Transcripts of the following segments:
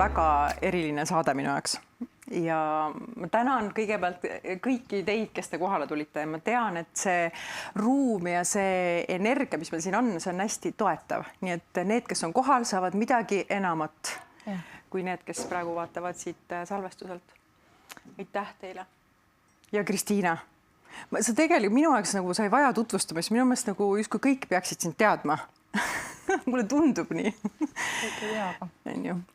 väga eriline saade minu jaoks ja ma tänan kõigepealt kõiki teid, kes te kohale tulite ja ma tean, et see ruum ja see energia, mis meil siin on, see on hästi toetav. Nii et need, kes on kohal, saavad midagi enamat kui need, kes praegu vaatavad siit salvestuselt. Aitäh teile. Ja Kristiina, sa tegelikult minu jaoks nagu sai vaja tutvustamist, minu meelest nagu justkui kõik peaksid sind teadma. Mulle tundub nii.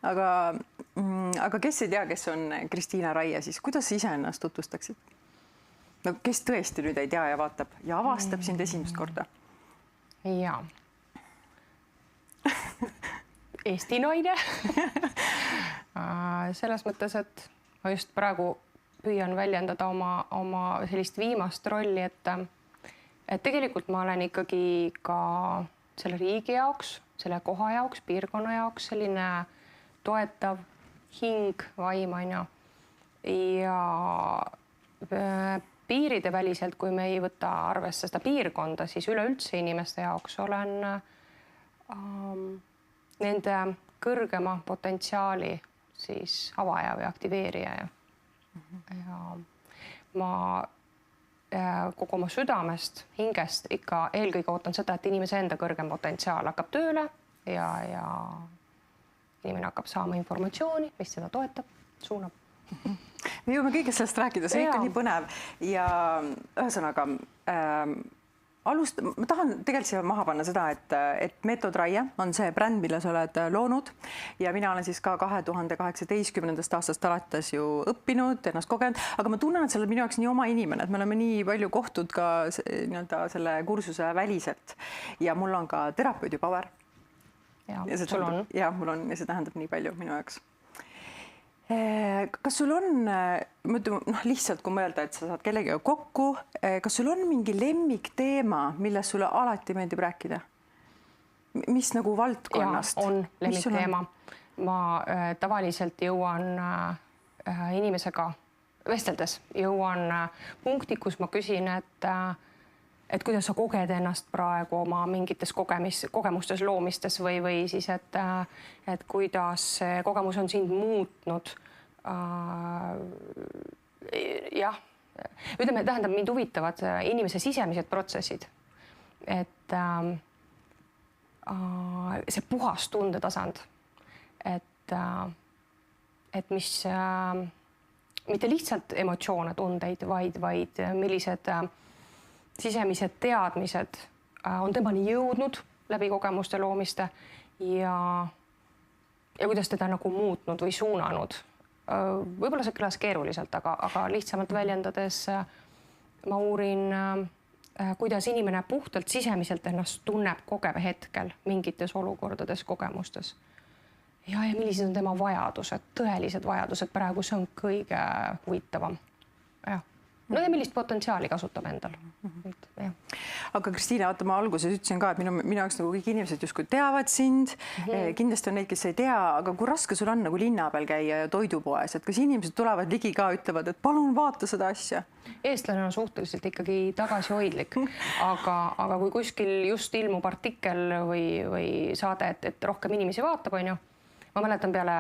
Aga kes ei tea, kes on Kristiina Raie, siis kuidas sa ise ennast tutvustaksid? No, kes tõesti nüüd ei tea ja vaatab ja avastab sind esimest korda? Jaa. Eesti naine. Selles mõttes, et ma just praegu püüan väljendada oma sellist viimast rolli, et tegelikult ma olen ikkagi ka selle riigi jaoks, selle koha jaoks, piirkonna jaoks selline toetav hing, vaim, ja piiride väliselt, kui me ei võta arvesse seda piirkonda, siis üleüldse inimeste jaoks olen nende kõrgema potentsiaali siis avaja või aktiveerija. Ja ma kogu oma südamest, hingest ikka eelkõige ootan seda, et inimese enda kõrgem potentsiaal hakkab tööle ja inimene hakkab saama informatsiooni, mis seda toetab, suunab. Me jõuame kõigest sellest rääkida, see on ikka nii põnev ja ühesõnaga ma tahan tegelikult siia maha panna seda, et Meetod Raie on see bränd, mille sa oled loonud ja mina olen siis ka 2018. aastast alates ju õppinud, ennast kogenud, aga ma tunnen, et sa oled minu jaoks nii oma inimene, et me oleme nii palju kohtud ka selle kursuse väliselt ja mul on ka terapeudi power. Ja sul on? Ja mul on ja see tähendab nii palju minu jaoks. Kas sul on, lihtsalt kui mõelda, et sa saad kellegagi kokku, kas sul on mingi lemmikteema, millest sulle alati meeldib rääkida? Mis nagu valdkonnast? Ja, on lemmikteema. Ma tavaliselt jõuan inimesega vesteldes, jõuan punkti, kus ma küsin, et kuidas sa koged ennast praegu oma mingites kogemustes loomistes või siis, et kuidas see kogemus on sind muutnud. Jah, ütleme, tähendab, mind huvitavad inimese sisemised protsessid. Et see puhas tundetasand, et mis mitte lihtsalt emotsioone, tundeid, vaid millised sisemised teadmised on temani jõudnud läbi kogemuste loomiste ja kuidas teda nagu muutnud või suunanud. Võib-olla see kõlas keeruliselt, aga lihtsamalt väljendades ma uurin, kuidas inimene puhtalt sisemiselt ennast tunneb kogev hetkel mingites olukordades, kogemustes. Ja millised on tema vajadused, tõelised vajadused praegu, see on kõige huvitavam. Jah. No ja millist potentsiaali kasutab endal. Aga Kristiina, vaata, ma alguses ütlesin ka, et minu jaoks nagu kõik inimesed justkui teavad sind, kindlasti on neid, kes ei tea, aga kui raske sul on nagu linna peal käia ja toidupoes, et kas inimesed tulevad ligi ka, ütlevad, et palun vaata seda asja? Eestlane on suhteliselt ikkagi tagasihoidlik, aga kui kuskil just ilmub artikkel või saade, et rohkem inimesi vaatab, ma mäletan peale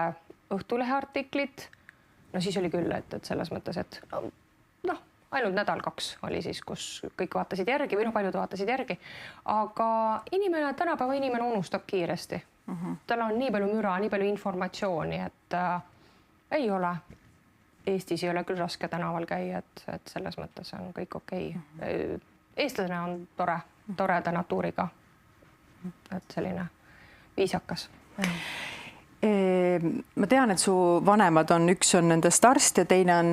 Õhtulehe artiklit, no siis oli küll, et selles mõttes, et ainult nädal-2 oli siis, kus kõik vaatasid järgi või paljud vaatasid järgi, aga tänapäeva inimene unustab kiiresti. Tal on nii palju müra, nii palju informatsiooni, et ei ole. Eestis ei ole küll raske tänaval käia, et selles mõttes on kõik okei. Eestlane on toreda natuuriga, et selline viisakas. Ma tean, et su vanemad on, üks on nendest arst ja teine on,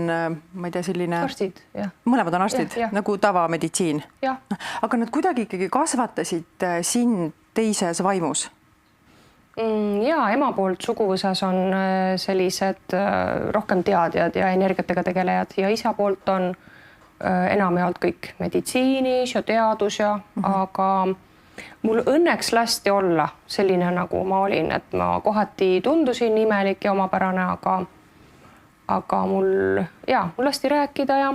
ma ei tea, selline... Arstid, jah. Mõlemad on arstid, nagu tavameditsiin. Jah. Aga nad kuidagi ikkagi kasvatasid sind teises vaimus? Jaa, ema poolt suguvõsas on sellised rohkem teadjad ja energiatega tegelejad ja isa poolt on enamjaolt kõik meditsiinis ja teadus aga mul õnneks lasti olla selline, nagu ma olin, et ma kohati tundusin imelik ja omapärane, aga mul lasti rääkida ja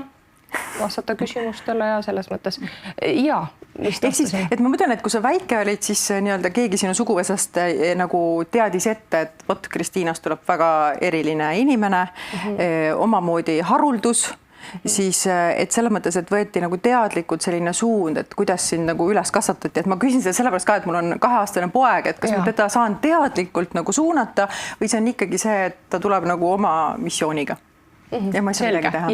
vastata küsimustele ja selles mõttes. Ja ehk siis, et ma mõtlen, et kui sa väike olid, siis nii-öelda keegi sinu suguvõsast nagu teadis ette, et vot Kristiinast tuleb väga eriline inimene, omamoodi haruldus, siis et selles mõttes, et võeti nagu teadlikult selline suund, et kuidas sind nagu üles kasvatati, et ma küsin seda sellepärast ka, et mul on 2-aastane poeg, et kas ma teda saan teadlikult nagu suunata või see on ikkagi see, et ta tuleb nagu oma missiooniga ja ma ei saa midagi teha.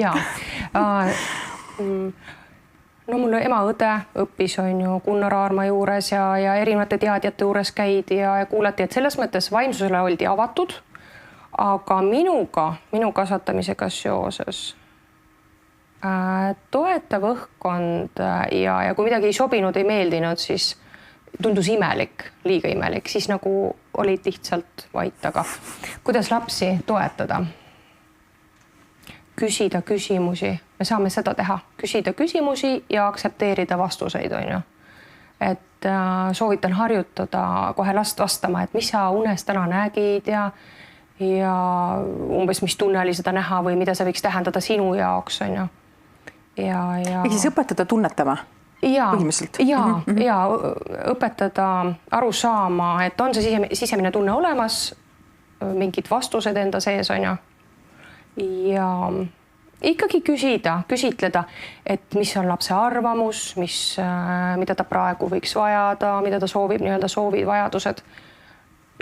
No mul ema-õde õppis on ju Gunnar Aarma juures ja erinevate teadjate juures käidi ja kuulati, et selles mõttes vaimsusele oldi avatud, aga minu kasvatamisega seoses toetav õhkkond ja kui midagi ei sobinud, ei meeldinud, siis tundus imelik, liiga imelik, siis nagu olid lihtsalt vait, aga kuidas lapsi toetada? Küsida küsimusi, me saame seda teha, küsida küsimusi ja aktsepteerida vastuseid, on ju. Et soovitan harjutada kohe last vastama, et mis sa unes täna nägid ja umbes mis tunne oli seda näha või mida see võiks tähendada sinu jaoks, on ju. Ehk siis õpetada tunnetama põhimõtteliselt? Ja õpetada aru saama, et on see sisemine tunne olemas, mingid vastused enda sees, on ju. Ja ikkagi küsitleda, et mis on lapse arvamus, mida ta praegu võiks vajada, mida ta soovib, nii-öelda soovid, vajadused.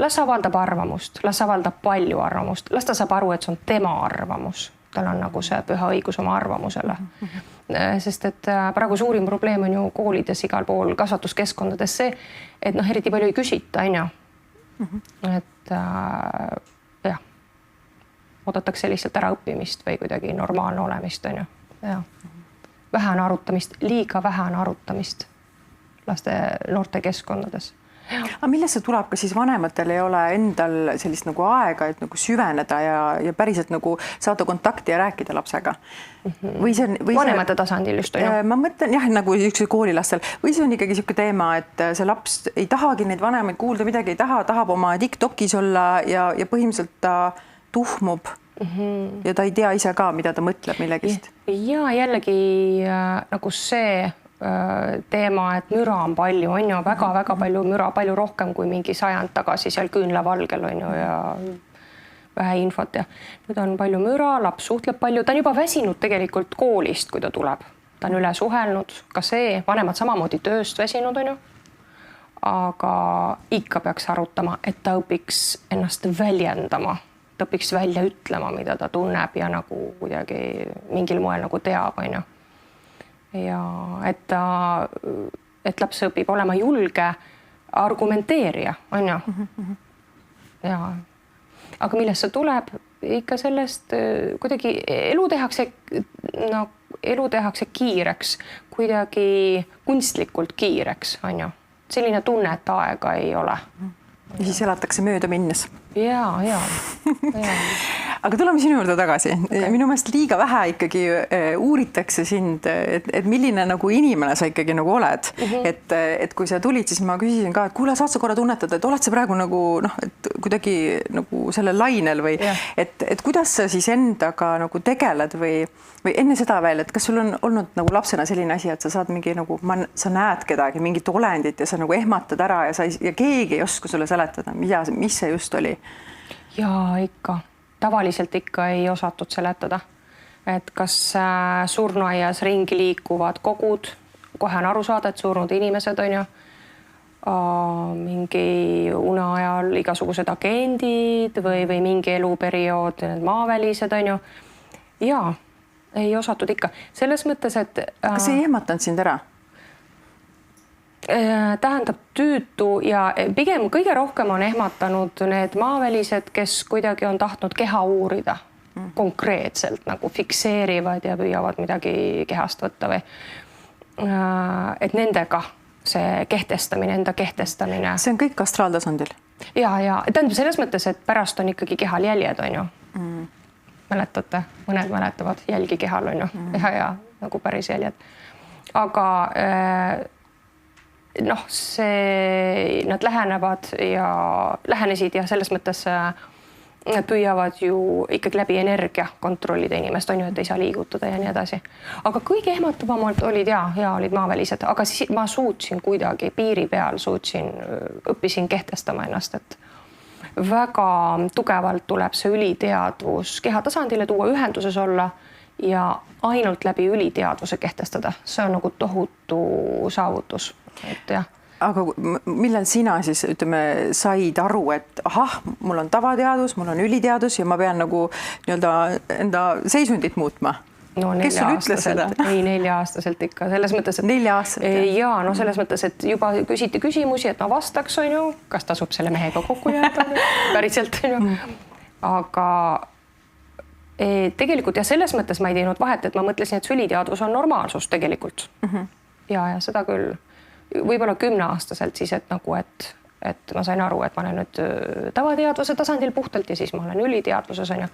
Las avaldab arvamust, las avaldab palju arvamust, las ta saab aru, et see on tema arvamus. Tal on nagu see püha õigus oma arvamusele. Sest et praegu suurim probleem on ju koolides igal pool kasvatuskeskkondades see, et eriti palju ei küsita, on ju. Et jah. Oodatakse lihtsalt ära õppimist või kuidagi normaalne olemist, on ju. Ja. Vähe on arutamist, liiga vähe on arutamist noorte keskkondades. Aga millest see tuleb, kas siis vanematel ei ole endal sellist nagu aega, et nagu süveneda ja päriselt nagu saada kontakti ja rääkida lapsega? Vanemate tasandil just, on ju? Ma mõtlen jah, nagu üks koolilastel. Või see on ikkagi siuke teema, et see laps ei tahagi neid vanemaid kuulda, midagi ei tahab oma TikTokis olla ja põhimõtteliselt ta tuhmub ja ta ei tea ise ka, mida ta mõtleb millegist. Ja jällegi nagu see teema, et müra on palju, on ju, väga-väga palju müra, palju rohkem kui mingi sajand tagasi seal küünlavalgel, on ju, ja vähe infot ja nüüd on palju müra, laps suhtleb palju, ta on juba väsinud tegelikult koolist, kui ta tuleb. Ta on üle suhelnud, ka see, vanemad samamoodi tööst väsinud, on ju. Aga ikka peaks arutama, et ta õpiks ennast väljendama. Ta õpiks välja ütlema, mida ta tunneb ja nagu kuidagi mingil moel nagu teab, on ju. Ja et laps õpib olema julge argumenteerija, on ju. Ja. Aga millest see tuleb? Ikka sellest kuidagi elu tehakse kiireks, kuidagi kunstlikult kiireks, on ju. Selline tunne, et aega ei ole. Ja siis elatakse mööda minnes. Ja. Aga tuleme sinu juurde tagasi. Okay. Minu meelest liiga vähe ikkagi uuritakse sind, et milline nagu inimene sa ikkagi nagu oled. Et kui sa tulid, siis ma küsisin ka, et kuule, saad sa korra tunnetada, et oled sa praegu nagu et kuidagi nagu sellel lainel või et kuidas sa siis endaga nagu tegeled või enne seda veel, et kas sul on olnud nagu lapsena selline asi, et sa saad mingi nagu, sa näed kedagi, mingit olendit ja sa nagu ehmatad ära ja keegi ei oska sulle seletada, mis see just oli? Ja ikka. Tavaliselt ikka ei osatud seletada, et kas surnuaias ringi liikuvad kogud, kohe on aru saada, et surnud inimesed on ju, mingi une ajal igasugused agendid või mingi eluperiood, need maavälised on ju. Ja, ei osatud ikka. Selles mõttes, et... Kas ei ehmatanud sind ära? Tähendab tüütu ja pigem kõige rohkem on ehmatanud need maavälised, kes kuidagi on tahtnud keha uurida konkreetselt, nagu fikseerivad ja püüavad midagi kehast võtta või et nendega see enda kehtestamine. See on kõik astraaltasandil? Ja tähendab selles mõttes, et pärast on ikkagi kehal jäljed, on ju. Mäletate, mõned mäletavad jälgi kehal, on ju. Ja nagu päris jäljed. Aga nad lähenesid ja selles mõttes nad püüavad ju ikkagi läbi energia kontrollida inimest, on ju, et ei saa liigutada ja nii edasi. Aga kõige ehmatavamalt olid olid maavälised, aga siis ma suutsin kuidagi piiri peal, õppisin kehtestama ennast, et väga tugevalt tuleb see üliteadvus keha tasandile tuua, ühenduses olla ja ainult läbi üliteadvuse kehtestada. See on nagu tohutu saavutus, et jah. Aga millal sina siis, ütleme, said aru, et ahah, mul on tavateadus, mul on üliteadus ja ma pean nagu nii-öelda enda seisundit muutma? No 4-aastaselt, ei 4-aastaselt ikka, selles mõttes, et 4-aastaselt? Jaa, no selles mõttes, et juba küsiti küsimusi, et ma vastaks, on ju, kas tasub selle mehega kokku jääda, päriselt, on ju. Aga tegelikult ja selles mõttes ma ei teinud vahet, et ma mõtlesin, et see üliteadvus on normaalsus tegelikult. Ja seda küll. Võib-olla 10-aastaselt siis, et nagu, et ma sain aru, et ma olen nüüd tavateadvuse tasandil puhtalt ja siis ma olen üliteadvuses, on ju.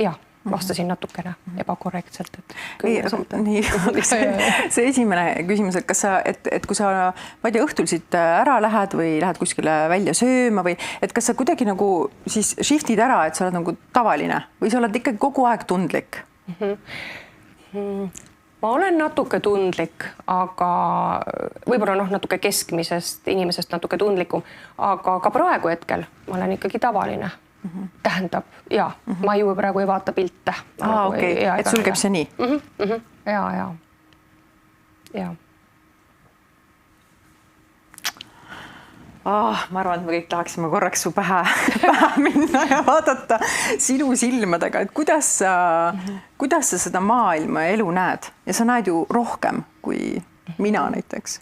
Jah, vastasin natukene ebakorrektselt, et nii, see esimene küsimus, et kas sa, et kui sa, ma ei tea, õhtul siit ära lähed või lähed kuskile välja sööma või et kas sa kuidagi nagu siis shiftid ära, et sa oled nagu tavaline või sa oled ikkagi kogu aeg tundlik? Ma olen natuke tundlik, aga võib-olla natuke keskmisest inimesest natuke tundlikum, aga ka praegu hetkel ma olen ikkagi tavaline. Tähendab, ma ju praegu ei vaata pilte. Okei, et sul käib see nii? Ja. Ma arvan, et me kõik tahaksime korraks su pähe minna ja vaadata sinu silmadega, et kuidas sa seda maailma ja elu näed ja sa näed ju rohkem kui mina näiteks.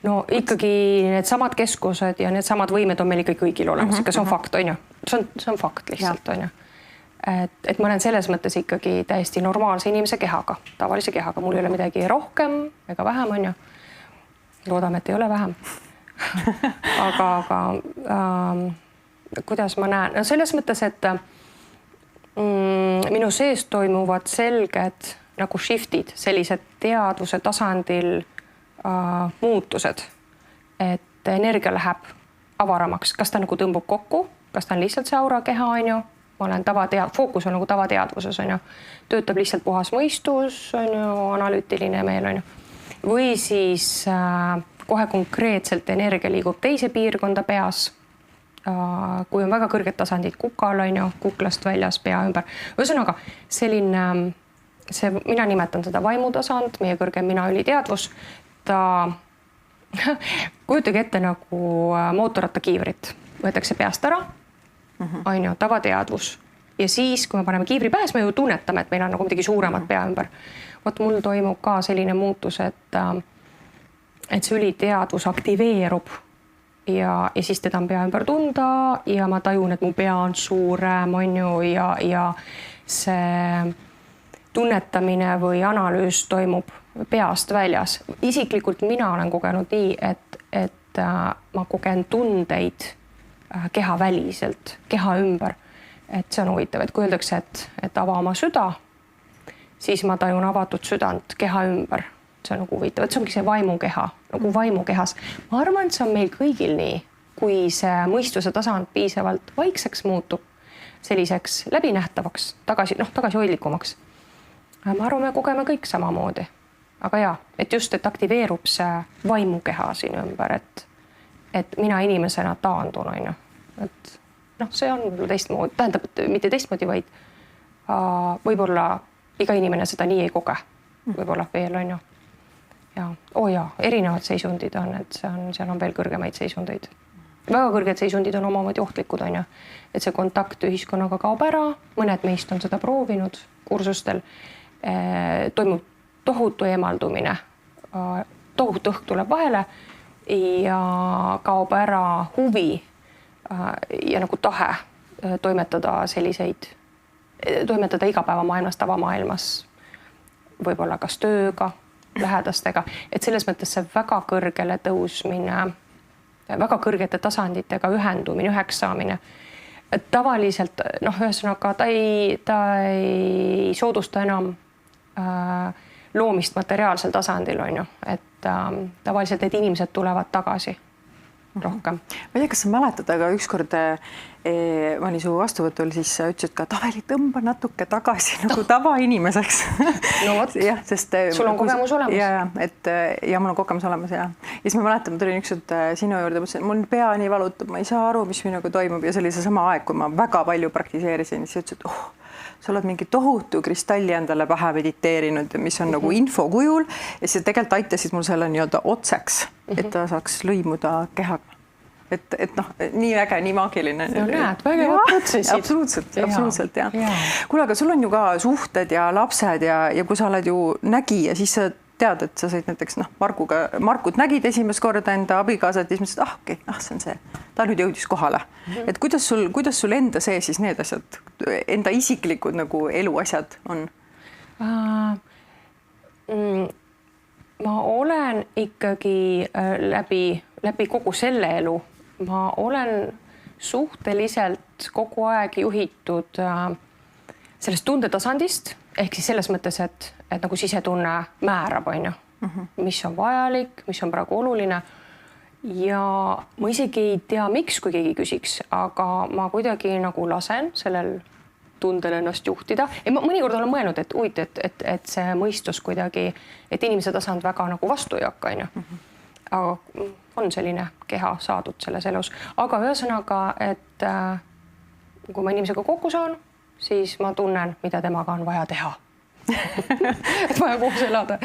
No ikkagi need samad keskused ja need samad võimed on meil ikka kõigil olemas, ikka see on fakt, on ju. See on fakt lihtsalt, on ju. Et ma olen selles mõttes ikkagi täiesti normaalse inimese kehaga, tavalise kehaga. Mul ei ole midagi rohkem ega vähem, on ju. Loodame, et ei ole vähem. aga kuidas ma näen? No selles mõttes, et minu sees toimuvad selged nagu shiftid, sellised teadvuse tasandil muutused, et energia läheb avaramaks, kas ta nagu tõmbub kokku, kas ta on lihtsalt see aurakeha, on ju, ma olen fookus on nagu tavateadvuses, on ju, töötab lihtsalt puhas mõistus, on ju, analüütiline meel, on ju, või siis kohe konkreetselt energia liigub teise piirkonda peas, kui on väga kõrged tasandid kukal, on ju, kuklast väljas, pea ümber. Ühesõnaga, selline, mina nimetan seda vaimutasand, meie kõrgem mina üliteadvus, ta kujutage ette nagu mootorrattakiivrit, võetakse peast ära, on ju, tavateadvus. Ja siis, kui me paneme kiivri pääs, me ju tunnetame, et meil on nagu midagi suuremat pea ümber. Vot mul toimub ka selline muutus, et see üliteadvus aktiveerub ja siis teda on pea ümber tunda ja ma tajun, et mu pea on suurem, on ju, ja see tunnetamine või analüüs toimub peast väljas. Isiklikult mina olen kogenud nii, et ma kogen tundeid keha väliselt, keha ümber. Et see on huvitav, et kui öeldakse, et ava oma süda, siis ma tajun avatud südant keha ümber. See on nagu huvitav, et see ongi see vaimukeha, nagu vaimukehas. Ma arvan, et see on meil kõigil nii, kui see mõistuse tasand piisavalt vaikseks muutub, selliseks läbinähtavaks, tagasihoidlikumaks. Ma arvan, me kogeme kõik samamoodi. Aga et just, et aktiveerub see vaimukeha siin ümber, et mina inimesena taandun, on ju. Et see on teistmoodi, tähendab, mitte teistmoodi, vaid võib-olla iga inimene seda nii ei koge. Võib-olla veel, on ju. Ja, erinevad seisundid on, et seal on veel kõrgemaid seisundeid. Väga kõrged seisundid on omamoodi ohtlikud, on ju. Et see kontakt ühiskonnaga kaob ära, mõned meist on seda proovinud kursustel. Toimub tohutu eemaldumine, tohutu õhk tuleb vahele ja kaob ära huvi ja nagu tahe toimetada igapäevamaailmas, tavamaailmas, võib-olla kas tööga, lähedastega, et selles mõttes see väga kõrgele tõusmine, väga kõrgete tasanditega ühendumine, üheks saamine. Tavaliselt, ühesõnaga, ta ei soodusta enam loomist materiaalsel tasandil, on ju, et tavaliselt need inimesed tulevad tagasi rohkem. Ma ei tea, kas sa mäletad, aga ükskord ma olin su vastuvõtul, siis sa ütlesid ka, Taveli, tõmba natuke tagasi nagu tavainimeseks. No vot, sul on kogemus olemas. Ja mul on kogemus olemas ja siis ma mäletan, ma tulin ükskord sinu juurde, mõtlesin, et mul pea nii valutab, ma ei saa aru, mis minuga toimub ja see oli seesama aeg, kui ma väga palju praktiseerisin, siis ütlesid, sa oled mingi tohutu kristalli endale pähe mediteerinud, mis on nagu info kujul ja siis tegelikult aitasid mul selle nii-öelda otseks, et ta saaks lõimuda kehaga. Et noh, nii äge, nii maagiline. No näed, vägevad protsessid. Absoluutselt. Kuule, aga sul on ju ka suhted ja lapsed ja kui sa oled ju nägija, siis sa tead, et sa said näiteks Markut nägid esimest korda enda abikaasat ja siis mõtlesid, see on see, ta nüüd jõudis kohale. Et kuidas sul enda see siis need asjad, enda isiklikud nagu eluasjad on? Ma olen ikkagi läbi kogu selle elu, ma olen suhteliselt kogu aeg juhitud sellest tundetasandist, ehk siis selles mõttes, et nagu sisetunne määrab, mis on vajalik, mis on praegu oluline. Ja ma isegi ei tea, miks, kui keegi küsiks, aga ma kuidagi nagu lasen sellel tundel ennast juhtida. Ma mõnikord olen mõelnud, et see mõistus kuidagi, et inimese tasand väga nagu vastu ei hakka, aga on selline keha saadud selles elus. Aga ühesõnaga, et kui ma inimesega kokku saan, siis ma tunnen, mida temaga on vaja teha. Et vaja koos elada.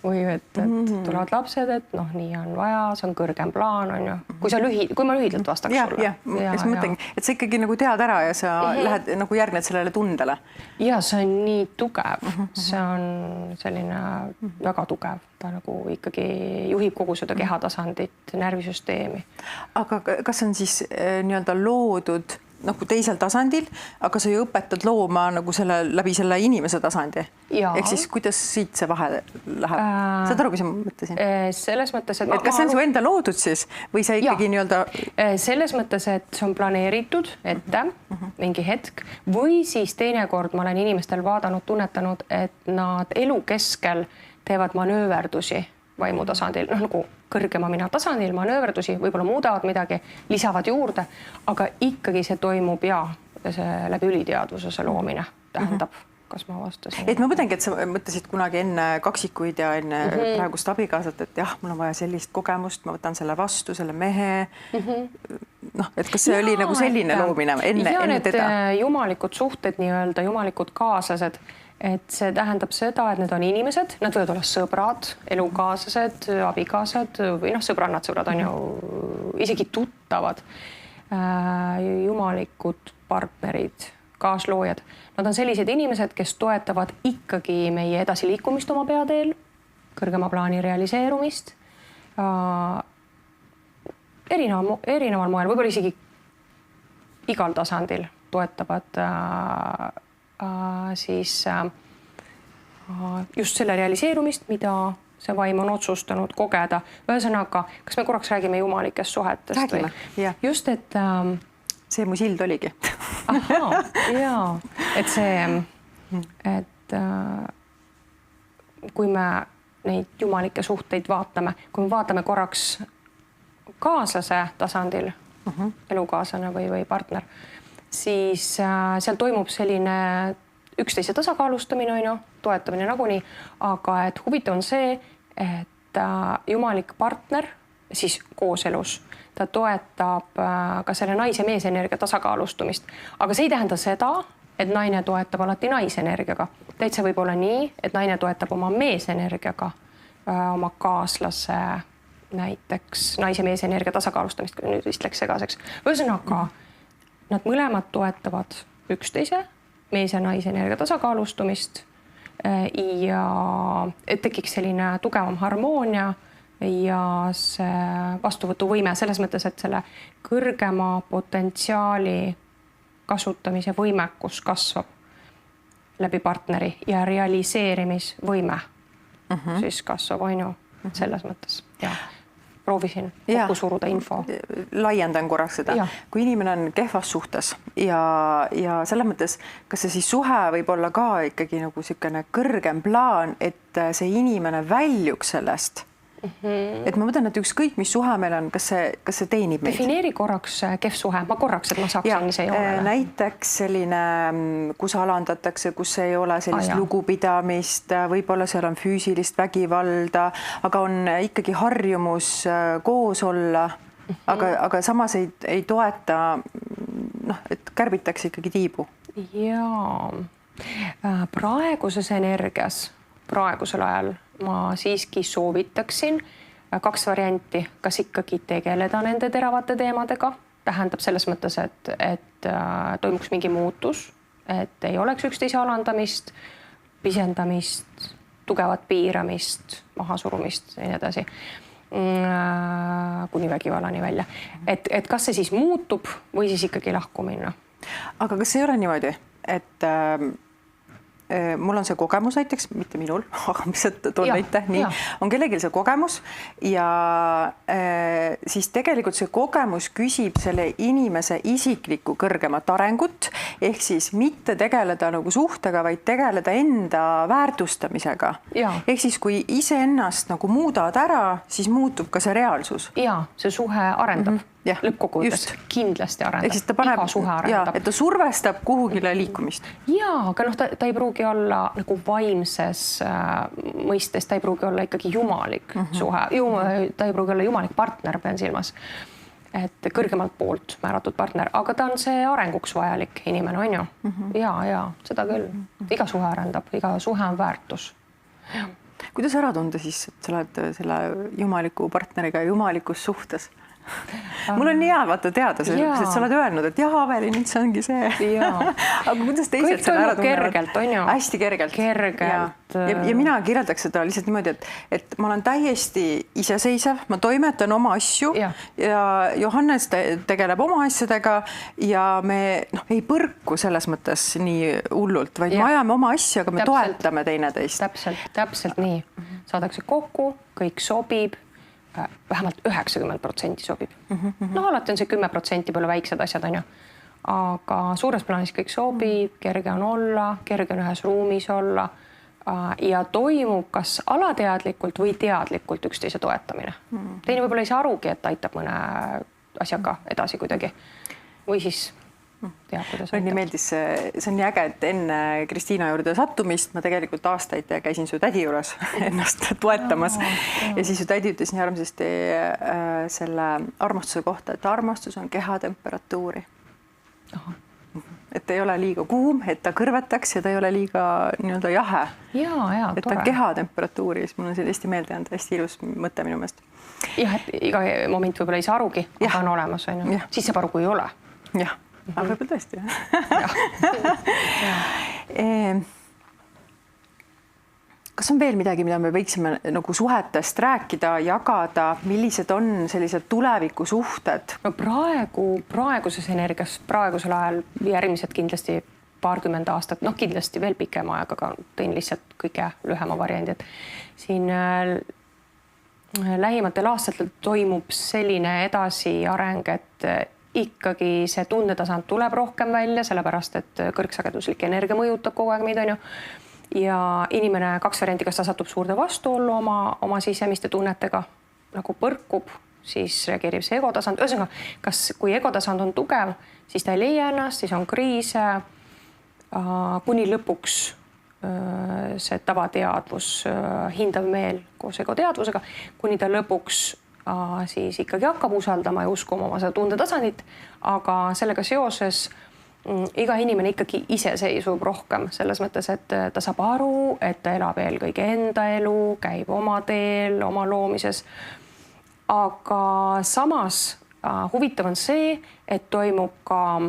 Või et tulevad lapsed, et nii on vaja, see on kõrgem plaan, on ju. Kui ma lühidalt vastaks sulle. Ja ma mõtlengi, et sa ikkagi nagu tead ära ja sa lähed nagu järgned sellele tundele. Ja see on nii tugev. See on selline väga tugev. Ta nagu ikkagi juhib kogu seda kehatasandit, närvisüsteemi. Aga kas on siis nii-öelda loodud nagu teisel tasandil, aga sa ju õpetad looma nagu läbi selle inimese tasandi. Ehk siis kuidas siit see vahe läheb? Saad aru, mis ma mõtlesin? Selles mõttes, et kas see on su enda loodud siis või see ikkagi nii-öelda? Selles mõttes, et see on planeeritud ette mingi hetk või siis teinekord ma olen inimestel vaadanud, tunnetanud, et nad elu keskel teevad manööverdusi vaimu tasandil, nagu kõrgema mina tasandil, manööverdusi, võib-olla muudavad midagi, lisavad juurde, aga ikkagi see toimub see läbi üliteadvuse see loomine tähendab, kas ma vastasin. Et ma mõtlengi, et sa mõtlesid kunagi enne kaksikuid ja enne praegust abikaasat, et jah, mul on vaja sellist kogemust, ma võtan selle vastu, selle mehe. Et kas see oli nagu selline loomine enne teda? Jumalikud suhted, nii-öelda jumalikud kaaslased, et see tähendab seda, et need on inimesed, nad võivad olla sõbrad, elukaaslased, abikaasad või sõbrannad on ju isegi tuttavad, jumalikud partnerid, kaasloojad. Nad on sellised inimesed, kes toetavad ikkagi meie edasiliikumist oma peateel, kõrgema plaani realiseerumist, erineval moel, võib-olla isegi igal tasandil toetavad siis just selle realiseerumist, mida see vaim on otsustanud kogeda. Ühesõnaga, kas me korraks räägime jumalikest suhetest? Räägime, jah. Just, et... See mu sild oligi. Ahaa, jaa. Et see, et kui me neid jumalike suhteid vaatame, kui me vaatame korraks kaaslase tasandil, elukaaslane või partner, siis seal toimub selline üksteise tasakaalustamine, toetamine nagunii, aga et huvitav on see, et jumalik partner siis kooselus, ta toetab ka selle naise meesenergia tasakaalustumist, aga see ei tähenda seda, et naine toetab alati naisenergiaga. Täitsa võib olla nii, et naine toetab oma meesenergiaga, oma kaaslase näiteks naise meesenergia tasakaalustamist, nüüd vist läks segaseks. Ühesõnaga, nad mõlemad toetavad üksteise mees ja naise energia tasakaalustumist ja et tekiks selline tugevam harmoonia ja see vastuvõtuvõime selles mõttes, et selle kõrgema potentsiaali kasutamise võimekus kasvab läbi partneri ja realiseerimisvõime siis kasvab, selles mõttes. Ja. Proovisin kokku suruda info. Laiendan korraks seda. Kui inimene on kehvas suhtes ja selles mõttes, kas see siis suhe võib olla ka ikkagi nagu selline kõrgem plaan, et see inimene väljuks sellest et ma mõtlen, et ükskõik, mis suhe meil on, kas see teenib meid? Defineeri korraks kehv suhe, ma korraks, et ma saaksin see joonele. Näiteks selline, kus alandatakse, kus ei ole sellist lugupidamist, võib-olla seal on füüsilist vägivalda, aga on ikkagi harjumus koos olla, aga samas ei toeta, et kärbitakse ikkagi tiibu. Jaa, praeguses energias, praegusel ajal ma siiski soovitaksin 2 varianti, kas ikkagi tegeleda nende teravate teemadega, tähendab selles mõttes, et toimuks mingi muutus, et ei oleks üksteise alandamist, pisendamist, tugevat piiramist, mahasurumist ja nii edasi, kuni vägivallani välja. Et kas see siis muutub või siis ikkagi lahku minna? Aga kas ei ole niimoodi, et mul on see kogemus näiteks, mitte minul, aga mis toon näite, nii, on kellelgi see kogemus ja siis tegelikult see kogemus küsib selle inimese isiklikku kõrgemat arengut, ehk siis mitte tegeleda nagu suhtega, vaid tegeleda enda väärtustamisega. Ehk siis kui iseennast nagu muudad ära, siis muutub ka see reaalsus. Ja, see suhe arendab. Lõppkokkuvõttes kindlasti arendab. Iga suhe arendab. Et ta survestab kuhugile liikumist. Jaa, aga ta ei pruugi olla nagu vaimses mõistes, ta ei pruugi olla ikkagi jumalik suhe. Ta ei pruugi olla jumalik partner, pean silmas. Et kõrgemalt poolt määratud partner, aga ta on see arenguks vajalik inimene, on ju? Ja, seda küll. Iga suhe arendab, iga suhe on väärtus. Kuidas ära tunda siis, et sa oled selle jumaliku partneriga jumalikus suhtes? Mul on nii hea vaata teada, et sa oled öelnud, et jah, Aveli, nüüd see ongi see. Aga kuidas teised selle ära tunnevad? Kergelt, on ju? Hästi kergelt. Ja mina kirjeldaks seda lihtsalt niimoodi, et ma olen täiesti iseseisev, ma toimetan oma asju ja Johannes tegeleb oma asjadega ja me ei põrku selles mõttes nii hullult, vaid me ajame oma asju, aga me toetame teineteist. Täpselt nii. Saadakse kokku, kõik sobib. Vähemalt 90% sobib. Alati on see 10% palju väiksed asjad, on ju. Aga suures plaanis kõik sobib, kerge on olla, kerge on ühes ruumis olla ja toimub kas alateadlikult või teadlikult üksteise toetamine. Teine võib-olla ei saa arugi, et aitab mõne asjaga edasi kuidagi. Või siis teab, kuidas aitab. Nii meeldis, see on nii äge, et enne Kristiina juurde sattumist ma tegelikult aastaid käisin su tädi juures ennast toetamas ja siis su tädi ütles nii armsasti selle armastuse kohta, et armastus on kehatemperatuuri. Et ei ole liiga kuum, et ta kõrvetaks ja ta ei ole liiga nii-öelda jahe. Et ta on kehatemperatuuri, siis mul on see hästi meelde jäänud, hästi ilus mõte minu meelest. Jah, et iga moment võib-olla ei saa arugi, aga on olemas, on ju. Siis saab aru, kui ei ole. Jah. Aga võib-olla tõesti. Kas on veel midagi, mida me võiksime nagu suhetest rääkida, jagada, millised on sellised tulevikusuhted? No praeguses energias, praegusel ajal järgmised kindlasti paarkümmend aastat, kindlasti veel pikema aega, aga tõin lihtsalt kõige lühema variandi, et siin lähimatel aastatel toimub selline edasiareng, et ikkagi see tundetasand tuleb rohkem välja, sellepärast et kõrgsageduslik energia mõjutab kogu aeg meid, on ju. Ja inimene 2 varianti, kas ta satub suurde vastuollu oma sisemiste tunnetega, nagu põrkub, siis reageerib see egotasand. Ühesõnaga, kui egotasand on tugev, siis ta ei leia ennast, siis on kriise, kuni lõpuks see tavateadvus, hindav meel koos egoteadvusega, kuni ta lõpuks siis ikkagi hakkab usaldama ja uskuma oma seda tundetasandit, aga sellega seoses iga inimene ikkagi iseseisvub rohkem selles mõttes, et ta saab aru, et ta elab eelkõige enda elu, käib oma teel, oma loomises. Aga samas huvitav on see, et toimub ka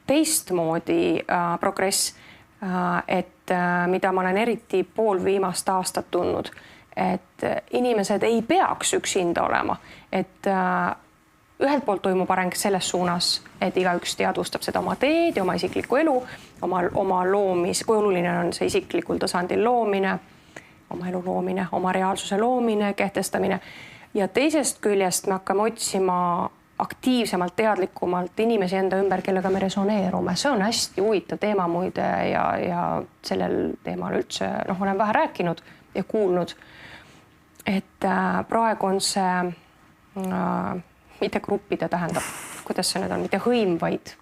teistmoodi progress, et mida ma olen eriti pool viimast aastat tundnud, et inimesed ei peaks üksinda olema, et ühelt poolt toimub areng selles suunas, et igaüks teadvustab seda oma teed ja oma isiklikku elu, oma loomis, kui oluline on see isiklikul tasandil loomine, oma elu loomine, oma reaalsuse loomine, kehtestamine ja teisest küljest me hakkame otsima aktiivsemalt, teadlikumalt inimesi enda ümber, kellega me resoneerume. See on hästi huvitav teema muide ja sellel teemal üldse olen vähe rääkinud ja kuulnud. et praegu on see mitte gruppide, tähendab, kuidas see nüüd on, mitte hõim, vaid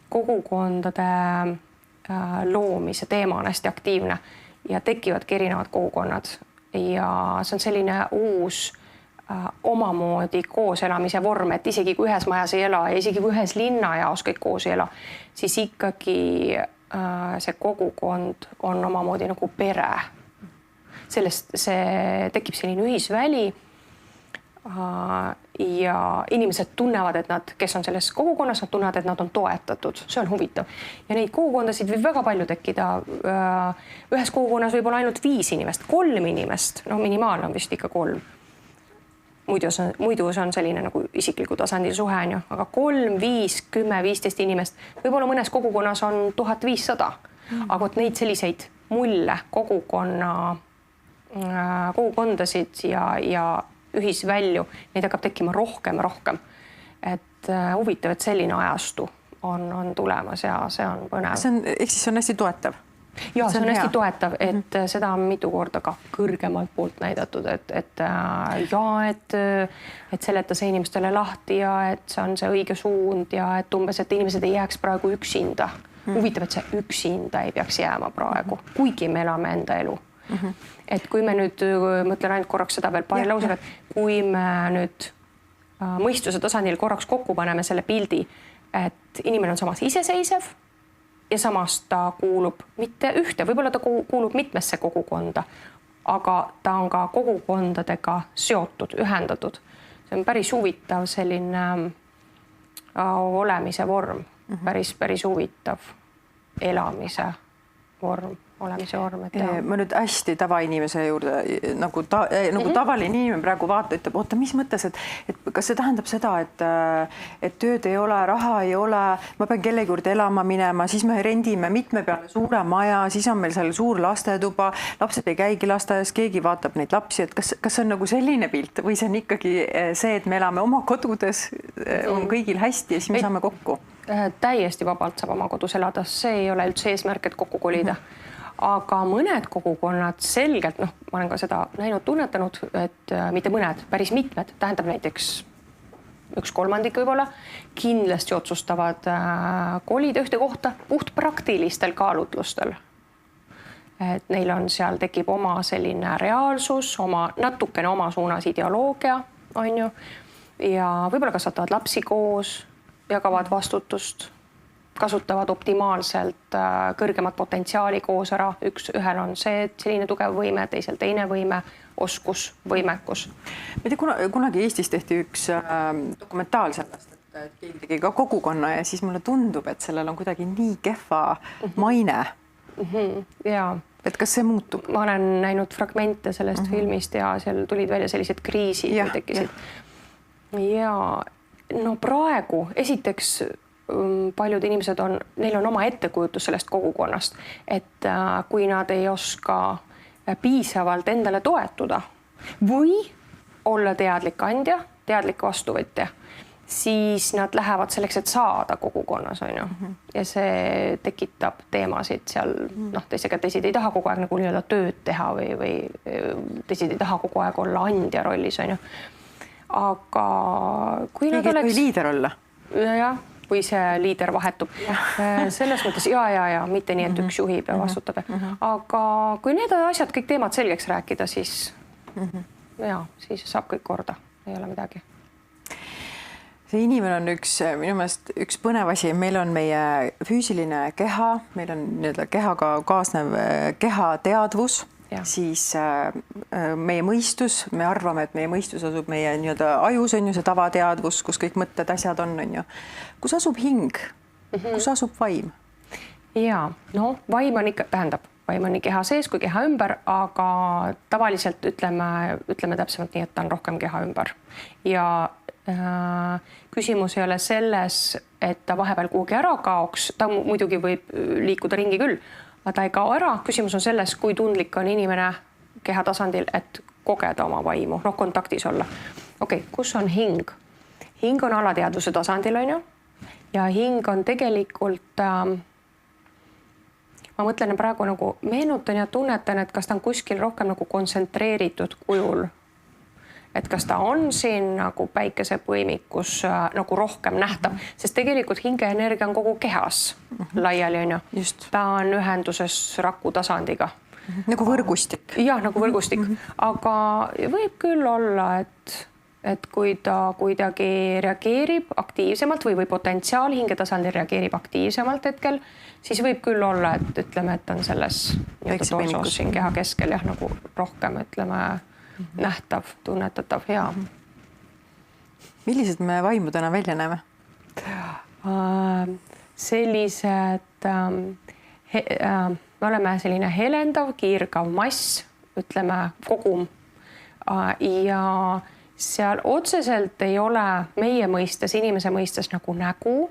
kogukondade loomise teema on hästi aktiivne ja tekivadki erinevad kogukonnad ja see on selline uus omamoodi kooselamise vorm, et isegi kui ühes majas ei ela ja isegi kui ühes linnajaos kõik koos ei ela, siis ikkagi see kogukond on omamoodi nagu pere. Sellest see tekib selline ühisväli ja inimesed tunnevad, et nad, kes on selles kogukonnas, nad tunnevad, et nad on toetatud. See on huvitav. Ja neid kogukondasid võib väga palju tekkida. Ühes kogukonnas võib olla ainult 5 inimest, 3 inimest, no minimaalne on vist ikka 3. Muidu see on selline nagu isikliku tasandil suhe, aga 3, 5, 10, 15 inimest, võib-olla mõnes kogukonnas on 1500, aga vot neid selliseid mulle kogukondasid ja ühisvälju, neid hakkab tekkima rohkem. Et huvitav, et selline ajastu on tulemas ja see on põnev. Ehk siis see on hästi toetav. Ja see on hästi toetav, et seda on mitu korda ka kõrgemalt poolt näidatud, et seleta see inimestele lahti ja et see on see õige suund ja et umbes, et inimesed ei jääks praegu üksinda. Huvitav, et see üksinda ei peaks jääma praegu, kuigi me elame enda elu. Et kui me nüüd, mõtlen ainult korraks seda veel paari lausega, et kui me nüüd mõistuse tasandil korraks kokku paneme selle pildi, et inimene on samas iseseisev ja samas ta kuulub mitte ühte, võib-olla ta kuulub mitmesse kogukonda, aga ta on ka kogukondadega seotud, ühendatud. See on päris huvitav selline olemise vorm, päris huvitav elamise vorm. Ma nüüd hästi tavainimese juurde, nagu tavaline inimene praegu vaata, ütleb, oota, mis mõttes, et kas see tähendab seda, et tööd ei ole, raha ei ole, ma pean kellegi juurde elama minema, siis me rendime mitme peale suure maja, siis on meil seal suur lastetuba, lapsed ei käigi lasteaias, keegi vaatab neid lapsi, et kas see on nagu selline pilt või see on ikkagi see, et me elame oma kodudes, on kõigil hästi ja siis me saame kokku? Täiesti vabalt saab oma kodus elada, see ei ole üldse eesmärk, et kokku kolida. Aga mõned kogukonnad selgelt, ma olen ka seda näinud, tunnetanud, et mitte mõned, päris mitmed, tähendab näiteks 1/3 võib-olla, kindlasti otsustavad kolida ühte kohta puht praktilistel kaalutlustel. Et neil on seal, tekib oma selline reaalsus, natukene oma suunas ideoloogia, on ju, ja võib-olla kasvatavad lapsi koos, jagavad vastutust, kasutavad optimaalselt kõrgemat potentsiaali koos ära. Ühel on see, et selline tugev võime, teisel teine võime, oskus, võimekus. Ma ei tea, kunagi Eestis tehti üks dokumentaal sellest, et keegi tegi ka kogukonna ja siis mulle tundub, et sellel on kuidagi nii kehva maine. Jaa. Et kas see muutub? Ma olen näinud fragmente sellest filmist ja seal tulid välja sellised kriisid, kui tekkisid. Ja no praegu esiteks paljud inimesed neil on oma ettekujutus sellest kogukonnast, et kui nad ei oska piisavalt endale toetuda või olla teadlik andja, teadlik vastuvõtja, siis nad lähevad selleks, et saada kogukonnas, on ju. Ja see tekitab teemasid seal, teised ei taha kogu aeg nagu nii-öelda tööd teha või teised ei taha kogu aeg olla andja rollis, on ju. Aga kui nad oleks... Või liider olla. Jah. Või see liider vahetub. Selles mõttes ja, mitte nii, et üks juhib ja vastutab. Aga kui need asjad, kõik teemad selgeks rääkida, siis saab kõik korda. Ei ole midagi. See inimene on minu meelest üks põnev asi. Meil on meie füüsiline keha, meil on kehaga kaasnev kehateadvus, siis meie mõistus, me arvame, et meie mõistus asub meie ajus, on ju see tavateadvus, kus kõik mõtted, asjad on ju. Kus asub hing? Kus asub vaim? Jaa, vaim on ikka, vaim on nii keha sees kui keha ümber, aga tavaliselt ütleme täpsemalt nii, et ta on rohkem keha ümber. Ja küsimus ei ole selles, et ta vahepeal kuhugi ära kaoks, ta muidugi võib liikuda ringi küll, aga ta ei kao ära. Küsimus on selles, kui tundlik on inimene keha tasandil, et kogeda oma vaimu, kontaktis olla. Kus on hing? Hing on alateadvuse tasandil, on ju, ja hing on tegelikult ma mõtlen praegu nagu meenutan ja tunnetan, et kas ta on kuskil rohkem nagu kontsentreeritud kujul. Et kas ta on siin nagu päikesepõimikus nagu rohkem nähtav, sest tegelikult hingeenergia on kogu kehas laiali, on ju. Ta on ühenduses raku tasandiga. Nagu võrgustik. Jah, nagu võrgustik. Aga võib küll olla, et kui ta kuidagi reageerib aktiivsemalt või potentsiaal hingetasandil reageerib aktiivsemalt hetkel, siis võib küll olla, et ütleme, et on selles torsos siin keha keskel jah, nagu rohkem ütleme nähtav, tunnetatav, hea. Millised me vaimudena välja näeme? Sellised, me oleme selline helendav, kiirgav mass, ütleme kogum. Ja seal otseselt ei ole meie mõistes, inimese mõistes nagu nägu,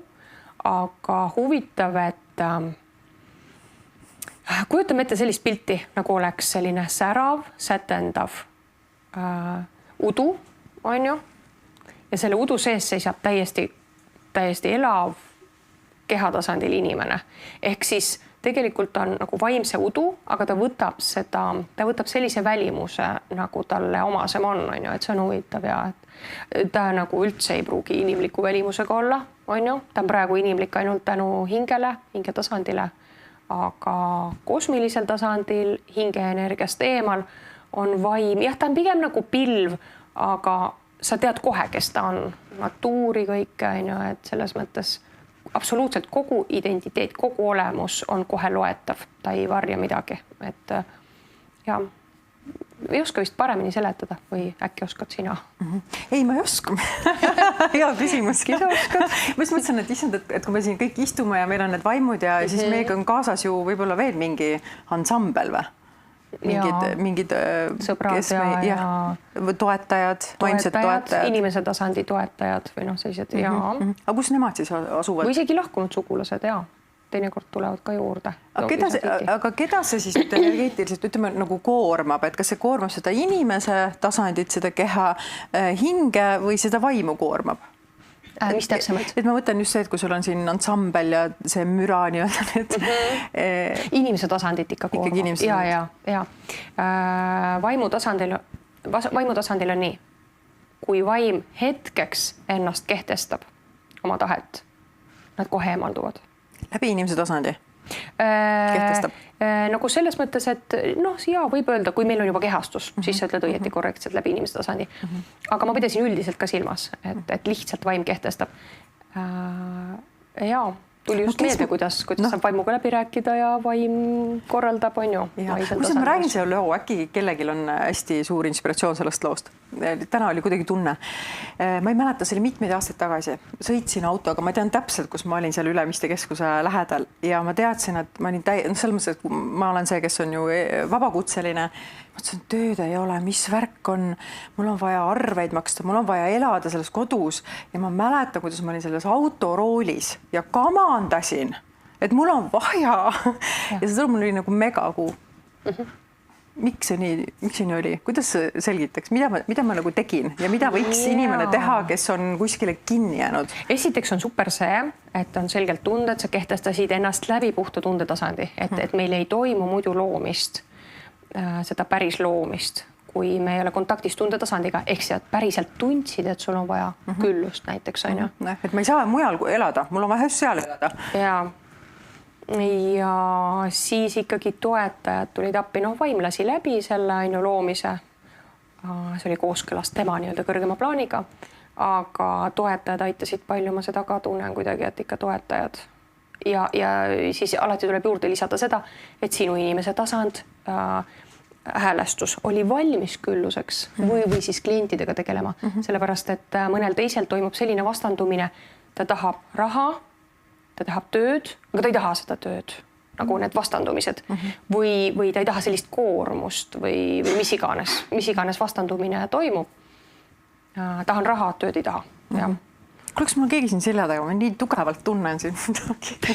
aga huvitav, et kujutame ette sellist pilti, nagu oleks selline särav, sätendav udu, on ju, ja selle udu sees seisab täiesti elav kehatasandil inimene. Ehk siis tegelikult on nagu vaimse udu, aga ta võtab sellise välimuse, nagu talle omasem on ju, et see on huvitav ja et ta nagu üldse ei pruugi inimliku välimusega olla, on ju, ta on praegu inimlik ainult tänu hingele, hingetasandile, aga kosmilisel tasandil hingeenergiast eemal on vaim, jah, ta on pigem nagu pilv, aga sa tead kohe, kes ta on, natuuri kõike, on ju, et selles mõttes absoluutselt kogu identiteet, kogu olemus on kohe loetav, ta ei varja midagi, et ja ei oska vist paremini seletada või äkki oskad sina? Ei, ma ei oska. Hea küsimuski. Ma just mõtlesin, et issand, et kui me siin kõik istume ja meil on need vaimud ja siis meiega on kaasas ju võib-olla veel mingi ansambel või? Mingid sõbrad ja toetajad, vaimsed toetajad. Inimese tasandi toetajad või noh, sellised ja. Aga kus nemad siis asuvad? Või isegi lahkunud sugulased ja teinekord tulevad ka juurde. Aga keda see siis energeetiliselt ütleme nagu koormab, et kas see koormab seda inimese tasandit, seda keha, hinge või seda vaimu koormab? Mis täpsemalt? Et ma mõtlen just see, et kui sul on siin ansambel ja see müra nii-öelda. Inimese tasandit ikka koormab. Ja. Vaimu tasandil on nii, kui vaim hetkeks ennast kehtestab oma tahet, nad kohe eemalduvad. Läbi inimese tasandi? Kehtestab? Nagu selles mõttes, et noh, ja võib öelda, kui meil on juba kehastus, siis sa ütled õieti korrektselt läbi inimese tasandi. Aga ma pidasin üldiselt ka silmas, et lihtsalt vaim kehtestab. Ja tuli just meelde, kuidas saab vaimuga läbi rääkida ja vaim korraldab, on ju. Kus ma räägin selle loo, äkki kellelgi on hästi suur inspiratsioon sellest loost. Täna oli kuidagi tunne. Ma ei mäleta, see oli mitmeid aastaid tagasi. Sõitsin autoga, ma tean täpselt, kus ma olin seal Ülemiste keskuse lähedal ja ma teadsin, et ma olin selles mõttes, et ma olen see, kes on ju vabakutseline. Mõtlesin, tööd ei ole, mis värk on, mul on vaja arveid maksta, mul on vaja elada selles kodus ja ma mäletan, kuidas ma olin selles autoroolis ja kamandasin, et mul on vaja ja see tuleb mul oli nagu megakuu. Miks see nii oli? Kuidas see selgitaks? Mida ma nagu tegin ja mida võiks inimene teha, kes on kuskile kinni jäänud? Esiteks on super see, et on selgelt tunda, et sa kehtestasid ennast läbi puhta tundetasandi, et meil ei toimu muidu loomist, seda päris loomist, kui me ei ole kontaktis tundetasandiga, ehk sa päriselt tundsid, et sul on vaja küllust näiteks, on ju. Et ma ei saa mujal elada, mul on vaja seal elada. Ja siis ikkagi toetajad tulid appi, noh, vaim lasi läbi selle ainu loomise. See oli kooskõlas tema nii-öelda kõrgema plaaniga, aga toetajad aitasid palju, ma seda ka tunnen kuidagi, et ikka toetajad. Ja siis alati tuleb juurde lisada seda, et sinu inimese tasand häälestus oli valmis külluseks või siis klientidega tegelema, sellepärast et mõnel teisel toimub selline vastandumine, ta tahab raha, ta tahab tööd, aga ta ei taha seda tööd, nagu need vastandumised või ta ei taha sellist koormust või mis iganes vastandumine toimub. Tahan raha, tööd ei taha, jah. Kuule, kas mul keegi siin selja taga, ma nii tugevalt tunnen siin midagi.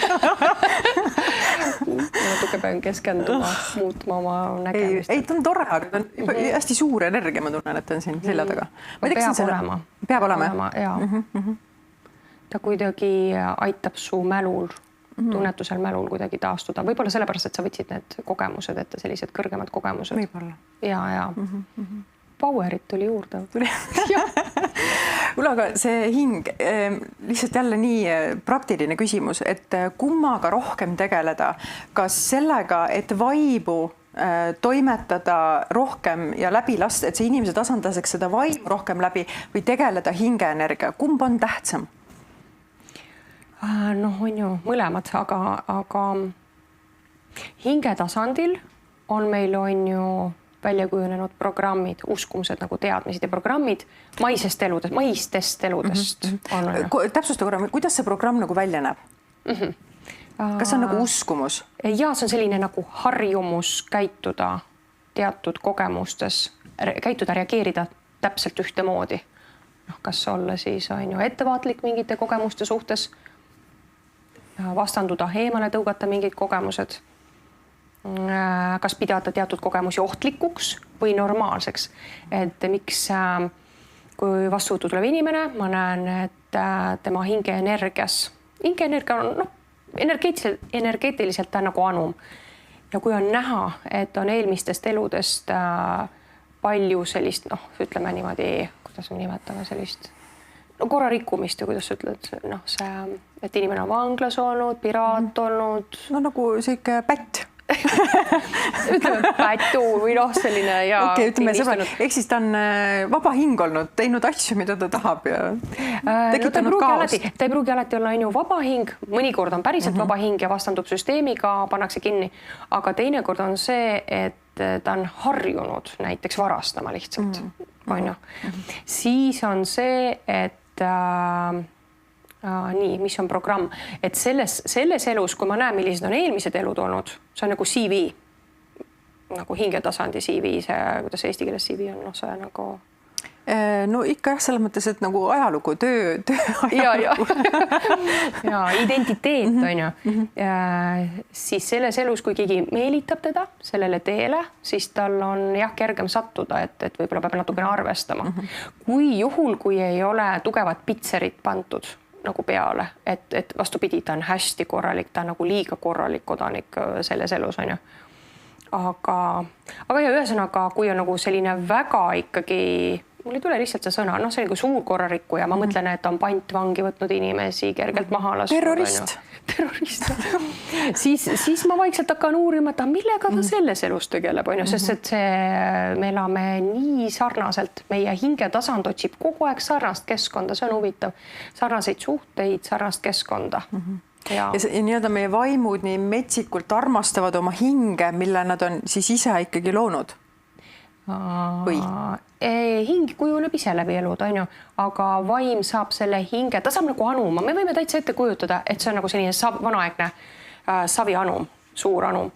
Natuke pean keskenduma, muutma oma nägemist. Ei, ta on tore, aga ta on hästi suur energia, ma tunnen, et ta on siin selja taga. Peab olema. Ta kuidagi aitab su mälul tunnetusel, mälul kuidagi taastuda. Võib-olla sellepärast, et sa võtsid need kogemused, et sellised kõrgemad kogemused. Võib-olla. Ja. Powerit tuli juurde. Kuule, aga see hing, lihtsalt jälle nii praktiline küsimus, et kummaga rohkem tegeleda, kas sellega, et vaibu toimetada rohkem ja läbi lasta, et see inimese tasandaseks seda vaimu rohkem läbi või tegeleda hingeenergia, kumb on tähtsam? Noh, on ju mõlemad, aga hinge tasandil on meil ju välja kujunenud programmid, uskumused nagu teadmised ja programmid maistest eludest. Täpsusta korra, kuidas see programm nagu välja näeb? Kas see on nagu uskumus? Ja see on selline nagu harjumus käituda teatud kogemustes, reageerida täpselt ühtemoodi. Kas olla siis on ju ettevaatlik mingite kogemuste suhtes, vastanduda eemale, tõugata mingid kogemused, kas pidada teatud kogemusi ohtlikuks või normaalseks. Et miks, kui vastuvõttu tuleb inimene, ma näen, et tema hingeenergia on energeetiliselt ta nagu anum. Ja kui on näha, et on eelmistest eludest palju sellist, ütleme niimoodi, kuidas me nimetame sellist korrarikkumist ja kuidas sa ütled, see, et inimene on vanglas olnud, piraat olnud. No nagu selline pätt. Ütleme pätu või selline ja ütleme sõbrad, ehk siis ta on vaba hing olnud, teinud asju, mida ta tahab ja tekitanud kaost. Ta ei pruugi alati olla vaba hing, mõnikord on päriselt vaba hing ja vastandub süsteemiga, pannakse kinni, aga teinekord on see, et ta on harjunud näiteks varastama lihtsalt. Siis on see, et nii, mis on programm, et selles elus, kui ma näen, millised on eelmised elud olnud, see on nagu CV, nagu hingetasandi CV, see, kuidas eesti keeles CV on, see nagu... No ikka jah, selles mõttes, et nagu ajalugu, töö ajalugu. Ja identiteet on ju. Siis selles elus, kui keegi meelitab teda sellele teele, siis tal on jah kergem sattuda, et võib-olla peab natukene arvestama. Kui juhul, kui ei ole tugevat pitserit pandud nagu peale, et vastupidi, ta on hästi korralik, ta on nagu liiga korralik kodanik selles elus on ju. Aga ja ühesõnaga, kui on nagu selline väga ikkagi, mul ei tule lihtsalt see sõna, see on nagu suur korrarikku ja ma mõtlen, et on pantvangi võtnud inimesi kergelt maha lasnud. Terrorist. Siis ma vaikselt hakkan uurima, et millega ta selles elus tegeleb, sest et me elame nii sarnaselt, meie hingetasand otsib kogu aeg sarnast keskkonda, see on huvitav, sarnaseid suhteid, sarnast keskkonda. Ja nii-öelda meie vaimud nii metsikult armastavad oma hinge, mille nad on siis ise ikkagi loonud? Või? Hing kujuneb ise läbi elud, aga vaim saab selle hinge, ta saab nagu anuma, me võime täitsa ette kujutada, et see on nagu selline vanaaegne savi anum, suur anum.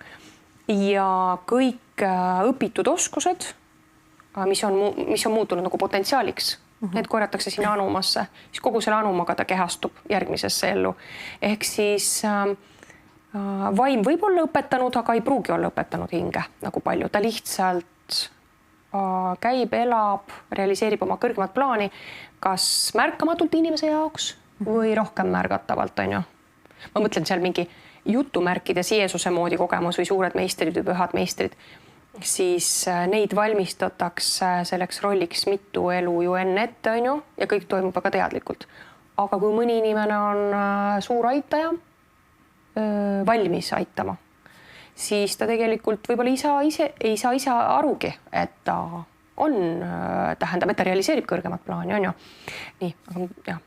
Ja kõik õpitud oskused, mis on muutunud nagu potentsiaaliks, need korjatakse sinna anumasse, siis kogu selle anumaga ta kehastub järgmisesse ellu. Ehk siis vaim võib olla õpetanud, aga ei pruugi olla õpetanud hinge nagu palju, ta lihtsalt käib, elab, realiseerib oma kõrgemat plaani, kas märkamatult inimese jaoks või rohkem märgatavalt, on ju. Ma mõtlen seal mingi jutumärkides Jeesuse moodi kogemus või suured meistrid või pühad meistrid, siis neid valmistatakse selleks rolliks mitu elu ju enne ette, on ju, ja kõik toimub väga teadlikult. Aga kui mõni inimene on suur aitaja, valmis aitama, siis ta tegelikult võib-olla ei saa ise arugi, et ta on, tähendab, et ta realiseerib kõrgemat plaani, on ju. Nii, aga jah,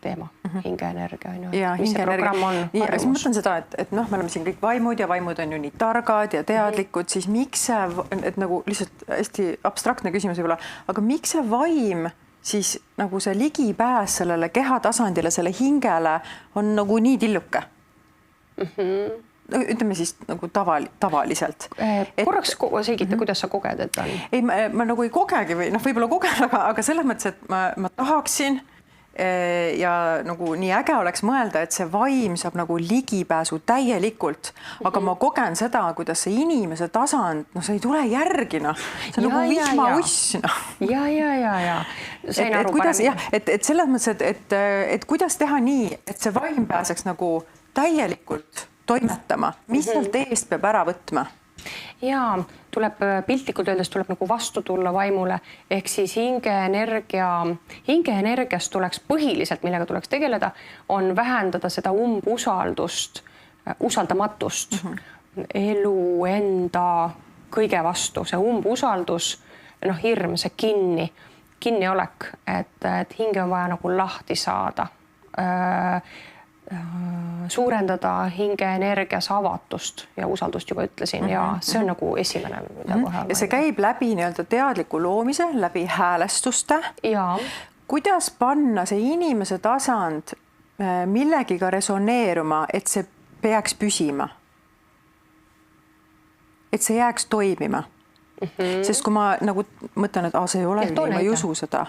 teema, hingeenergia, on ju. Mis see programm on? Ma mõtlen seda, et me oleme siin kõik vaimud ja vaimud on ju nii targad ja teadlikud, siis miks see, et nagu lihtsalt hästi abstraktne küsimus võib-olla, aga miks see vaim siis nagu see ligipääs sellele kehatasandile, selle hingele on nagu nii tilluke? Ütleme siis nagu tavaliselt. Korraks selgita, kuidas sa koged, et on? Ei, ma nagu ei kogegi või võib-olla kogen, aga selles mõttes, et ma tahaksin ja nagu nii äge oleks mõelda, et see vaim saab nagu ligipääsu täielikult, aga ma kogen seda, kuidas see inimese tasand, see ei tule järgi, see on nagu vihmauss. Ja. Et selles mõttes, et kuidas teha nii, et see vaim pääseks nagu täielikult toimetama, mis sealt eest peab ära võtma? Ja tuleb piltlikult öeldes tuleb nagu vastu tulla vaimule, ehk siis hingeenergiast tuleks põhiliselt, millega tuleks tegeleda, on vähendada seda umbusaldust, usaldamatust, elu enda kõige vastu, see umbusaldus, hirm, see kinniolek, et hinge on vaja nagu lahti saada, suurendada hingeenergias avatust ja usaldust juba ütlesin ja see on nagu esimene, mida kohe ja see käib läbi nii-öelda teadliku loomise, läbi häälestuste. Ja. Kuidas panna see inimese tasand millegiga resoneeruma, et see peaks püsima? Et see jääks toimima? Sest kui ma nagu mõtlen, et see ei ole, ma ei usu seda,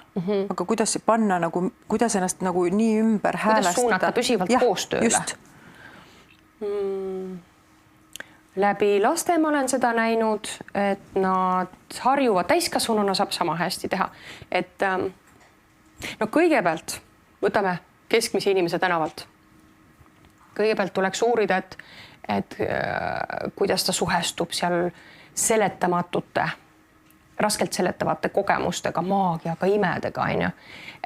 aga kuidas panna nagu, kuidas ennast nagu nii ümber häälestada? Kuidas suunata püsivalt koostööle? Läbi laste ma olen seda näinud, et nad harjuvad, täiskasvanuna saab sama hästi teha. Et kõigepealt võtame keskmise inimese tänavalt. Kõigepealt tuleks uurida, et kuidas ta suhestub seal seletamatute, raskelt seletavate kogemustega, maagiaga, imedega,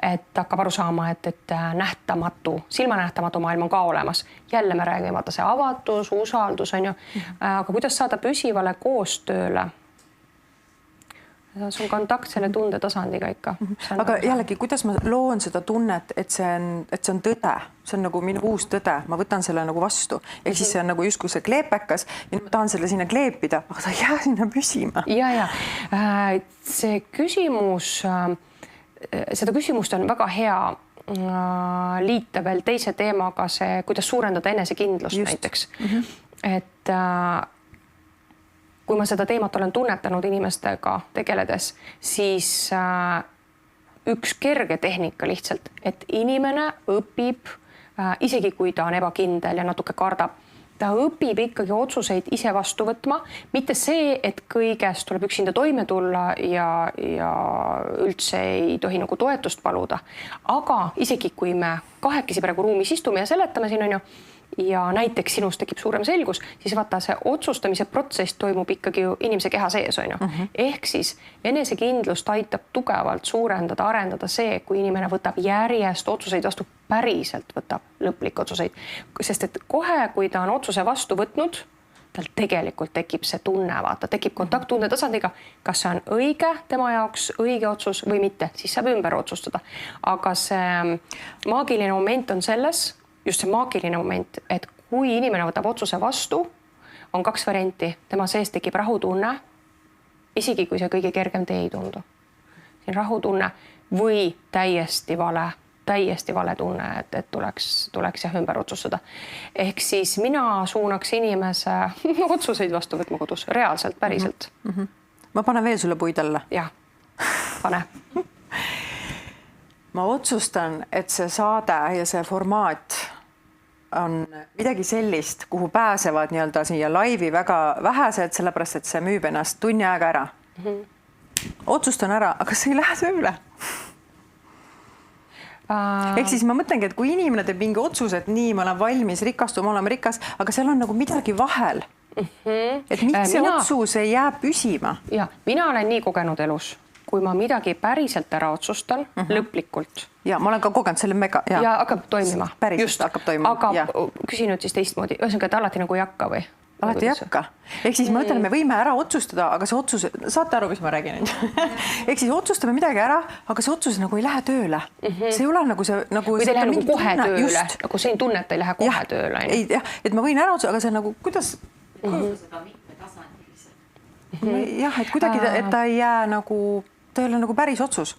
et hakkab aru saama, et nähtamatu, silmanähtamatu maailm on ka olemas. Jälle me räägime, vaata see avatus, usaldus, aga kuidas saada püsivale koostööle? See on kontakt selle tunde tasandiga ikka. Aga jällegi, kuidas ma loon seda tunnet, et see on tõde? See on nagu minu uus tõde. Ma võtan selle nagu vastu. Ehk siis see on nagu justkui see kleepekas ja ma tahan selle sinna kleepida, aga ta ei jää sinna püsima. Ja. See küsimus, seda küsimust on väga hea liita veel teise teemaga see, kuidas suurendada enesekindlust näiteks. Et kui ma seda teemat olen tunnetanud inimestega tegeledes, siis üks kerge tehnika lihtsalt, et inimene õpib, isegi kui ta on ebakindel ja natuke kardab, ta õpib ikkagi otsuseid ise vastu võtma, mitte see, et kõigest tuleb üksinda toime tulla ja üldse ei tohi nagu toetust paluda. Aga isegi kui me kahekesi praegu ruumis istume ja seletame siin, ja näiteks sinust tekib suurem selgus, siis vaata see otsustamise protsess toimub ikkagi ju inimese keha sees, Ehk siis enesekindlust aitab tugevalt suurendada, arendada see, kui inimene võtab järjest otsuseid vastu, päriselt võtab lõplikke otsuseid. Sest et kohe, kui ta on otsuse vastu võtnud, tal tegelikult tekib see tunne, vaata, tekib kontakt tunde tasandiga, kas see on õige tema jaoks, õige otsus või mitte, siis saab ümber otsustada. Aga see maagiline moment on selles, just see maagiline moment, et kui inimene võtab otsuse vastu, on kaks varianti. Tema sees tekib rahutunne, isegi kui see kõige kergem tee ei tundu. See on rahutunne või täiesti vale tunne, et tuleks ümber otsustada. Ehk siis mina suunaks inimese otsuseid vastu võtma kodus, reaalselt, päriselt. Ma panen veel sulle puid alla. Jah, pane. Ma otsustan, et see saade ja see formaat on midagi sellist, kuhu pääsevad nii-öelda siia laivi väga vähesed, sellepärast, et see müüb ennast tunni aega ära. Otsustan ära, aga see ei lähe tööle. Ehk siis ma mõtlengi, et kui inimene teeb mingi otsus, et nii, ma olen valmis rikastuma, olema rikas, aga seal on nagu midagi vahel. Et miks see otsus ei jää püsima? Ja, mina olen nii kogenud elus. Kui ma midagi päriselt ära otsustan, lõplikult. Ja, ma olen ka kogenud selle mega. Ja hakkab toimima. Päriselt hakkab toimima. Aga küsin nüüd siis teistmoodi. Ühesõnaga, et alati nagu ei hakka või? Alati ei hakka. Ehk siis ma ütlen, me võime ära otsustada, aga see otsus, saate aru, mis ma räägin? Ehk siis otsustame midagi ära, aga see otsus nagu ei lähe tööle. See ei ole nagu see... Või ta ei lähe nagu kohe tööle. Nagu see tunne, et ta ei lähe kohe tööle. Et ma võin ära otsustada, aga see on nagu, kuidas... seda mitmetasandiliselt. Jah, et kuidagi, et ta ei jää nagu... Ta ei ole nagu päris otsus.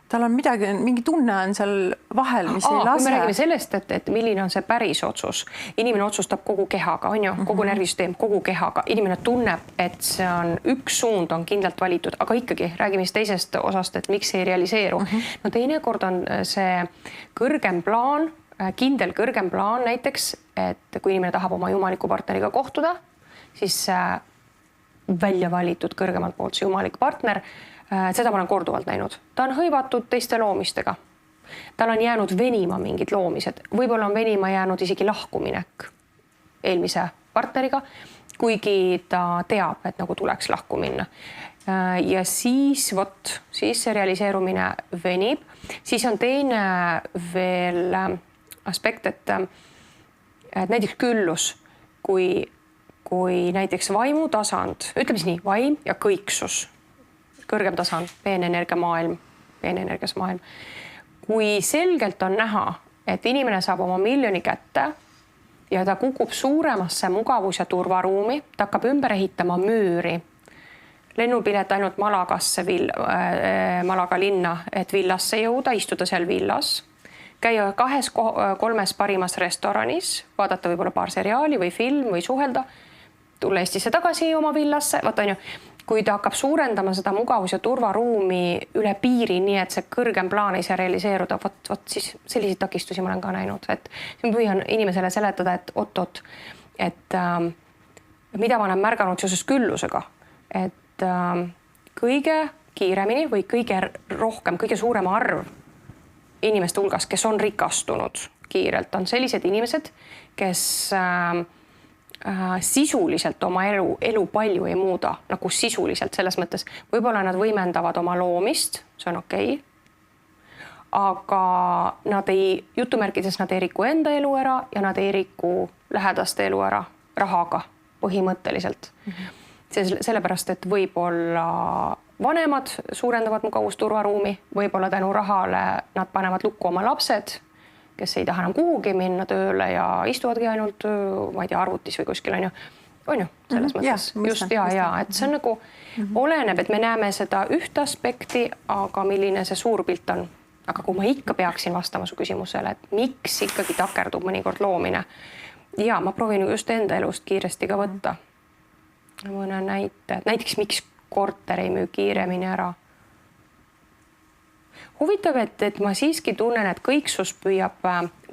Tal on midagi, mingi tunne on seal vahel, mis ei lase. Kui me räägime sellest, et milline on see päris otsus. Inimene otsustab kogu kehaga, on ju, kogu nervisüsteem, kogu kehaga. Inimene tunneb, et see on üks suund on kindlalt valitud, aga ikkagi räägime teisest osast, et miks ei realiseeru. No teinekord on see kõrgem plaan, kindel kõrgem plaan näiteks, et kui inimene tahab oma jumaliku partneriga kohtuda, siis välja valitud kõrgemalt poolt see jumalik partner, seda ma olen korduvalt näinud. Ta on hõivatud teiste loomistega. Tal on jäänud venima mingid loomised. Võib-olla on venima jäänud isegi lahkuminek. eelmise partneriga, kuigi ta teab, et nagu tuleks lahku minna. Ja siis see realiseerumine venib. Siis on teine veel aspekt, et näiteks küllus, kui näiteks vaimutasand, ütleme siis nii, vaim ja kõiksus, kõrgem tasand, peenenergias maailm. Kui selgelt on näha, et inimene saab oma miljoni kätte ja ta kukub suuremasse mugavus- ja turvaruumi, ta hakkab ümber ehitama müüri, lennupilet ainult Malaga linna, et villasse jõuda, istuda seal villas, käia 2-3 parimas restoranis, vaadata võib-olla paar seriaali või film või suhelda, tulla Eestisse tagasi oma villasse, vaata on ju, kui ta hakkab suurendama seda mugavus- ja turvaruumi üle piiri, nii et see kõrgem plaan ei saa realiseeruda, vot siis selliseid takistusi ma olen ka näinud, et ma püüan inimesele seletada, et oot, et mida ma olen märganud seoses küllusega, et kõige kiiremini või kõige rohkem, kõige suurem arv inimeste hulgas, kes on rikastunud kiirelt, on sellised inimesed, kes sisuliselt oma elu palju ei muuda, nagu sisuliselt selles mõttes, võib-olla nad võimendavad oma loomist, see on okei. Aga nad jutumärkides nad ei riku enda elu ära ja nad ei riku lähedaste elu ära rahaga põhimõtteliselt. Sellepärast, et võib-olla vanemad suurendavad mugavusturvaruumi, võib-olla tänu rahale nad panevad lukku oma lapsed, kes ei taha enam kuhugi minna tööle ja istuvadki ainult, ma ei tea, arvutis või kuskil on ju, selles mõttes. Just, et see on nagu oleneb, et me näeme seda ühte aspekti, aga milline see suur pilt on. Aga kui ma ikka peaksin vastama su küsimusele, et miks ikkagi takerdub mõnikord loomine. Ja ma proovin just enda elust kiiresti ka võtta. Mõne näite, näiteks miks korter ei müü kiiremini ära. Huvitav, et ma siiski tunnen, et kõiksus püüab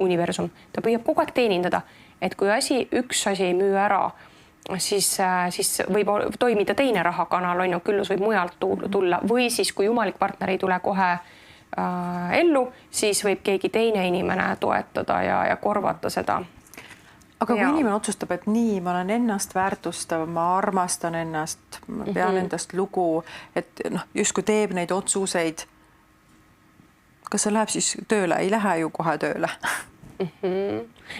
universum, ta püüab kogu aeg teenindada, et kui üks asi ei müü ära, siis võib toimida teine rahakanal, on ju, küllus võib mujalt tulla või siis kui jumalik partner ei tule kohe ellu, siis võib keegi teine inimene toetada ja korvata seda. Aga kui inimene otsustab, et nii, ma olen ennast väärtustav, ma armastan ennast, ma pean endast lugu, et justkui teeb neid otsuseid, kas see läheb siis tööle? Ei lähe ju kohe tööle.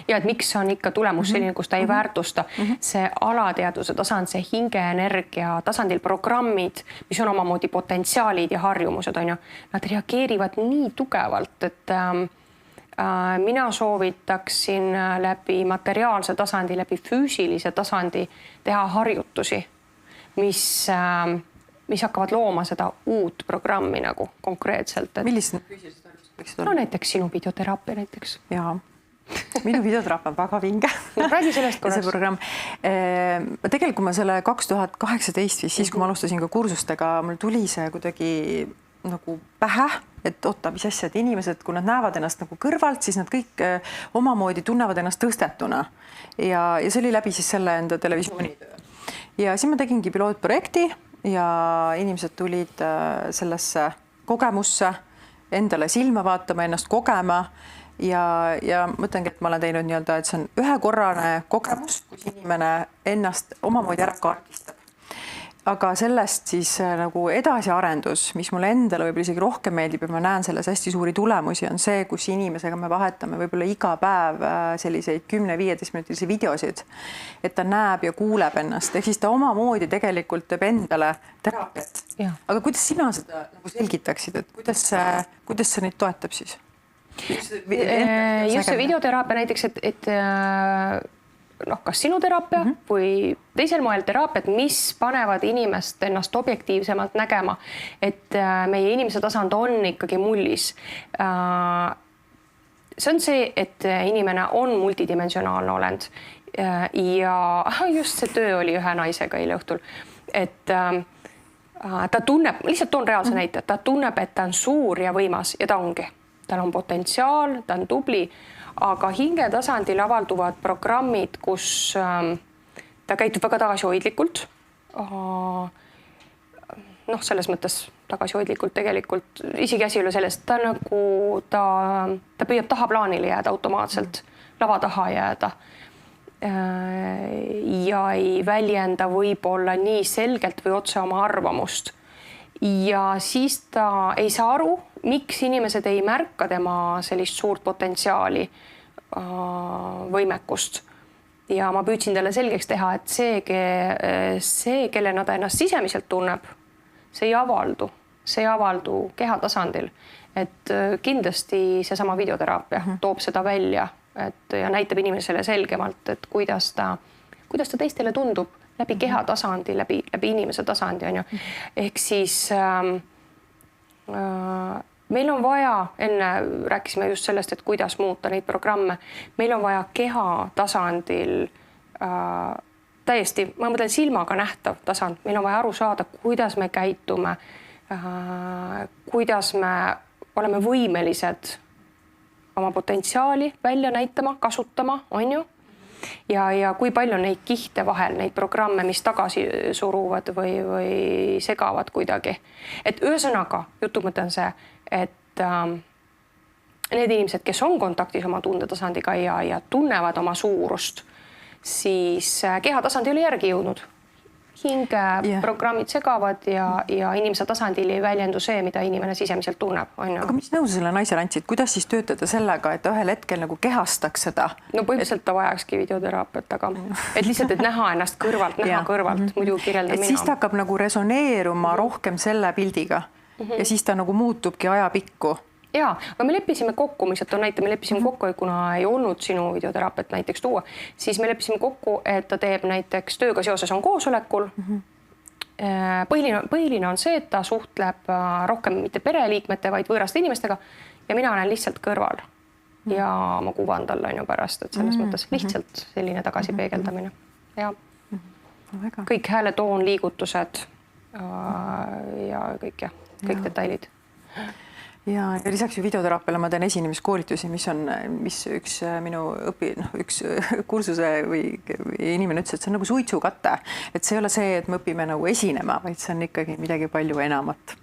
Ja et miks on ikka tulemus selline, kus ta ei väärtusta, see alateaduse tasand, see hingeenergia tasandil programmid, mis on omamoodi potentsiaalid ja harjumused, on ju, nad reageerivad nii tugevalt, et mina soovitaksin läbi materiaalse tasandi, läbi füüsilise tasandi teha harjutusi, mis hakkavad looma seda uut programmi nagu konkreetselt. Millised füüsilised harjutused võiksid olla? No näiteks sinu videoteraapia näiteks. Jaa. Minu videoteraapia on väga vinge. Räägi sellest korras. See programm. Tegelikult kui ma selle 2018, siis kui ma alustasin ka kursustega, mul tuli see kuidagi nagu pähe, et oota, mis asja, et inimesed, kui nad näevad ennast nagu kõrvalt, siis nad kõik omamoodi tunnevad ennast tõstetuna. Ja see oli läbi siis selle enda televisioonitöö. Ja siis ma tegingi pilootprojekti ja inimesed tulid sellesse kogemusse, endale silma vaatama, ennast kogema ja mõtlengi, et ma olen teinud nii-öelda, et see on ühekorrane kogemus, kus inimene ennast omamoodi ära kaardistab. Aga sellest siis nagu edasiarendus, mis mulle endale võib-olla isegi rohkem meeldib ja ma näen selles hästi suuri tulemusi, on see, kus inimesega me vahetame võib-olla iga päev selliseid 10-15 minutilisi videosid, et ta näeb ja kuuleb ennast, ehk siis ta omamoodi tegelikult teeb endale teraapiat. Aga kuidas sina seda nagu selgitaksid, et kuidas see neid toetab siis? Just see videoteraapia näiteks, et kas sinu teraapia või teisel moel teraapiat, mis panevad inimest ennast objektiivsemalt nägema, et meie inimese tasand on ikkagi mullis. See on see, et inimene on multidimensionaalne olend ja just see töö oli ühe naisega eile õhtul, et ta tunneb, lihtsalt toon reaalse näite, ta tunneb, et ta on suur ja võimas ja ta ongi. Tal on potentsiaal, ta on tubli, aga hinge tasandil avalduvad programmid, kus ta käitub väga tagasihoidlikult. Selles mõttes tagasihoidlikult tegelikult, isegi asi üle sellest, ta püüab tahaplaanile jääda automaatselt, lava taha jääda. ja ei väljenda võib-olla nii selgelt või otse oma arvamust. Ja siis ta ei saa aru, miks inimesed ei märka tema sellist suurt potentsiaali, võimekust. Ja ma püüdsin talle selgeks teha, et see, kellena ta ennast sisemiselt tunneb, see ei avaldu keha tasandil. Et kindlasti seesama videoteraapia toob seda välja, ja näitab inimesele selgemalt, et kuidas ta teistele tundub läbi keha tasandi, läbi inimese tasandi, on ju. Ehk siis meil on vaja, enne rääkisime just sellest, et kuidas muuta neid programme, meil on vaja keha tasandil täiesti, ma mõtlen silmaga nähtav tasand, meil on vaja aru saada, kuidas me käitume, kuidas me oleme võimelised oma potentsiaali välja näitama, kasutama, on ju? Ja kui palju on neid kihte vahel, neid programme, mis tagasi suruvad või segavad kuidagi. Et ühesõnaga, jutu mõte on see, et need inimesed, kes on kontaktis oma tundetasandiga ja tunnevad oma suurust, siis keha tasand ei ole järgi jõudnud. Hingeprogrammid segavad ja inimese tasandil ei väljendu see, mida inimene sisemiselt tunneb. Aga mis nõu sa selle naisele andsid? Kuidas siis töötada sellega, et ühel hetkel nagu kehastaks seda? No põhimõtteliselt ta vajakski videoteraapiat, aga et lihtsalt, et näha ennast kõrvalt, muidu kirjeldan mina. Siis ta hakkab nagu resoneeruma rohkem selle pildiga ja siis ta nagu muutubki ajapikku. Jaa, aga me leppisime kokku, mis on näite, me leppisime kokku, et kuna ei olnud sinu videoteraapiat näiteks tuua, siis me leppisime kokku, et ta teeb näiteks tööga seoses on koosolekul. Põhiline on see, et ta suhtleb rohkem mitte pereliikmete, vaid võõraste inimestega ja mina olen lihtsalt kõrval ja ma kuvan talle on ju pärast, et selles mõttes lihtsalt selline tagasipeegeldamine. Ja kõik hääletoon, liigutused ja kõik detailid. Ja lisaks ju videoteraapiale ma teen esinemiskoolitusi, mis üks minu üks kursuse või inimene ütles, et see on nagu suitsukatte, et see ei ole see, et me õpime nagu esinema, vaid see on ikkagi midagi palju enamat,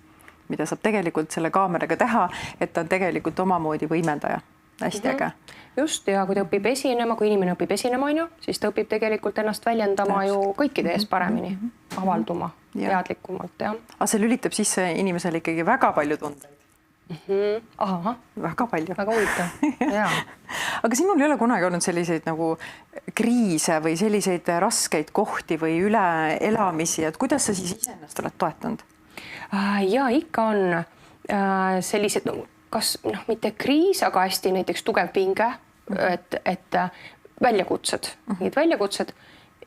mida saab tegelikult selle kaameraga teha, et ta on tegelikult omamoodi võimendaja. Hästi äge. Just, ja kui ta õpib esinema, kui inimene õpib esinema, siis ta õpib tegelikult ennast väljendama ju kõikide ees paremini, avalduma teadlikumalt. Aga see lülitab sisse inimesele ikkagi väga palju tundeid. Aha, väga palju. Väga huvitav. Aga sinul ei ole kunagi olnud selliseid nagu kriise või selliseid raskeid kohti või üleelamisi, et kuidas sa siis iseennast oled toetanud? Ja ikka on sellised, kas mitte kriis, aga hästi näiteks tugev pinge, et väljakutsed, mingid väljakutsed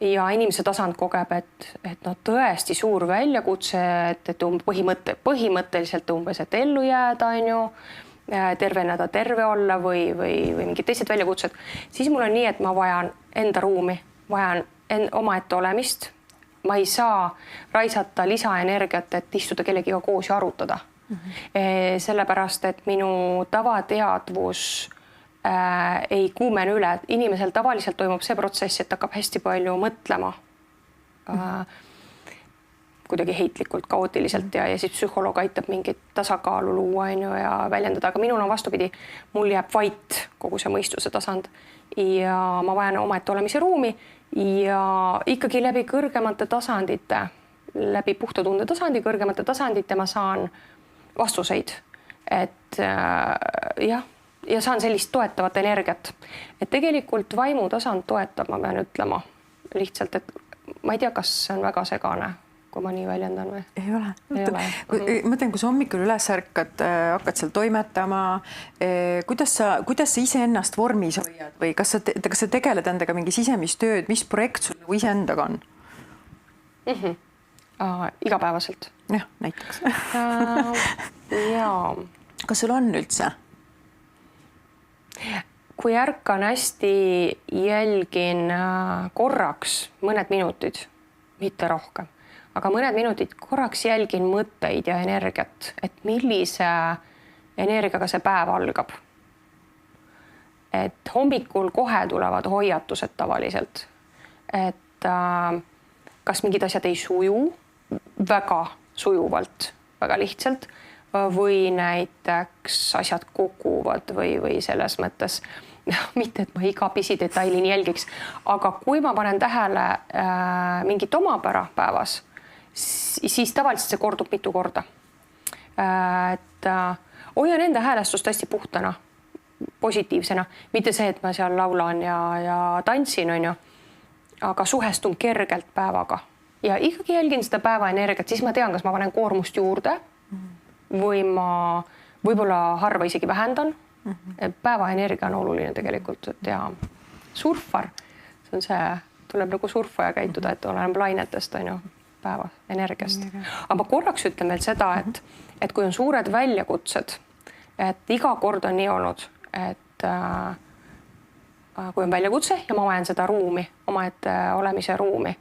ja inimese tasand kogeb, et tõesti suur väljakutse, et põhimõtteliselt umbes, et ellu jääda, on ju, terveneda, terve olla või mingid teised väljakutsed, siis mul on nii, et ma vajan enda ruumi, vajan omaette olemist. Ma ei saa raisata lisaenergiat, et istuda kellegiga koos ja arutada. Sellepärast, et minu tavateadvus ei kuumen üle. Inimesel tavaliselt toimub see protsess, et hakkab hästi palju mõtlema kuidagi heitlikult, kaootiliselt ja siis psühholoog aitab mingit tasakaalu luua ja väljendada. Aga minul on vastupidi, mul jääb vait kogu see mõistuse tasand ja ma vajan omaette olemise ruumi ja ikkagi läbi kõrgemate tasandite, läbi puhta tunde tasandi, kõrgemate tasandite ma saan vastuseid, et ja saan sellist toetavat energiat. Et tegelikult vaimutasand toetab, ma pean ütlema lihtsalt, et ma ei tea, kas see on väga segane, kui ma nii väljendan või? Ei ole. Mõtlen, kui sa hommikul üles ärkad, hakkad seal toimetama, kuidas sa iseennast vormis hoiad või kas sa tegeled endaga mingi sisemistööd, mis projekt sul nagu iseendaga on? Igapäevaselt. Jah, näiteks. Jaa. Kas sul on üldse? Kui ärkan hästi, jälgin korraks mõned minutid, mitte rohkem, aga mõned minutid korraks jälgin mõtteid ja energiat, et millise energiaga see päev algab. Et hommikul kohe tulevad hoiatused tavaliselt, et kas mingid asjad ei suju väga sujuvalt, väga lihtsalt, või näiteks asjad kukuvad või selles mõttes mitte, et ma iga pisidetailini jälgiks, aga kui ma panen tähele mingit omapära päevas, siis tavaliselt see kordub mitu korda. Et hoian enda häälestust hästi puhtana, positiivsena, mitte see, et ma seal laulan ja tantsin, on ju, aga suhestun kergelt päevaga ja ikkagi jälgin seda päeva energiat, siis ma tean, kas ma panen koormust juurde või ma võib-olla harva isegi vähendan. Päeva energia on oluline tegelikult, et ja surfar, see on see, tuleb nagu surfaja käituda, et olen lainetest, on ju, päeva energiast. Aga ma korraks ütlen veel seda, et kui on suured väljakutsed, et iga kord on nii olnud, et kui on väljakutse ja ma vajan seda ruumi, omaette olemise ruumi,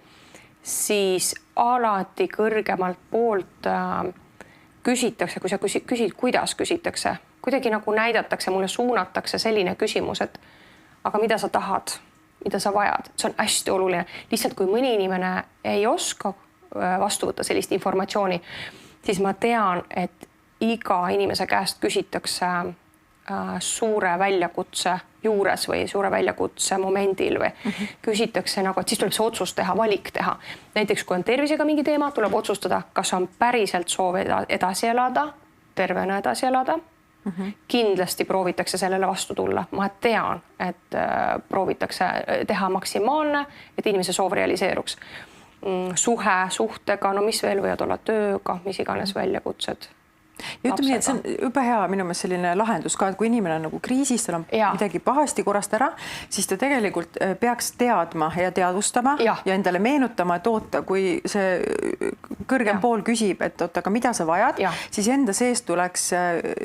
siis alati kõrgemalt poolt küsitakse, kui sa küsid, kuidas küsitakse, kuidagi nagu näidatakse, mulle suunatakse selline küsimus, et aga mida sa tahad, mida sa vajad, see on hästi oluline. Lihtsalt kui mõni inimene ei oska vastu võtta sellist informatsiooni, siis ma tean, et iga inimese käest küsitakse suure väljakutse juures või suure väljakutse momendil või küsitakse nagu, et siis tuleb see otsus teha, valik teha. Näiteks kui on tervisega mingi teema, tuleb otsustada, kas on päriselt soov edasi elada, tervena edasi elada. Kindlasti proovitakse sellele vastu tulla. Ma tean, et proovitakse teha maksimaalne, et inimese soov realiseeruks. Suhtega, no mis veel võivad olla tööga, mis iganes väljakutsed. Ja ütleme nii, et see on juba hea minu meelest selline lahendus ka, et kui inimene on nagu kriisis, tal on midagi pahasti korrast ära, siis ta tegelikult peaks teadma ja teadvustama ja endale meenutama, et oota, kui see kõrgem pool küsib, et oota, aga mida sa vajad, siis enda sees tuleks,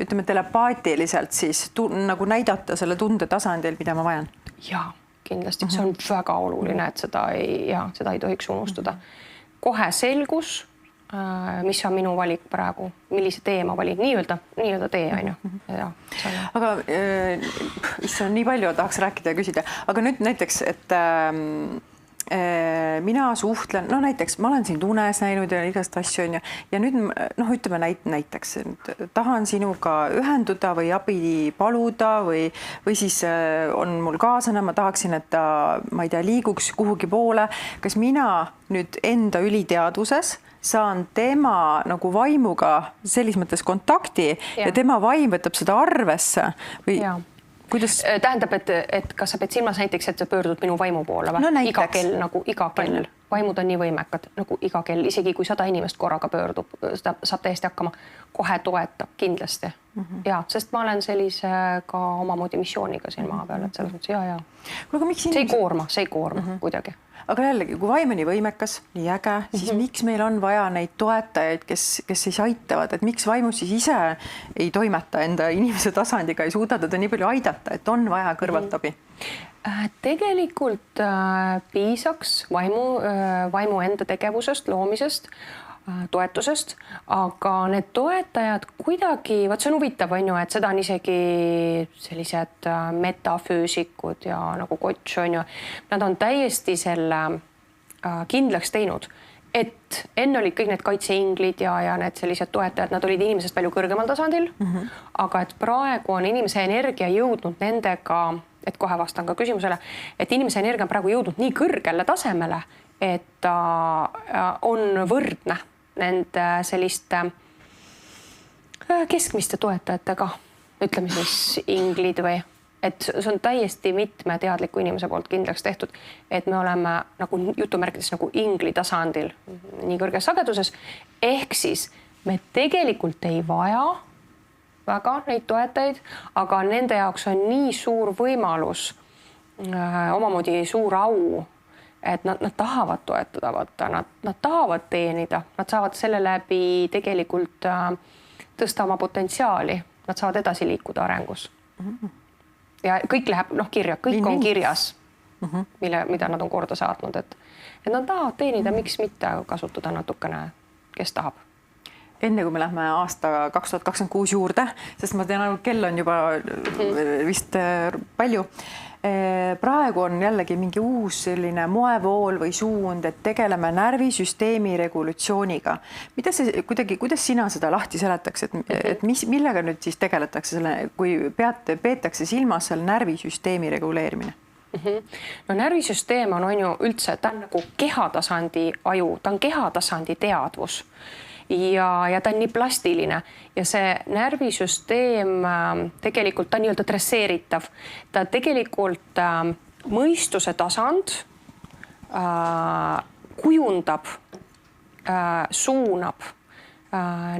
ütleme, telepaatiliselt siis nagu näidata selle tunde tasandil, mida ma vajan. Ja, kindlasti. See on väga oluline, et seda ei tohiks unustada. Kohe selgus, mis on minu valik praegu, millise tee ma valin, nii-öelda tee, on ju. Aga issand, nii palju tahaks rääkida ja küsida, aga nüüd näiteks, et mina suhtlen, no näiteks ma olen sind unes näinud ja igast asju on ja nüüd ütleme näiteks, tahan sinuga ühenduda või abi paluda või siis on mul kaaslane, ma tahaksin, et ta, ma ei tea, liiguks kuhugi poole. Kas mina nüüd enda üliteadvuses saan tema nagu vaimuga selles mõttes kontakti ja tema vaim võtab seda arvesse või kuidas? Tähendab, et kas sa pead silmas näiteks, et sa pöördud minu vaimu poole või? No iga kell. Vaimud on nii võimekad, nagu iga kell, isegi kui 100 inimest korraga pöördub, seda saab täiesti hakkama, kohe toetab kindlasti. Ja, sest ma olen sellise ka omamoodi missiooniga siin maa peal, et selles mõttes see ei koorma kuidagi. Aga jällegi, kui vaim on nii võimekas, nii äge, siis miks meil on vaja neid toetajaid, kes siis aitavad, et miks vaimus siis ise ei toimeta enda inimese tasandiga, ei suuda teda nii palju aidata, et on vaja kõrvalt abi? Tegelikult piisaks vaimu enda tegevusest, loomisest, toetusest, aga need toetajad kuidagi, see on huvitav, on ju, et seda on isegi sellised metafüüsikud ja nagu Kots, on ju, nad on täiesti selle kindlaks teinud, et enne olid kõik need kaitseinglid ja need sellised toetajad, nad olid inimesest palju kõrgemal tasandil, aga et praegu on inimese energia jõudnud nendega, et kohe vastan ka küsimusele, et inimese energia on praegu jõudnud nii kõrgele tasemele, et ta on võrdne nende selliste keskmiste toetajatega, ütleme siis inglid või, et see on täiesti mitme teadliku inimese poolt kindlaks tehtud, et me oleme nagu jutumärkides nagu ingli tasandil nii kõrges sageduses, ehk siis me tegelikult ei vaja väga neid toetajaid, aga nende jaoks on nii suur võimalus, omamoodi suur au, et nad tahavad toetada, vaata, nad tahavad teenida, nad saavad selle läbi tegelikult tõsta oma potentsiaali, nad saavad edasi liikuda arengus. Ja kõik läheb kirja, kõik on kirjas, mida nad on korda saatnud, et nad tahavad teenida, miks mitte kasutada natukene, kes tahab. enne kui me lähme aasta 2026 juurde, sest ma tean, et kell on juba vist palju. Praegu on jällegi mingi uus selline moevool või suund, et tegeleme närvisüsteemi regulatsiooniga. Kuidas sina seda lahti seletaks, et millega nüüd siis tegeletakse, kui peetakse silmas seal närvisüsteemi reguleerimine? No närvisüsteem on ju üldse, ta on nagu kehatasandi aju, ta on kehatasandi teadvus ja ta on nii plastiline ja see närvisüsteem tegelikult ta on nii-öelda dresseeritav. Ta tegelikult mõistuse tasand kujundab, suunab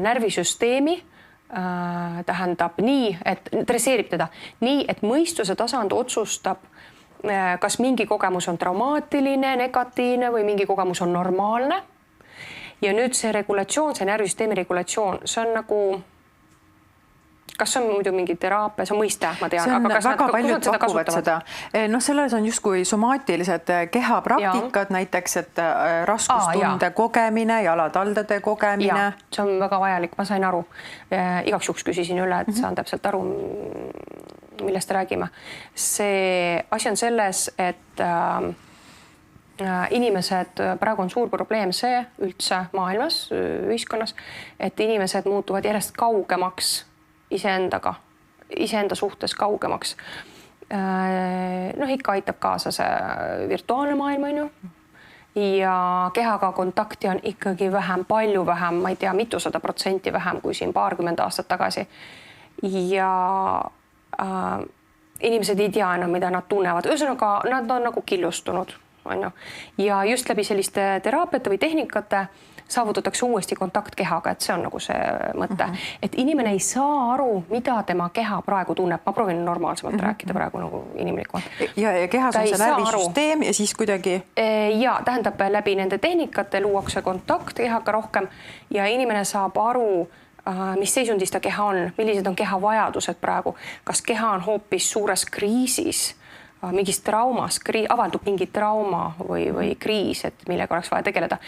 närvisüsteemi, tähendab nii, et dresseerib teda nii, et mõistuse tasand otsustab, kas mingi kogemus on traumaatiline, negatiivne või mingi kogemus on normaalne. Ja nüüd see regulatsioon, see närvisüsteemi regulatsioon, see on nagu, kas on muidu mingi teraapia, see on mõiste, ma tean. See on väga paljud pakuvad seda. No selles on justkui somaatilised kehapraktikad, näiteks, et raskustunde kogemine, jalataldade kogemine. Ja, see on väga vajalik, ma sain aru. Igaks juhuks küsisin üle, et saan täpselt aru, millest räägime. See asi on selles, et inimesed, praegu on suur probleem see üldse maailmas, ühiskonnas, et inimesed muutuvad järjest kaugemaks iseendaga, iseenda suhtes kaugemaks. Ikka aitab kaasa see virtuaalne maailm, on ju. Ja kehaga kontakti on ikkagi vähem, palju vähem, ma ei tea, mitusada % vähem kui siin paarkümmend aastat tagasi. Ja inimesed ei tea enam, mida nad tunnevad. Ühesõnaga, nad on nagu killustunud. Ja just läbi selliste teraapiate või tehnikate saavutatakse uuesti kontakt kehaga, et see on nagu see mõte. Et inimene ei saa aru, mida tema keha praegu tunneb. Ma proovin normaalsemalt rääkida praegu nagu inimlikumalt. Ja kehas on see närvisüsteem ja siis kuidagi... Ja tähendab, läbi nende tehnikate luuakse kontakt kehaga rohkem ja inimene saab aru, mis seisundis ta keha on, millised on keha vajadused praegu. Kas keha on hoopis suures kriisis, mingis traumas, avaldub mingi trauma või kriis, et millega oleks vaja tegeleda.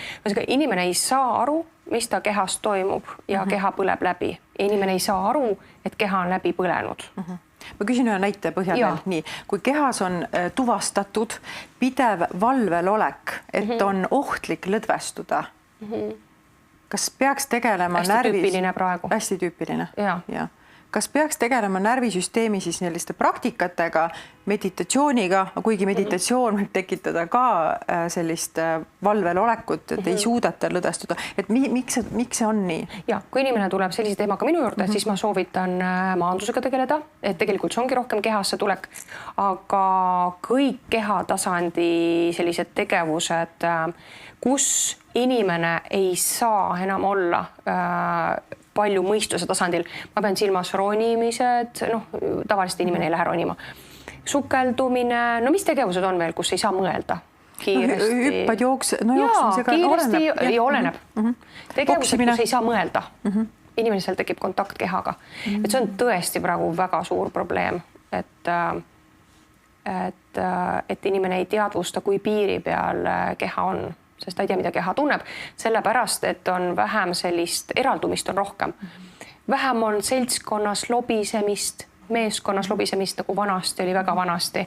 Inimene ei saa aru, mis ta kehas toimub ja keha põleb läbi. Inimene ei saa aru, et keha on läbi põlenud. Ma küsin ühe näite põhjal. Nii, kui kehas on tuvastatud pidev valvel olek, et on ohtlik lõdvestuda, kas peaks tegelema hästi tüüpiline praegu. Hästi tüüpiline. Ja. Kas peaks tegelema närvisüsteemi siis selliste praktikatega, meditatsiooniga, kuigi meditatsioon võib tekitada ka sellist valvel olekut, et ei suudeta lõdvestuda. Et miks see on nii? Ja, kui inimene tuleb sellise teemaga minu juurde, siis ma soovitan maandusega tegeleda, et tegelikult see ongi rohkem kehasse tulek, aga kõik kehatasandi sellised tegevused, kus inimene ei saa enam olla palju mõistuse tasandil. Ma pean silmas ronimised, tavaliselt inimene ei lähe ronima. Sukeldumine, mis tegevused on veel, kus ei saa mõelda? Kiiresti. Hüppad jooksmisega oleneb. Tegevused, kus ei saa mõelda. Inimesel tekib kontakt kehaga. Et see on tõesti praegu väga suur probleem, et inimene ei teadvusta, kui piiri peal keha on. Sest ta ei tea, mida keha tunneb, sellepärast, et on vähem sellist eraldumist on rohkem. Vähem on seltskonnas lobisemist, meeskonnas lobisemist, nagu vanasti oli, väga vanasti.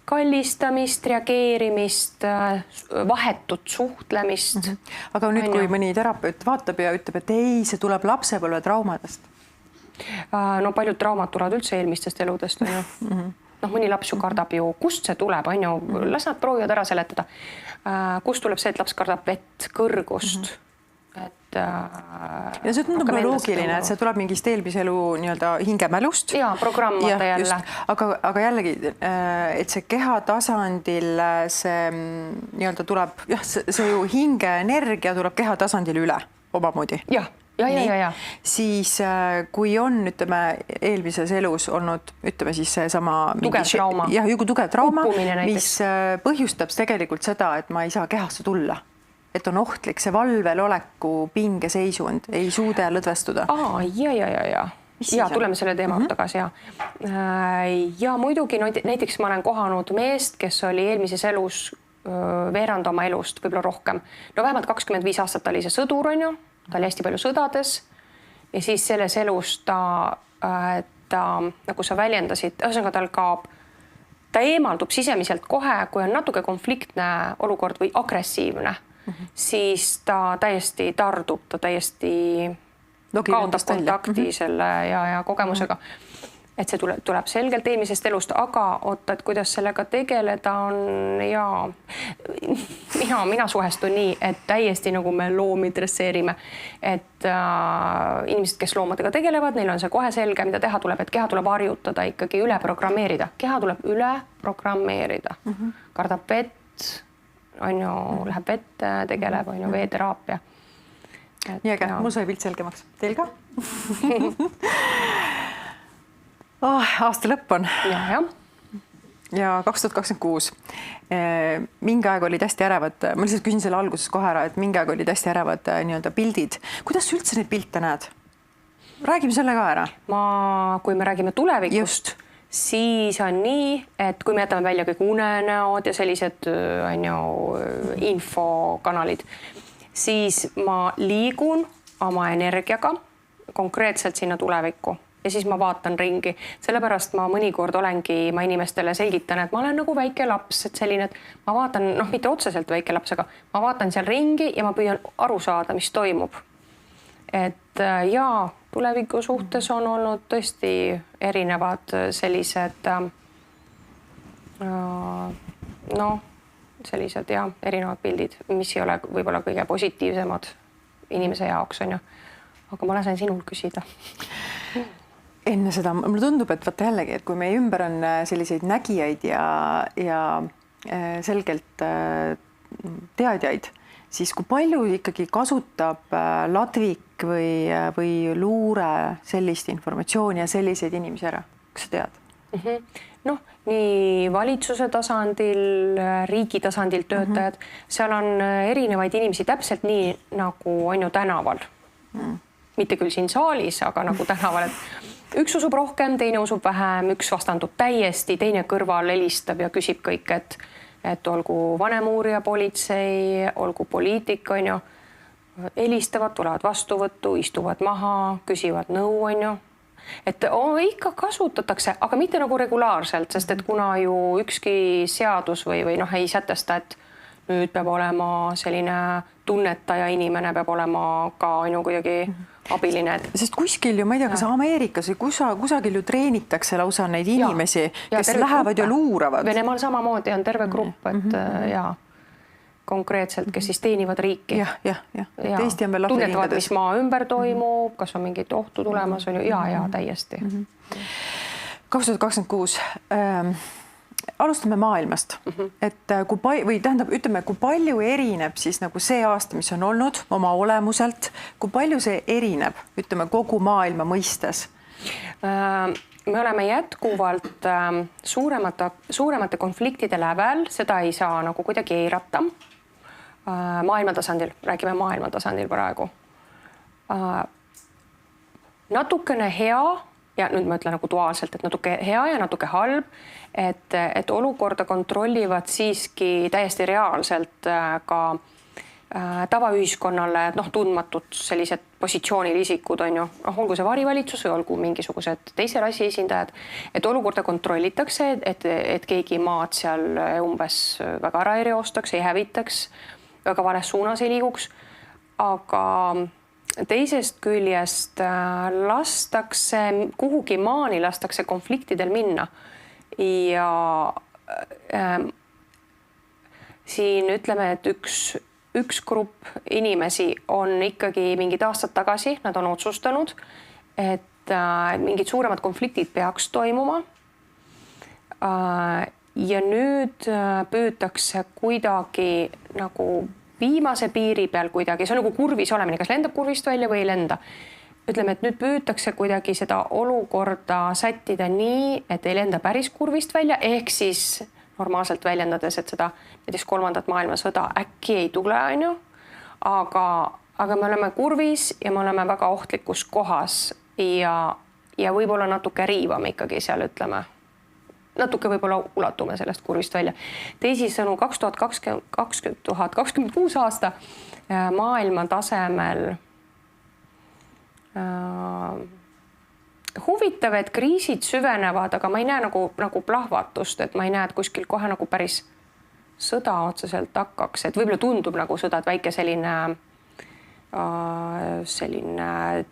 Kallistamist, reageerimist, vahetut suhtlemist. Aga nüüd, kui mõni terapeut vaatab ja ütleb, et ei, see tuleb lapsepõlve traumadest. No paljud traumad tulevad üldse eelmistest eludest. Mõni laps ju kardab ju, kust see tuleb, las nad proovivad ära seletada. Kust tuleb see, et laps kardab vett, kõrgust. Ja see tundub loogiline, et see tuleb mingist eelmise elu hingemälust. Ja, programmata jälle. Aga jällegi, et see keha tasandil see tuleb, see ju hingeenergia tuleb keha tasandil üle omamoodi. Ja. Siis kui on, eelmises elus olnud, siis see sama tugev trauma, mis põhjustab tegelikult seda, et ma ei saa kehasse tulla. Et on ohtlik see valvel oleku pingeseisund, ei suuda lõdvestuda. Ja, tuleme selle teema tagasi. Ja muidugi näiteks ma olen kohanud meest, kes oli eelmises elus veerand oma elust, võib-olla rohkem. No vähemalt 25 aastat oli see sõdur, on ju. ta oli hästi palju sõdades ja siis selles elus ta, nagu sa väljendasid, ühesõnaga tal kaob, ta eemaldub sisemiselt kohe, kui on natuke konfliktne olukord või agressiivne, siis ta täiesti tardub, ta täiesti kaotab kontakti selle ja kogemusega. Et see tuleb selgelt eelmisest elust, aga oota, et kuidas sellega tegeleda on ja mina suhestun nii, et täiesti nagu me loomi dresseerime, et inimesed, kes loomadega tegelevad, neil on see kohe selge, mida teha tuleb, et keha tuleb harjutada, ikkagi üle programmeerida. Keha tuleb üle programmeerida. Kardab vett, on ju, läheb vette, tegeleb, on ju, veeteraapia. Nii äge, mul sai pilt selgemaks. Teil ka? Aasta lõpp on. Ja 2026. Mingi aeg olid hästi ärevad, ma lihtsalt küsin selle alguses kohe ära, et mingi aeg olid hästi ärevad nii-öelda pildid. Kuidas üldse neid pilte näed? Räägime selle ka ära. Kui me räägime tulevikust, siis on nii, et kui me jätame välja kõik unenäod ja sellised infokanalid, siis ma liigun oma energiaga konkreetselt sinna tulevikku. Ja siis ma vaatan ringi. Sellepärast ma mõnikord olengi, ma inimestele selgitan, et ma olen nagu väike laps, et selline, et ma vaatan, mitte otseselt väike laps, aga ma vaatan seal ringi ja ma püüan aru saada, mis toimub. Et tuleviku suhtes on olnud tõesti erinevad sellised, sellised erinevad pildid, mis ei ole võib-olla kõige positiivsemad inimese jaoks, on ju. Aga ma lasen sinul küsida. Enne seda, mulle tundub, et vaata jällegi, et kui meie ümber on selliseid nägijaid ja selgelt teadjaid, siis kui palju ikkagi kasutab ladvik või luure sellist informatsiooni ja selliseid inimesi ära? Kas sa tead? Nii valitsuse tasandil, riigi tasandil töötajad, seal on erinevaid inimesi täpselt nii, nagu on ju tänaval. Mitte küll siin saalis, aga nagu tänaval, et üks usub rohkem, teine usub vähem, üks vastandub täiesti, teine kõrval helistab ja küsib kõik, et olgu vanemuurija, politsei, olgu poliitik, on ju, helistavad, tulevad vastuvõttu, istuvad maha, küsivad nõu, on ju. Et ikka kasutatakse, aga mitte nagu regulaarselt, sest et kuna ju ükski seadus või ei sätesta, et nüüd peab olema selline tunnetaja inimene, peab olema ka kuidagi abiline. Sest kuskil ju, ma ei tea, kas Ameerikas või kusagil ju treenitakse lausa neid inimesi, kes lähevad ja luuravad. Venemaal samamoodi on terve grupp, et konkreetselt, kes siis teenivad riiki. Eesti on veel lahti tunnetavad, mis maa ümber toimub, kas on mingit ohtu tulemas, on ju, ja täiesti. 2026. Alustame maailmast, et kui palju erineb siis nagu see aasta, mis on olnud oma olemuselt, kui palju see erineb, kogu maailma mõistes? Me oleme jätkuvalt suuremate konfliktide lävel, seda ei saa nagu kuidagi eirata. Maailma tasandil, räägime maailma tasandil praegu. Natukene hea, ja nüüd ma ütlen nagu duaalselt, et natuke hea ja natuke halb, et olukorda kontrollivad siiski täiesti reaalselt ka tavaühiskonnale tundmatud sellised positsioonil isikud, on ju, olgu see varivalitsus või olgu mingisugused teise rassi esindajad, et olukorda kontrollitakse, et keegi maad seal umbes väga ära ei reostaks, ei hävitaks, väga vales suunas ei liiguks, aga teisest küljest lastakse kuhugi maani, lastakse konfliktidel minna ja siin ütleme, et üks grupp inimesi on ikkagi mingid aastad tagasi, nad on otsustanud, et mingid suuremad konfliktid peaks toimuma ja nüüd püütakse kuidagi nagu viimase piiri peal kuidagi, see on nagu kurvis olemine, kas lendab kurvist välja või ei lenda. Ütleme, et nüüd püütakse kuidagi seda olukorda sättida nii, et ei lenda päris kurvist välja, ehk siis normaalselt väljendades, et seda näiteks 3. maailmasõda äkki ei tule, on ju, aga me oleme kurvis ja me oleme väga ohtlikus kohas ja võib-olla natuke riivame ikkagi seal, ütleme. Natuke võib-olla ulatume sellest kurvist välja. Teisisõnu 2026 aasta maailma tasemel huvitav, et kriisid süvenevad, aga ma ei näe nagu plahvatust, et ma ei näe, et kuskil kohe nagu päris sõda otseselt hakkaks, et võib-olla tundub nagu sõda, et väike selline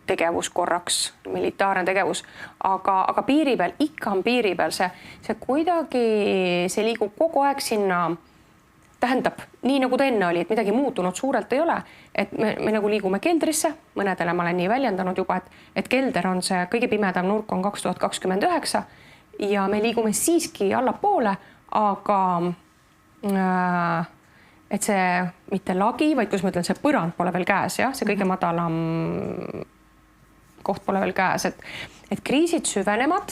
tegevus korraks, militaarne tegevus, aga piiri peal, ikka on piiri peal see kuidagi, see liigub kogu aeg sinna, tähendab, nii nagu ta enne oli, et midagi muutunud suurelt ei ole, et me nagu liigume keldrisse, mõnedele ma olen nii väljendanud juba, et kelder on see kõige pimedam nurk on 2029 ja me liigume siiski allapoole, aga et see mitte lagi, vaid kus ma ütlen, see põrand pole veel käes, jah, see kõige madalam koht pole veel käes, et kriisid süvenevad,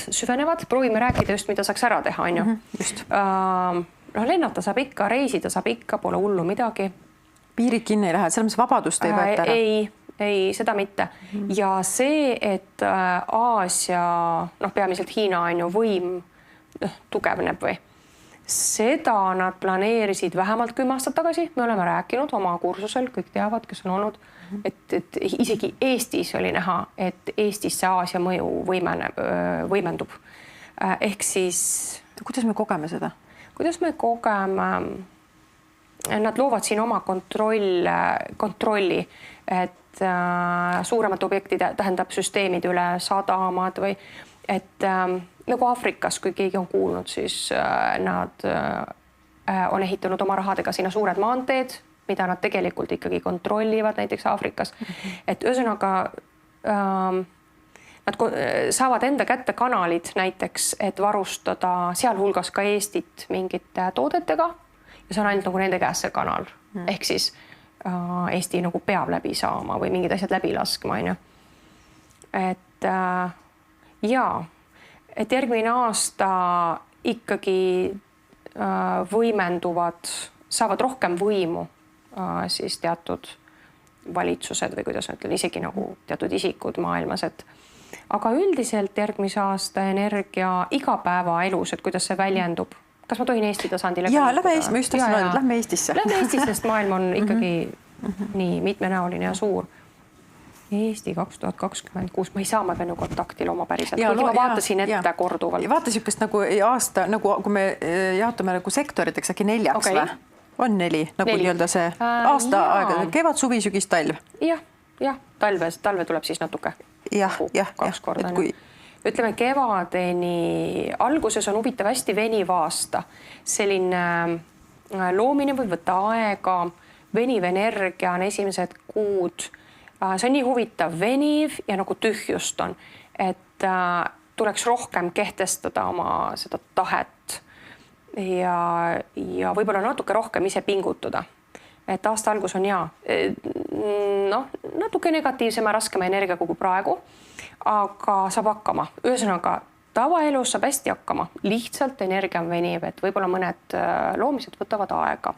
proovime rääkida just, mida saaks ära teha, on ju. Lennata saab ikka, reisida saab ikka, pole hullu midagi. Piirid kinni ei lähe, selles mõttes vabadust ei võeta ära? Ei, seda mitte. Ja see, et Aasia, peamiselt Hiina on ju võim tugevneb või, seda nad planeerisid vähemalt 10 aastat tagasi. Me oleme rääkinud oma kursusel, kõik teavad, kes on olnud, et isegi Eestis oli näha, et Eestis see Aasia mõju võimendub. Ehk siis... Kuidas me kogeme seda? Kuidas me kogeme? Nad loovad siin oma kontrolli, et suuremad objektid tähendab süsteemid üle sadamad või et nagu Aafrikas, kui keegi on kuulnud, siis nad on ehitanud oma rahadega sinna suured maanteed, mida nad tegelikult ikkagi kontrollivad näiteks Aafrikas. Et ühesõnaga nad saavad enda kätte kanalid näiteks, et varustada sealhulgas ka Eestit mingite toodetega ja see on ainult nagu nende käes see kanal. Ehk siis Eesti nagu peab läbi saama või mingid asjad läbi laskma, on ju. Et et järgmine aasta ikkagi võimenduvad, saavad rohkem võimu siis teatud valitsused või kuidas ma ütlen, isegi nagu teatud isikud maailmas, aga üldiselt järgmise aasta energia igapäevaelus, et kuidas see väljendub. Kas ma tohin Eesti tasandile? Jaa, lähme Eestisse. Lähme Eestisse, sest maailm on ikkagi nii mitmenäoline ja suur. Eesti 2026, ma ei saa, ma pean ju kontaktil oma päriselt. Ma vaatasin ette korduvalt. Vaata siukest nagu aasta, nagu kui me jaotame nagu sektoriteks äkki 4 või? On 4, nagu nii-öelda see aasta aega, kevad, suvi, sügis, talv. Jah, talve tuleb siis natuke. Jah. 2 korda. Ütleme kevadeni, alguses on huvitav hästi veniv aasta. Selline loomine võib võtta aega, veniv energia on esimesed kuud. See on nii huvitav, veniv ja nagu tühjust on, et tuleks rohkem kehtestada oma seda tahet ja võib-olla natuke rohkem ise pingutada. Et aasta algus on natuke negatiivsema, raskema energia kogu praegu, aga saab hakkama. Ühesõnaga, tavaelus saab hästi hakkama, lihtsalt energia on veniv, et võib-olla mõned loomised võtavad aega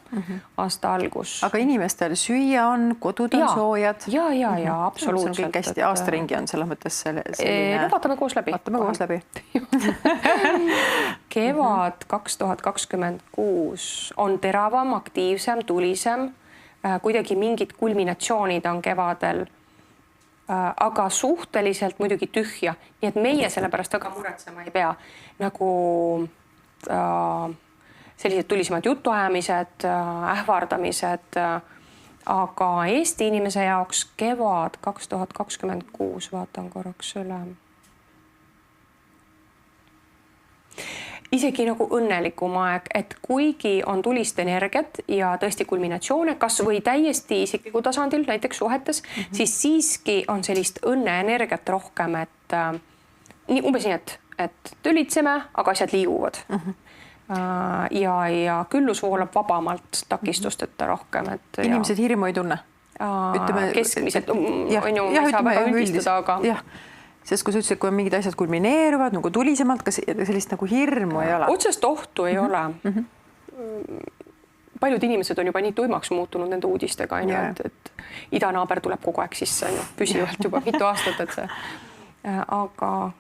aasta algus. Aga inimestel süüa on, kodud on soojad? Ja, absoluutselt. See on kõik hästi, aastaringi on selles mõttes selline... Vaatame koos läbi. Kevad 2026 on teravam, aktiivsem, tulisem, kuidagi mingid kulminatsioonid on kevadel, aga suhteliselt muidugi tühja, nii et meie selle pärast väga muretsema ei pea. Nagu sellised tulisemad jutuajamised, ähvardamised, aga Eesti inimese jaoks kevad 2026, vaatan korraks üle. Isegi nagu õnnelikum aeg, et kuigi on tulist energiat ja tõesti kulminatsioone, kas või täiesti isikliku tasandil, näiteks suhetes, siis siiski on sellist õnneenergiat rohkem, et umbes nii, et tülitseme, aga asjad liiguvad. Ja küllus voolab vabamalt takistusteta rohkem. Inimesed hirmu ei tunne? Keskmiselt, on ju, ma ei saa väga üldistada, aga... Sest kui sa ütlesid, kui mingid asjad kulmineeruvad nagu tulisemalt, kas sellist nagu hirmu ei ole? Otsest ohtu ei ole. Paljud inimesed on juba nii tuimaks muutunud nende uudistega, et idanaaber tuleb kogu aeg sisse, püsivalt juba mitu aastat, et see. Aga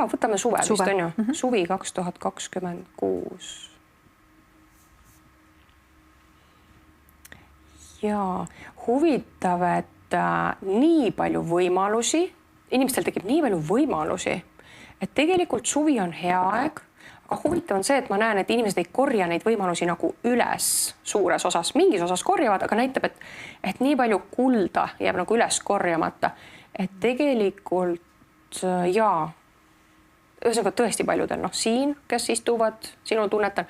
võtame suve vist, on ju? Suvi 2026. Ja huvitav, et nii palju võimalusi, inimestel tekib nii palju võimalusi, et tegelikult suvi on hea aeg, aga huvitav on see, et ma näen, et inimesed ei korja neid võimalusi nagu üles suures osas, mingis osas korjavad, aga näitab, et nii palju kulda jääb nagu üles korjamata, et tegelikult jaa, ühesõnaga tõesti paljudel, siin, kes istuvad, sinul tunnetan,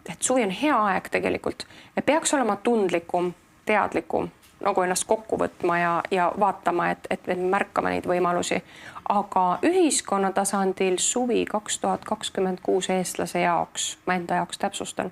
et suvi on hea aeg tegelikult ja peaks olema tundlikum, teadlikum, nagu ennast kokku võtma ja vaatama, et me märkame neid võimalusi. Aga ühiskonna tasandil suvi 2026 eestlase jaoks, ma enda jaoks täpsustan,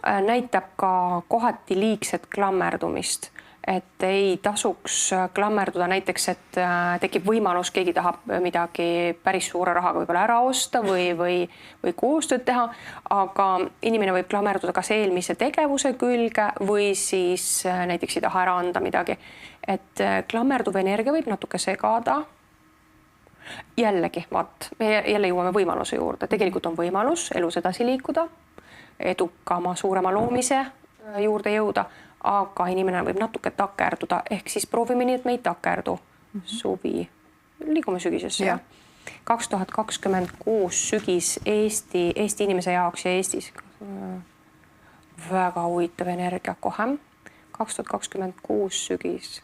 näitab ka kohati liigset klammerdumist, et ei tasuks klammerduda näiteks, et tekib võimalus, keegi tahab midagi päris suure rahaga võib-olla ära osta või koostööd teha, aga inimene võib klammerduda kas eelmise tegevuse külge või siis näiteks ei taha ära anda midagi. Et klammerduv energia võib natuke segada. Jällegi, me jälle jõuame võimaluse juurde. Tegelikult on võimalus elus edasi liikuda, edukama, suurema loomise juurde jõuda, aga inimene võib natuke takerduda, ehk siis proovime nii, et me ei takerdu suvi. Liigume sügisesse. 2026 sügis Eesti inimese jaoks ja Eestis väga huvitav energia kohe. 2026 sügis.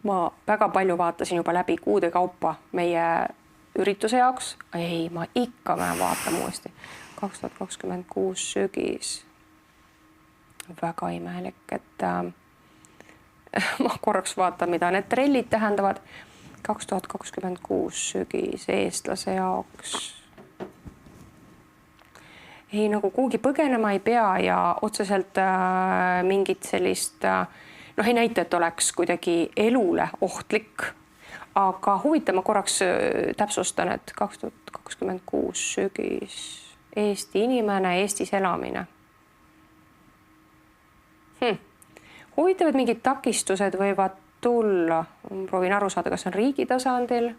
Ma väga palju vaatasin juba läbi kuude kaupa meie ürituse jaoks. Ei, ma ikka vaatan uuesti. 2026 sügis. Väga imelik, et ma korraks vaatan, mida need trellid tähendavad. 2026 sügis eestlase jaoks. Ei, nagu kuhugi põgenema ei pea ja otseselt mingit sellist, ei näita, et oleks kuidagi elule ohtlik, aga huvitav, ma korraks täpsustan, et 2026 sügis Eesti inimene, Eestis elamine. Huvitav, et mingid takistused võivad tulla. Proovin aru saada, kas on riigi tasandil.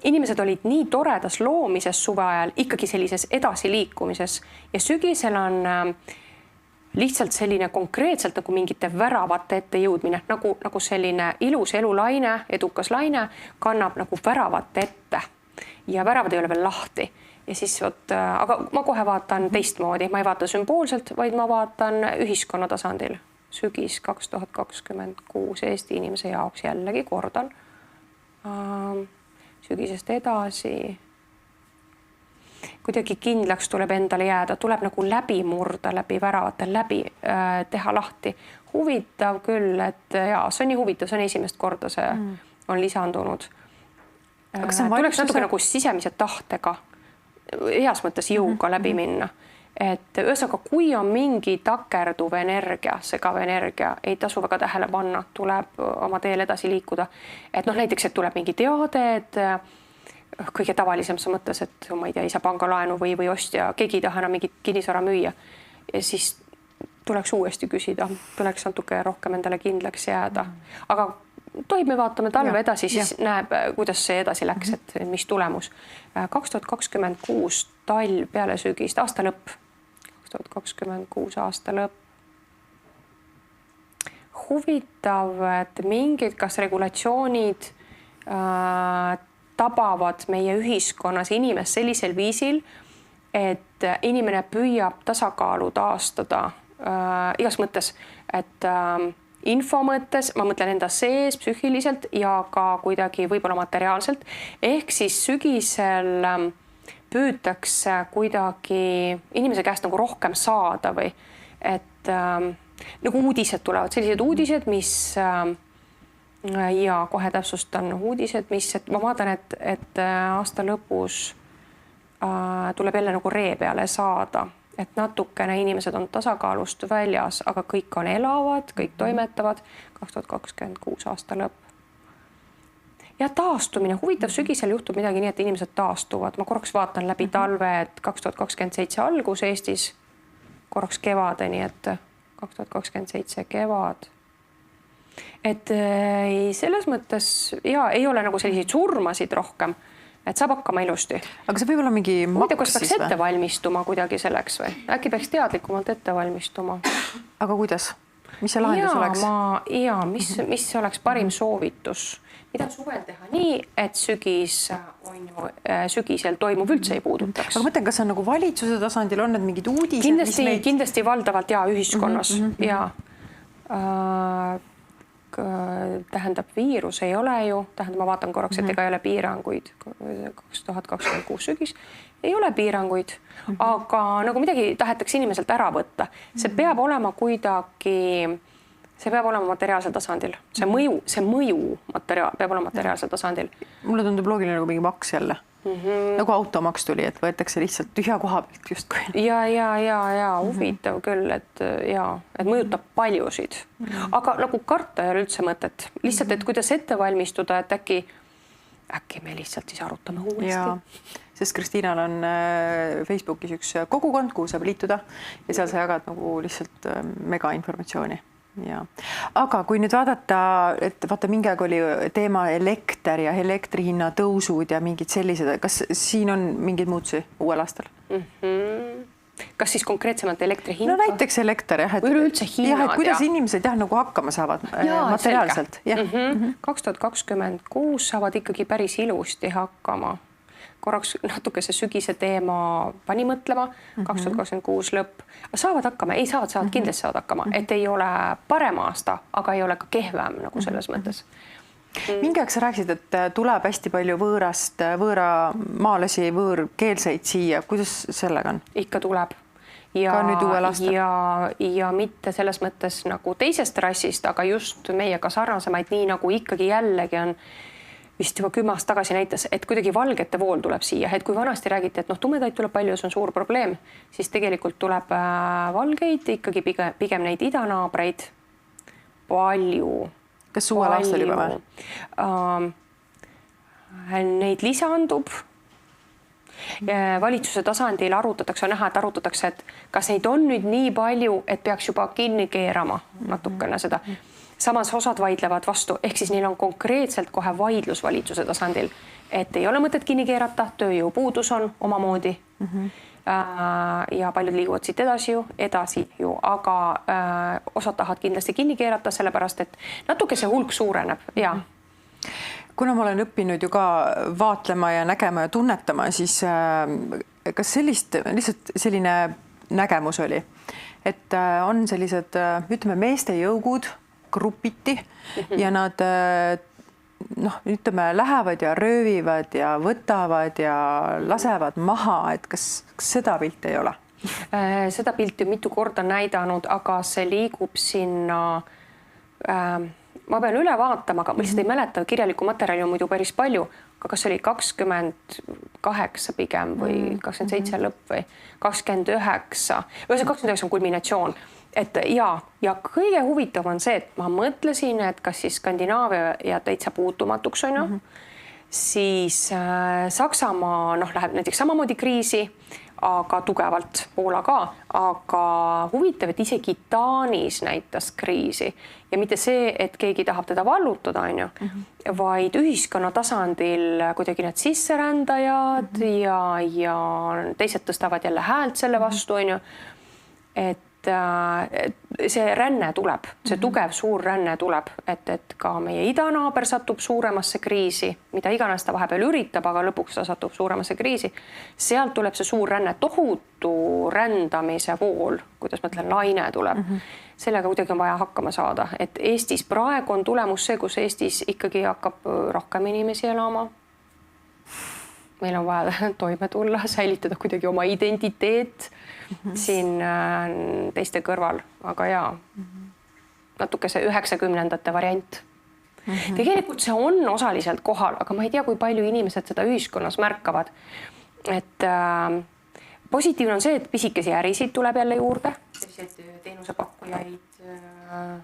Inimesed olid nii toredas loomises suve ajal, ikkagi sellises edasiliikumises ja sügisel on lihtsalt selline konkreetselt nagu mingite väravate ette jõudmine, nagu selline ilus elulaine, edukas laine kannab nagu väravate ette ja väravad ei ole veel lahti. Ja siis aga ma kohe vaatan teistmoodi, ma ei vaata sümboolselt, vaid ma vaatan ühiskonna tasandil. Sügis 2026 Eesti inimese jaoks jällegi kordan. Sügisest edasi. Kuidagi kindlaks tuleb endale jääda, tuleb nagu läbi murda, läbi väravate, läbi teha lahti. Huvitav küll, et see on nii huvitav, see on esimest korda, see on lisandunud. Tuleks natuke nagu sisemise tahtega, heas mõttes jõuga läbi minna. Et ühesõnaga, kui on mingi takerduv energia, segav energia, ei tasu väga tähele panna, tuleb oma teel edasi liikuda. Et näiteks, et tuleb mingi teade, et kõige tavalisem sa mõttes, et ma ei tea, ei saa pangalaenu või ostja, keegi ei taha enam mingit kinnisvara müüa. Ja siis tuleks uuesti küsida, tuleks natuke rohkem endale kindlaks jääda. Aga tohib, me vaatame talve edasi, siis näeb, kuidas see edasi läks, et mis tulemus. 2026 talv peale sügist, aasta lõpp. 2026 aasta lõpp. Huvitav, et mingid kas regulatsioonid tabavad meie ühiskonnas inimest sellisel viisil, et inimene püüab tasakaalu taastada igas mõttes, et info mõttes, ma mõtlen enda sees psüühiliselt ja ka kuidagi võib-olla materiaalselt. Ehk siis sügisel püütakse kuidagi inimese käest nagu rohkem saada või et nagu uudised tulevad, sellised uudised, mis ja kohe täpsustan uudised, mis, et ma vaatan, et aasta lõpus tuleb jälle nagu ree peale saada. Et natukene inimesed on tasakaalust väljas, aga kõik on elavad, kõik toimetavad. 2026 aasta lõpp. Ja taastumine. Huvitav, sügisel juhtub midagi nii, et inimesed taastuvad. Ma korraks vaatan läbi talve, et 2027 algus Eestis, korraks kevadeni, et 2027 kevad. Et selles mõttes ei ole nagu selliseid surmasid rohkem. et saab hakkama ilusti. Aga see võib olla mingi maks kas peaks ette valmistuma kuidagi selleks või? Äkki peaks teadlikumalt ette valmistuma? Aga kuidas? Mis see lahendus oleks? Mis oleks parim soovitus? Mida suvel teha nii, et sügisel toimuv üldse ei puudutaks? Aga mõtlen, kas on nagu valitsuse tasandil on need mingid uudised? Kindlasti valdavalt ühiskonnas ja tähendab, viirus ei ole ju, tähendab, ma vaatan korraks, et ega ei ole piiranguid 2026 sügis, ei ole piiranguid, aga nagu midagi tahetakse inimeselt ära võtta. See peab olema materiaalsel tasandil. See mõju peab olema materiaalsel tasandil. Mulle tundub loogiline nagu mingi maks jälle. Nagu automaks tuli, et võetakse lihtsalt tühja koha pealt justkui. Ja huvitav küll, et mõjutab paljusid. Aga nagu karta ei ole üldse mõtet. Lihtsalt, et kuidas ette valmistuda, et äkki me lihtsalt siis arutame uuesti. Sest Kristiinal on Facebookis üks kogukond, kuhu saab liituda ja seal sa jagad nagu lihtsalt mega informatsiooni. Ja. Aga kui nüüd vaadata, et vaata mingi aeg oli teema elekter ja elektrihinna tõusud ja mingid sellised, kas siin on mingeid muutusi uuel aastal? Kas siis konkreetsemalt elektri hinda? No näiteks elekter, jah. Või üleüldse hinnad. Et kuidas inimesed nagu hakkama saavad materiaalselt? 2026 saavad ikkagi päris ilusti hakkama. Korraks natuke see sügise teema pani mõtlema, 2026 lõpp. Saavad hakkama, kindlasti saavad hakkama, et ei ole parem aasta, aga ei ole ka kehvem nagu selles mõttes. Mingi aeg sa rääkisid, et tuleb hästi palju võõramaalasi, võõrkeelseid siia. Kuidas sellega on? Ikka tuleb. Ka nüüd uuel aastal? Ja mitte selles mõttes nagu teisest rassist, aga just meiega sarnasemaid, nii nagu ikkagi jällegi on vist juba 10 aastat tagasi näitas, et kuidagi valgete vool tuleb siia. Et kui vanasti räägiti, et tumedaid tuleb palju, see on suur probleem, siis tegelikult tuleb valgeid, ikkagi pigem neid idanaabreid palju. Kas uuel aastal juba või? Neid lisandub. Valitsuse tasandil arutatakse, et kas neid on nüüd nii palju, et peaks juba kinni keerama natukene seda. Samas osad vaidlevad vastu, ehk siis neil on konkreetselt kohe vaidlus valitsuse tasandil, et ei ole mõtet kinni keerata, tööjõupuudus on omamoodi ja paljud liiguvad siit edasi ju, aga osad tahavad kindlasti kinni keerata, sellepärast et natuke see hulk suureneb ja. Kuna ma olen õppinud ju ka vaatlema ja nägema ja tunnetama, siis kas lihtsalt selline nägemus oli, et on sellised, ütleme, meeste jõugud, grupiti ja nad lähevad ja röövivad ja võtavad ja lasevad maha, et kas seda pilti ei ole? Seda pilti mitu korda näidanud, aga see liigub sinna, ma pean üle vaatama, aga ma lihtsalt ei mäleta, kirjaliku materjali on muidu päris palju, aga kas oli 28 pigem või 27 lõpp või 29, 29 on kulminatsioon. Et ja kõige huvitav on see, et ma mõtlesin, et kas siis Skandinaavia ja täitsa puutumatuks on siis Saksamaa läheb näiteks samamoodi kriisi, aga tugevalt, Poola ka, aga huvitav, et isegi Taanis näitas kriisi ja mitte see, et keegi tahab teda vallutada, vaid ühiskonna tasandil kuidagi need sisserändajad ja teised tõstavad jälle häält selle vastu, et see ränne tuleb, see tugev suur ränne tuleb, et ka meie idanaaber satub suuremasse kriisi, mida iganes ta vahepeal üritab, aga lõpuks ta satub suuremasse kriisi. Sealt tuleb see suur ränne, tohutu rändamise vool, kuidas ma ütlen, laine tuleb. Sellega kuidagi on vaja hakkama saada, et Eestis praegu on tulemus see, kus Eestis ikkagi hakkab rohkem inimesi elama. Meil on vaja toime tulla, säilitada kuidagi oma identiteet siin teiste kõrval, aga natuke see 90ndate variant. Tegelikult see on osaliselt kohal, aga ma ei tea, kui palju inimesed seda ühiskonnas märkavad. Et positiivne on see, et pisikesi ärisid tuleb jälle juurde, teenusepakkujaid.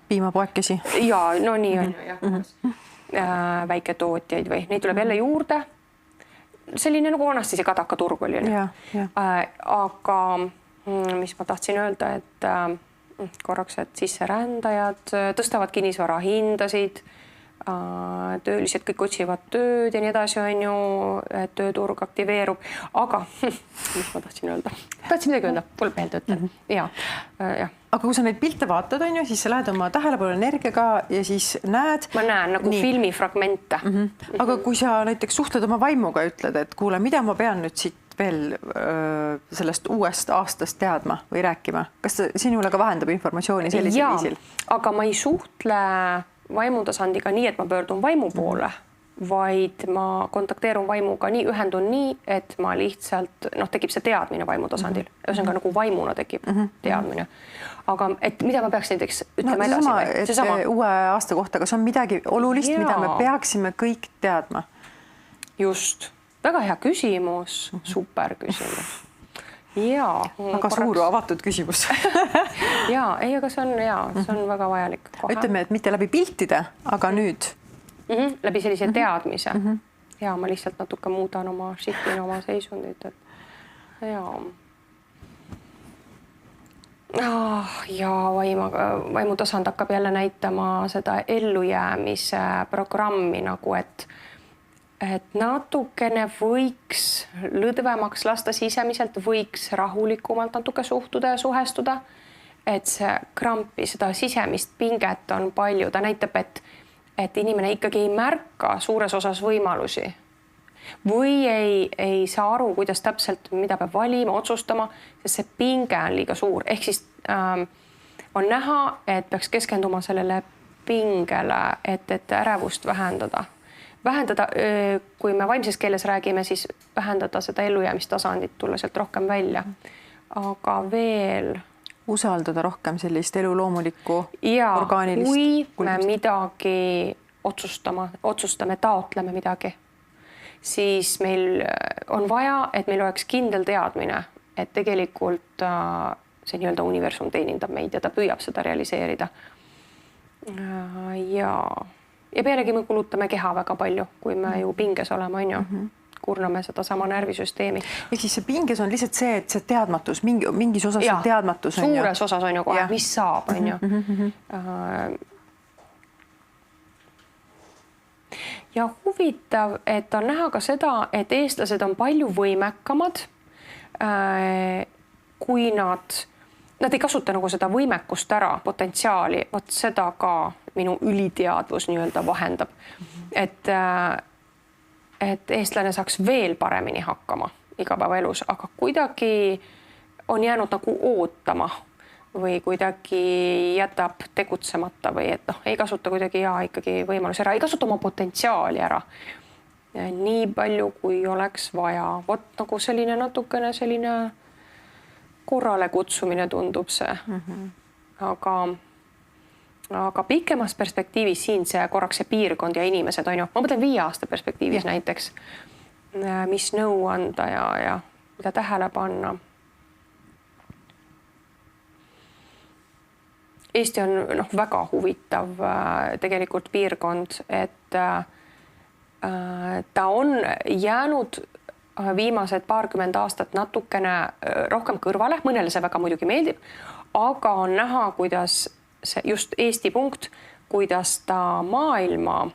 Piimapoekesi. Ja, no nii on väiketootjaid või neid tuleb jälle juurde. Selline nagu vanasti see kadakaturg oli. Aga mis ma tahtsin öelda, et korraks, et sisserändajad tõstavad kinnisvara hindasid, töölised kõik otsivad tööd ja nii edasi, on ju, et tööturg aktiveerub, aga mis ma tahtsin öelda? Tahtsin midagi öelda, tuleb meelde ütlen. Ja. Aga kui sa neid pilte vaatad, on ju, siis sa lähed oma tähelepanu energiaga ja siis näed. Ma näen nagu filmifragmente. Aga kui sa näiteks suhtled oma vaimuga, ütled, et kuule, mida ma pean nüüd siit veel sellest uuest aastast teadma või rääkima? Kas sinule ka vahendab informatsiooni sellisel viisil? Aga ma ei suhtle vaimutasandiga nii, et ma pöördun vaimu poole, vaid ma kontakteerun vaimuga nii, ühendun nii, et ma lihtsalt, tekib see teadmine vaimutasandil. Ühesõnaga nagu vaimuna tekib teadmine. Aga et mida ma peaks näiteks ütlema edasi? Seesama uue aasta kohta, kas on midagi olulist, mida me peaksime kõik teadma? Just. Väga hea küsimus. Super küsimus. Väga suur avatud küsimus. Aga see on väga vajalik. Ütleme, et mitte läbi piltide, aga nüüd? Läbi sellise teadmise. Ma lihtsalt natuke muudan oma shiftin oma seisundit. Vaimutasand hakkab jälle näitama seda ellujäämise programmi nagu, et natukene võiks lõdvemaks lasta sisemiselt, võiks rahulikumalt natuke suhtuda ja suhestuda, et see krampi, seda sisemist pinget on palju. Ta näitab, et inimene ikkagi ei märka suures osas võimalusi või ei saa aru, kuidas täpselt, mida peab valima, otsustama, sest see pinge on liiga suur. Ehk siis on näha, et peaks keskenduma sellele pingele, et ärevust vähendada, kui me vaimses keeles räägime, siis vähendada seda ellujäämistasandit, tulla sealt rohkem välja. Aga veel... Usaldada rohkem sellist eluloomulikku, orgaanilist... Kui me midagi otsustame, taotleme midagi, siis meil on vaja, et meil oleks kindel teadmine, et tegelikult see nii-öelda universum teenindab meid ja ta püüab seda realiseerida. Ja pealegi me kulutame keha väga palju, kui me ju pinges oleme, on ju. Kurname seda sama närvisüsteemi. Ehk siis see pinges on lihtsalt see, et see teadmatus, mingis osas see teadmatus on suures osas on ju kohe, mis saab, on ju. Ja huvitav, et on näha ka seda, et eestlased on palju võimekamad, kui nad ei kasuta nagu seda võimekust ära, potentsiaali, vot seda ka minu üliteadvus nii-öelda vahendab. Et eestlane saaks veel paremini hakkama igapäevaelus, aga kuidagi on jäänud nagu ootama või kuidagi jätab tegutsemata või et ei kasuta kuidagi ikkagi võimalus ära, ei kasuta oma potentsiaali ära. Nii palju, kui oleks vaja. Vot nagu selline natukene selline korrale kutsumine tundub see. Aga pikemas perspektiivis siin see korraks see piirkond ja inimesed on ju, ma mõtlen 5 aasta perspektiivis näiteks, mis nõu anda ja mida tähele panna. Eesti on väga huvitav tegelikult piirkond, et ta on jäänud viimased 20 aastat natukene rohkem kõrvale, mõnele see väga muidugi meeldib, aga on näha, kuidas see just Eesti punkt, kuidas ta maailma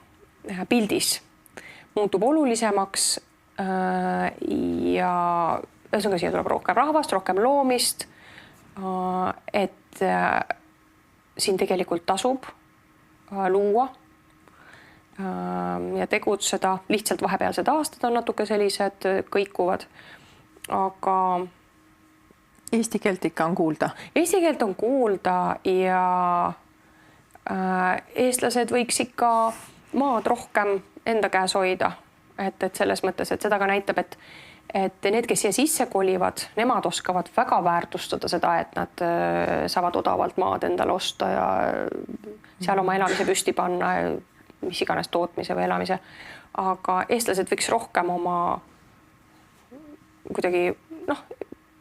pildis muutub olulisemaks ja ühesõnaga siia tuleb rohkem rahvast, rohkem loomist, et siin tegelikult tasub luua ja tegutseda. Lihtsalt vahepealsed aastad on natuke sellised kõikuvad, aga Eesti keelt ikka on kuulda? Eesti keelt on kuulda ja eestlased võiks ikka maad rohkem enda käes hoida. Et selles mõttes, et seda ka näitab, et need, kes siia sisse kolivad, nemad oskavad väga väärtustada seda, et nad saavad odavalt maad endale osta ja seal oma elamise püsti panna, mis iganes tootmise või elamise. Aga eestlased võiks rohkem oma kuidagi,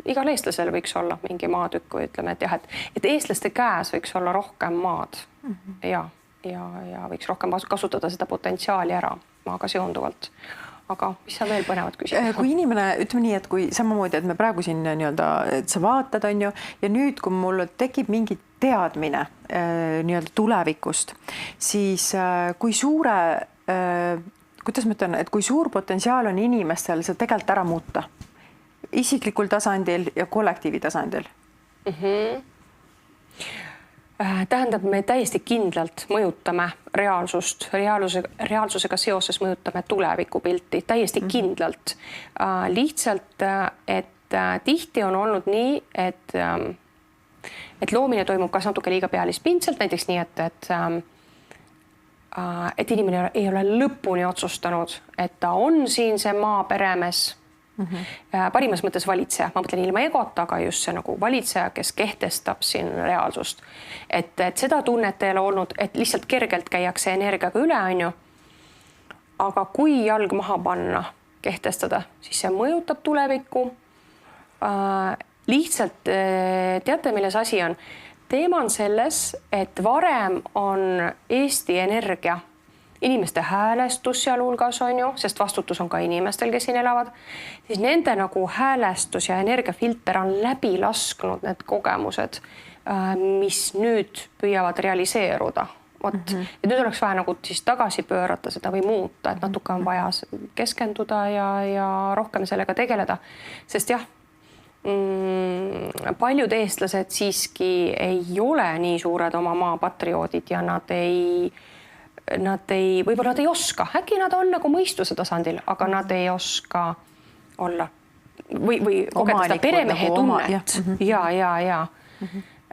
igal eestlasel võiks olla mingi maatükk või ütleme, et eestlaste käes võiks olla rohkem maad ja võiks rohkem kasutada seda potentsiaali ära maaga seonduvalt. Aga mis sa veel põnevad küsida? Kui inimene, ütleme nii, et kui samamoodi, et me praegu siin nii-öelda, et sa vaatad, on ju, ja nüüd, kui mul tekib mingi teadmine nii-öelda tulevikust, siis kui suure, kuidas ma ütlen, et kui suur potentsiaal on inimestel seda tegelikult ära muuta isiklikul tasandil ja kollektiivi tasandil? Tähendab, me täiesti kindlalt mõjutame reaalsust, reaalsusega seoses mõjutame tulevikupilti, täiesti kindlalt. Lihtsalt, et tihti on olnud nii, et loomine toimub kas natuke liiga pealispindselt, näiteks nii, et inimene ei ole lõpuni otsustanud, et ta on siin see maaperemees, parimas mõttes valitseja, ma mõtlen ilma egota, aga just see nagu valitseja, kes kehtestab siin reaalsust. Et seda tunnet ei ole olnud, et lihtsalt kergelt käiakse energiaga üle, on ju. Aga kui jalg maha panna, kehtestada, siis see mõjutab tulevikku. Lihtsalt teate, milles asi on? Teema on selles, et varem on Eesti Energia inimeste häälestus sealhulgas on ju, sest vastutus on ka inimestel, kes siin elavad, siis nende nagu häälestus ja energiafilter on läbi lasknud need kogemused, mis nüüd püüavad realiseeruda. Ja nüüd oleks vaja nagu siis tagasi pöörata seda või muuta, et natuke on vaja keskenduda ja rohkem sellega tegeleda. Sest jah, paljud eestlased siiski ei ole nii suured oma maa patrioodid ja nad ei, võib-olla nad ei oska, äkki nad on nagu mõistuse tasandil, aga nad ei oska olla või kogeda seda peremehe tunnet. Ja.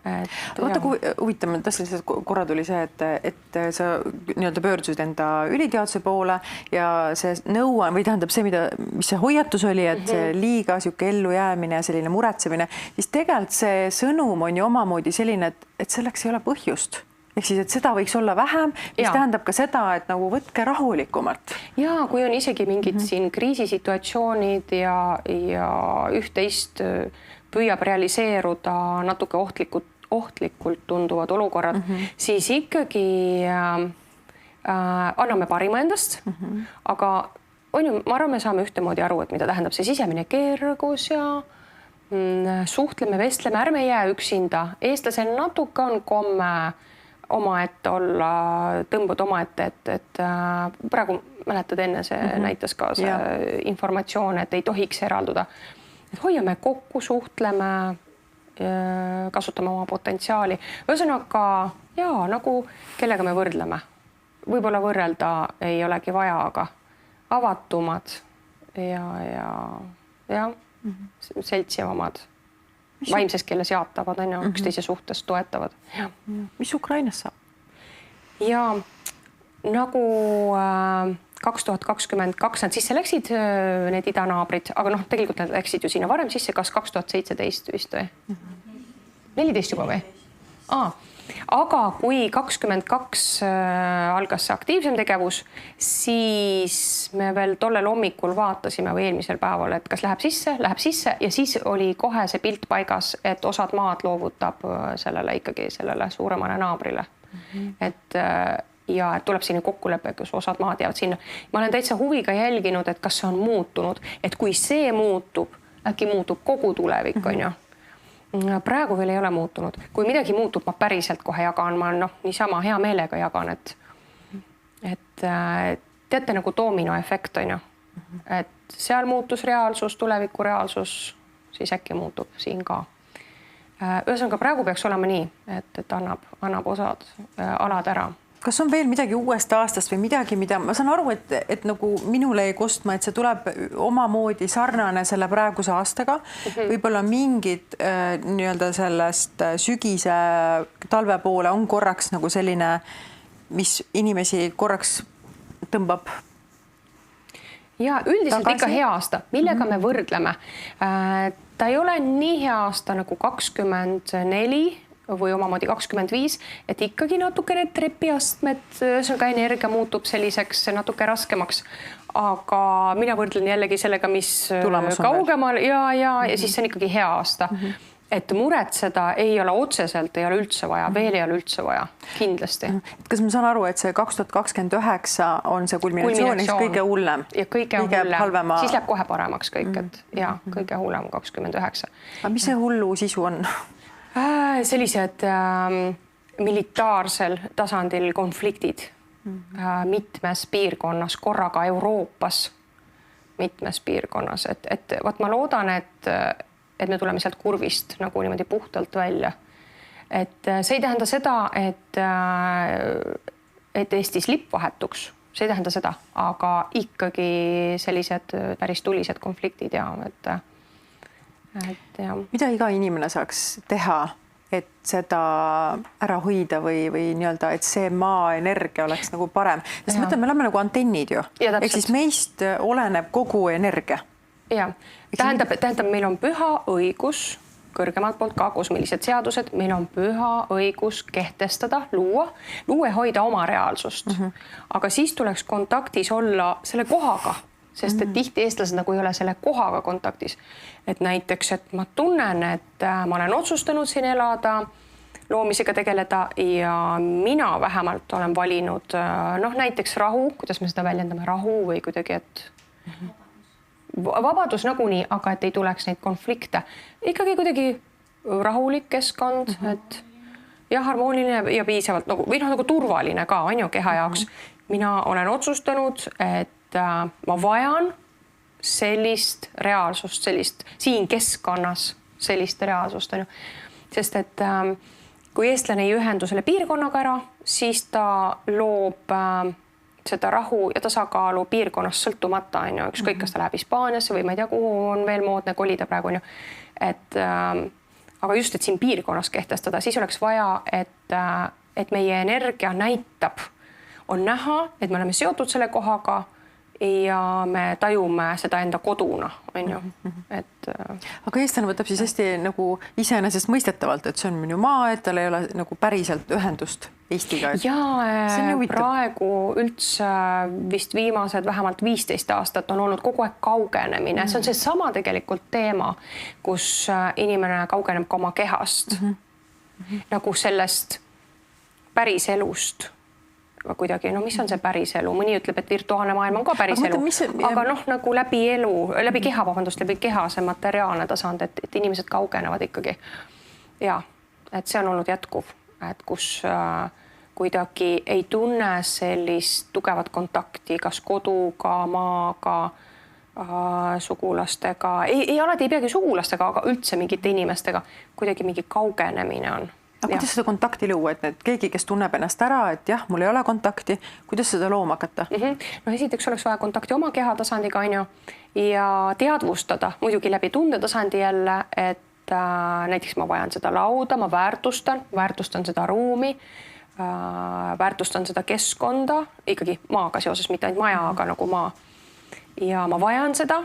Vaata, kui huvitav, tõesti lihtsalt korra tuli see, et sa nii-öelda pöördusid enda üliteaduse poole ja see nõuan või tähendab see, mis see hoiatus oli, et see liiga sihuke ellujäämine ja selline muretsemine, siis tegelikult see sõnum on ju omamoodi selline, et selleks ei ole põhjust. Ehk siis, et seda võiks olla vähem, mis tähendab ka seda, et nagu võtke rahulikumalt. Ja kui on isegi mingid siin kriisisituatsioonid ja üht-teist püüab realiseeruda natuke ohtlikult tunduvad olukorrad, siis ikkagi anname parima endast, aga on ju, ma arvan, me saame ühtemoodi aru, et mida tähendab see sisemine kergus ja suhtleme, vestleme, ärme jää üksinda. Eestlasel natuke on komme omaette olla, tõmbud omaette, et praegu mäletad enne see näitas ka see informatsioon, et ei tohiks eralduda. Et hoiame kokku, suhtleme, kasutame oma potentsiaali. Ühesõnaga, nagu kellega me võrdleme. Võib-olla võrrelda ei olegi vaja, aga avatumad ja seltsivamad. Vaimses keeles jaatavad, üksteise suhtes toetavad. Mis Ukrainas saab? Ja nagu 2022 nad sisse läksid need idanaabrid, aga tegelikult nad läksid ju sinna varem sisse, kas 2017 vist või? 14 juba või? Aga kui 22 algas see aktiivsem tegevus, siis me veel tollel hommikul vaatasime või eelmisel päeval, et kas läheb sisse ja siis oli kohe see pilt paigas, et osad maad loovutab sellele suuremale naabrile. Et tuleb sinna kokkulepe, kus osad maad jäävad sinna. Ma olen täitsa huviga jälginud, et kas see on muutunud, et kui see muutub, äkki muutub kogu tulevik, on ju. Praegu veel ei ole muutunud. Kui midagi muutub, ma päriselt kohe jagan, ma niisama hea meelega jagan, et teate nagu dominoefekt, on ju. Et seal muutus reaalsus, tuleviku reaalsus, siis äkki muutub siin ka. Ühesõnaga, praegu peaks olema nii, et annab osad alad ära. Kas on veel midagi uuest aastast või midagi, mida ma saan aru, et nagu minule ei kostma, et see tuleb omamoodi sarnane selle praeguse aastaga. Võib-olla mingid nii-öelda sellest sügise talve poole on korraks nagu selline, mis inimesi korraks tõmbab. Ja üldiselt ikka hea aasta, millega me võrdleme. Ta ei ole nii hea aasta nagu 24 või omamoodi 25, et ikkagi natuke need trepiastmed, ka energia muutub selliseks natuke raskemaks, aga mina võrdlen jällegi sellega, mis kaugemal ja siis see on ikkagi hea aasta. Et muretseda ei ole otseselt, ei ole üldse vaja, veel ei ole üldse vaja, kindlasti. Kas ma saan aru, et see 2029 on see kulminatsioon kõige hullem? Ja kõige hullem, siis läheb kohe paremaks kõik, et kõige hullem 29. Aga mis see hullu sisu on? sellised militaarsel tasandil konfliktid mitmes piirkonnas, korraga Euroopas mitmes piirkonnas, et vot ma loodan, et me tuleme sealt kurvist nagu niimoodi puhtalt välja. Et see ei tähenda seda, et Eestis lipp vahetuks, see ei tähenda seda, aga ikkagi sellised päris tulised konfliktid ja ja. Mida iga inimene saaks teha, et seda ära hoida või nii-öelda, et see maaenergia oleks nagu parem? Sest mõtleme, me oleme nagu antennid ju. Ehk siis meist oleneb kogu energia. Ja, tähendab, meil on püha õigus kõrgemalt poolt ka kosmilised seadused, meil on püha õigus kehtestada, luua ja hoida oma reaalsust. Aga siis tuleks kontaktis olla selle kohaga, sest et tihti eestlased nagu ei ole selle kohaga kontaktis. Et näiteks, et ma tunnen, et ma olen otsustanud siin elada, loomisega tegeleda ja mina vähemalt olen valinud näiteks rahu, kuidas me seda väljendame, rahu või kuidagi, et vabadus nagunii, aga et ei tuleks neid konflikte. Ikkagi kuidagi rahulik keskkond, et ja harmooniline ja piisavalt või nagu turvaline ka on ju keha jaoks. Mina olen otsustanud, et ma vajan sellist reaalsust, sellist siin keskkonnas sellist reaalsust on ju. Sest et kui eestlane ei ühendu selle piirkonnaga ära, siis ta loob seda rahu ja tasakaalu piirkonnast sõltumata on ju, ükskõik kas ta läheb Hispaaniasse või ma ei tea, kuhu on veel moodne kolida praegu on ju. Aga just, et siin piirkonnas kehtestada, siis oleks vaja, et meie energia näitab, on näha, et me oleme seotud selle kohaga ja me tajume seda enda koduna, on ju. Aga eestlane võtab siis hästi nagu iseenesest mõistetavalt, et see on minu maa, et tal ei ole nagu päriselt ühendust Eestiga. Ja praegu üldse vist viimased vähemalt 15 aastat on olnud kogu aeg kaugenemine. See on see sama tegelikult teema, kus inimene kaugeneb ka oma kehast. Nagu sellest päris elust. Kuidagi, mis on see päris elu? Mõni ütleb, et virtuaalne maailm on ka päris elu. Aga nagu läbi keha see materiaalne tasand, et inimesed kaugenevad ikkagi. Ja, et see on olnud jätkuv, et kus kuidagi ei tunne sellist tugevat kontakti kas koduga, maaga, sugulastega. Alati ei peagi sugulastega, aga üldse mingite inimestega. Kuidagi mingi kaugenemine on. Aga kuidas seda kontakti luua, et keegi, kes tunneb ennast ära, et jah, mul ei ole kontakti, kuidas seda looma hakata? Esiteks oleks vaja kontakti oma keha tasandiga on ju ja teadvustada muidugi läbi tundetasandi jälle, et näiteks ma vajan seda lauda, ma väärtustan seda ruumi, väärtustan seda keskkonda, ikkagi maaga seoses, mitte ainult maja, aga nagu maa. Ja ma vajan seda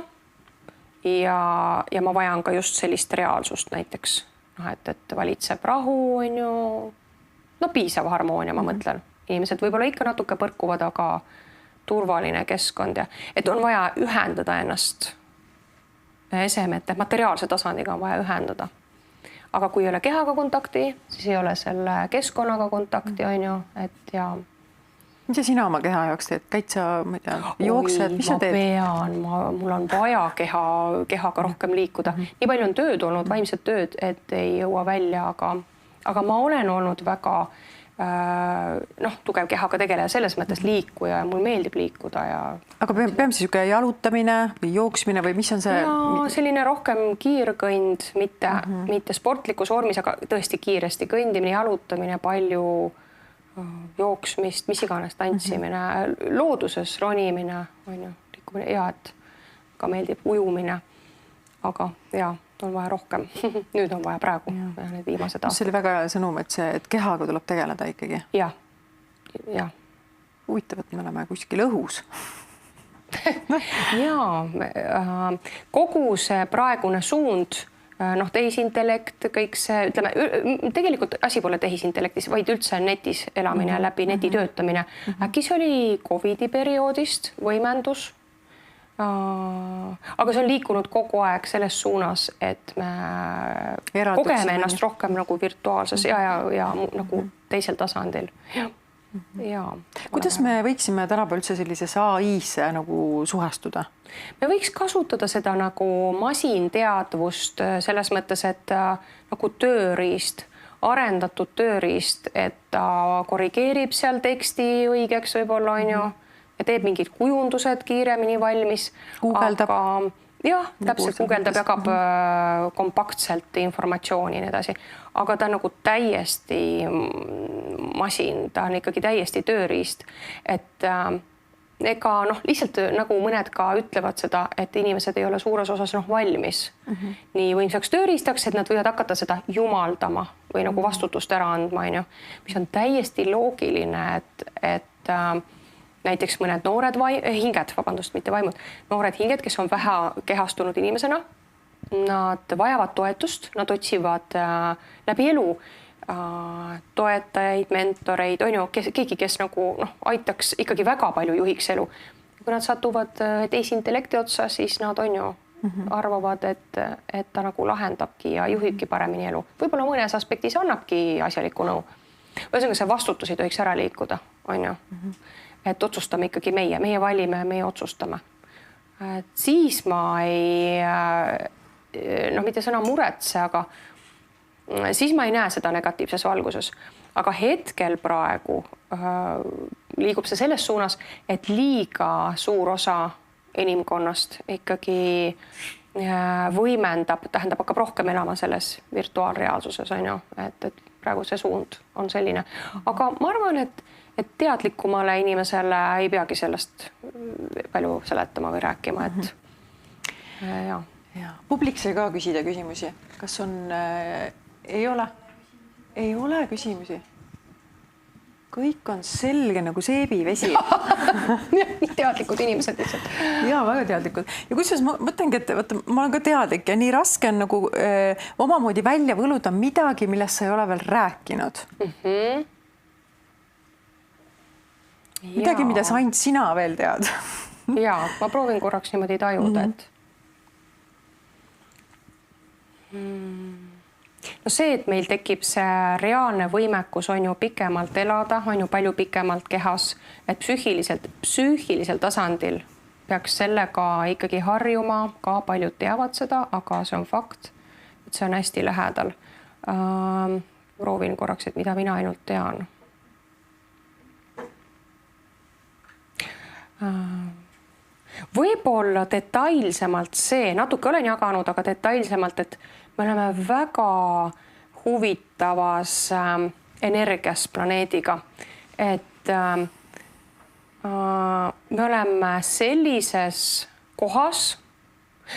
ja ma vajan ka just sellist reaalsust näiteks. Et valitseb rahu, on ju, piisav harmoonia, ma mõtlen. Inimesed võib-olla ikka natuke põrkuvad, aga turvaline keskkond ja et on vaja ühendada ennast esemete, materiaalse tasandiga on vaja ühendada. Aga kui ei ole kehaga kontakti, siis ei ole selle keskkonnaga kontakti, on ju, et ja. Mis sina oma keha jaoks teed? Käid sa, ma ei tea, jooksed, mis sa teed? Mul on vaja kehaga rohkem liikuda. Nii palju on tööd olnud, vaimset tööd, et ei jõua välja, aga ma olen olnud väga tugev kehaga tegeleja selles mõttes liikuja ja mul meeldib liikuda. Aga peame siis jalutamine või jooksmine või mis on see? Ja selline rohkem kiirkõnd, mitte sportlikus vormis, aga tõesti kiiresti kõndimine, jalutamine, palju jooksmist, mis iganes tantsimine, looduses ronimine, on ju, liikumine ja et ka meeldib ujumine. Aga ja, on vaja rohkem. Nüüd on vaja praegu ja need viimased aastad. See oli väga hea sõnum, et kehaga tuleb tegeleda ikkagi. Ja. Huvitav, et me oleme kuskil õhus. Ja, kogu see praegune suund, tehisintellekt, kõik see, ütleme, tegelikult asi pole tehisintellektis, vaid üldse netis elamine läbi neti töötamine. Äkki see oli COVID-i perioodist võimendus, aga see on liikunud kogu aeg selles suunas, et me kogeme ennast rohkem nagu virtuaalses ja nagu teisel tasandil. Jaa. Kuidas me võiksime tänapäeval üldse sellisesse AI-sse nagu suhestuda? Me võiks kasutada seda nagu masinteadvust selles mõttes, et nagu tööriist, arendatud tööriist, et ta korrigeerib seal teksti õigeks võib-olla on ju, ja teeb mingid kujundused kiiremini valmis. Guugeldab. Jah, täpselt guugeldab, jagab kompaktselt informatsiooni ja nii edasi, aga ta on nagu täiesti masin, ta on ikkagi täiesti tööriist, et ega lihtsalt nagu mõned ka ütlevad seda, et inimesed ei ole suures osas valmis nii võimsaks tööriistaks, et nad võivad hakata seda jumaldama või nagu vastutust ära andma, mis on täiesti loogiline, et näiteks mõned noored hinged, vabandust, mitte vaimud, noored hinged, kes on vähe kehastunud inimesena, nad vajavad toetust, nad otsivad läbi elu toetajaid, mentoreid, on ju, keegi, kes nagu aitaks ikkagi väga palju juhiks elu. Kui nad satuvad tehisintellekti otsa, siis nad on ju arvavad, et ta nagu lahendabki ja juhibki paremini elu. Võib-olla mõnes aspektis annabki asjalikku nõu. Ühesõnaga, see vastutus ei tohiks ära liikuda, on ju. Et otsustame ikkagi meie valime, meie otsustame. Et siis ma ei, mitte sõna muretse, aga siis ma ei näe seda negatiivses valguses. Aga hetkel praegu liigub see selles suunas, et liiga suur osa inimkonnast ikkagi võimendab, tähendab, hakkab rohkem elama selles virtuaalreaalsuses, on ju, et praegu see suund on selline. Aga ma arvan, et teadlikumale inimesele ei peagi sellest palju seletama või rääkima, et jah. Publik sai ka küsida küsimusi. Kas on, ei ole küsimusi. Kõik on selge nagu seebivesi. Nii teadlikud inimesed lihtsalt. Jaa, väga teadlikud. Ja kusjuures ma mõtlengi, et ma olen ka teadlik ja nii raske on nagu omamoodi välja võluda midagi, millest sa ei ole veel rääkinud. Midagi, mida sa ainult sina veel tead. Jaa, ma proovin korraks niimoodi tajuda, et no see, et meil tekib see reaalne võimekus on ju pikemalt elada, on ju palju pikemalt kehas, et psüühilisel tasandil peaks sellega ikkagi harjuma, ka paljud teavad seda, aga see on fakt, et see on hästi lähedal. Proovin korraks, et mida mina ainult tean. Võib-olla detailsemalt see, natuke olen jaganud, aga detailsemalt, et me oleme väga huvitavas energias planeediga, et me oleme sellises kohas,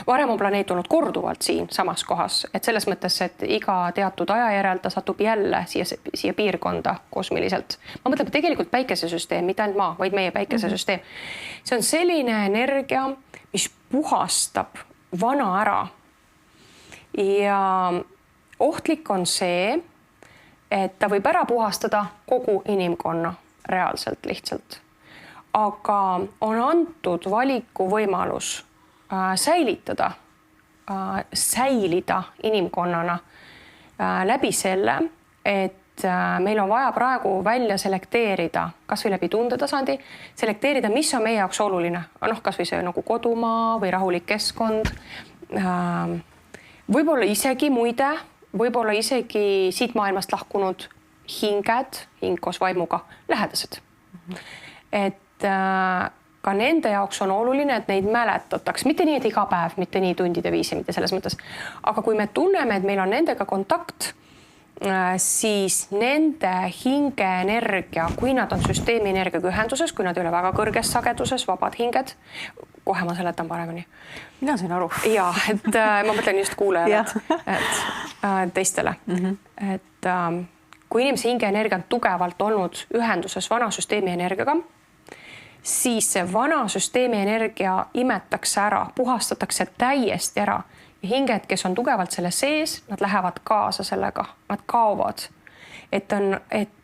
varem on planeet olnud korduvalt siin samas kohas, et selles mõttes, et iga teatud aja järel ta satub jälle siia piirkonda kosmiliselt. Ma mõtlen tegelikult päikesesüsteem, mitte ainult maa, vaid meie päikesesüsteem. See on selline energia, mis puhastab vana ära. Ja ohtlik on see, et ta võib ära puhastada kogu inimkonna reaalselt lihtsalt. Aga on antud valiku võimalus säilida inimkonnana läbi selle, et meil on vaja praegu välja selekteerida, kas või läbi tundetasandi, selekteerida, mis on meie jaoks oluline. Kas või see nagu kodumaa või rahulik keskkond. Võib-olla isegi muide, võib-olla isegi siit maailmast lahkunud hinged, hing koos vaimuga, lähedased. Et ka nende jaoks on oluline, et neid mäletataks, mitte nii, et iga päev, mitte nii tundide viisi, mitte selles mõttes. Aga kui me tunneme, et meil on nendega kontakt, siis nende hingeenergia, kui nad on süsteemi energiaga ühenduses, kui nad ei ole väga kõrges sageduses, vabad hinged, kohe ma seletan paremini. Mina sain aru. Ja, et ma mõtlen just kuulajale, et teistele. Et kui inimese hingeenergia on tugevalt olnud ühenduses vana süsteemi energiaga, siis see vana süsteemi energia imetakse ära, puhastatakse täiesti ära. Ja hinged, kes on tugevalt selle sees, nad lähevad kaasa sellega, nad kaovad. Et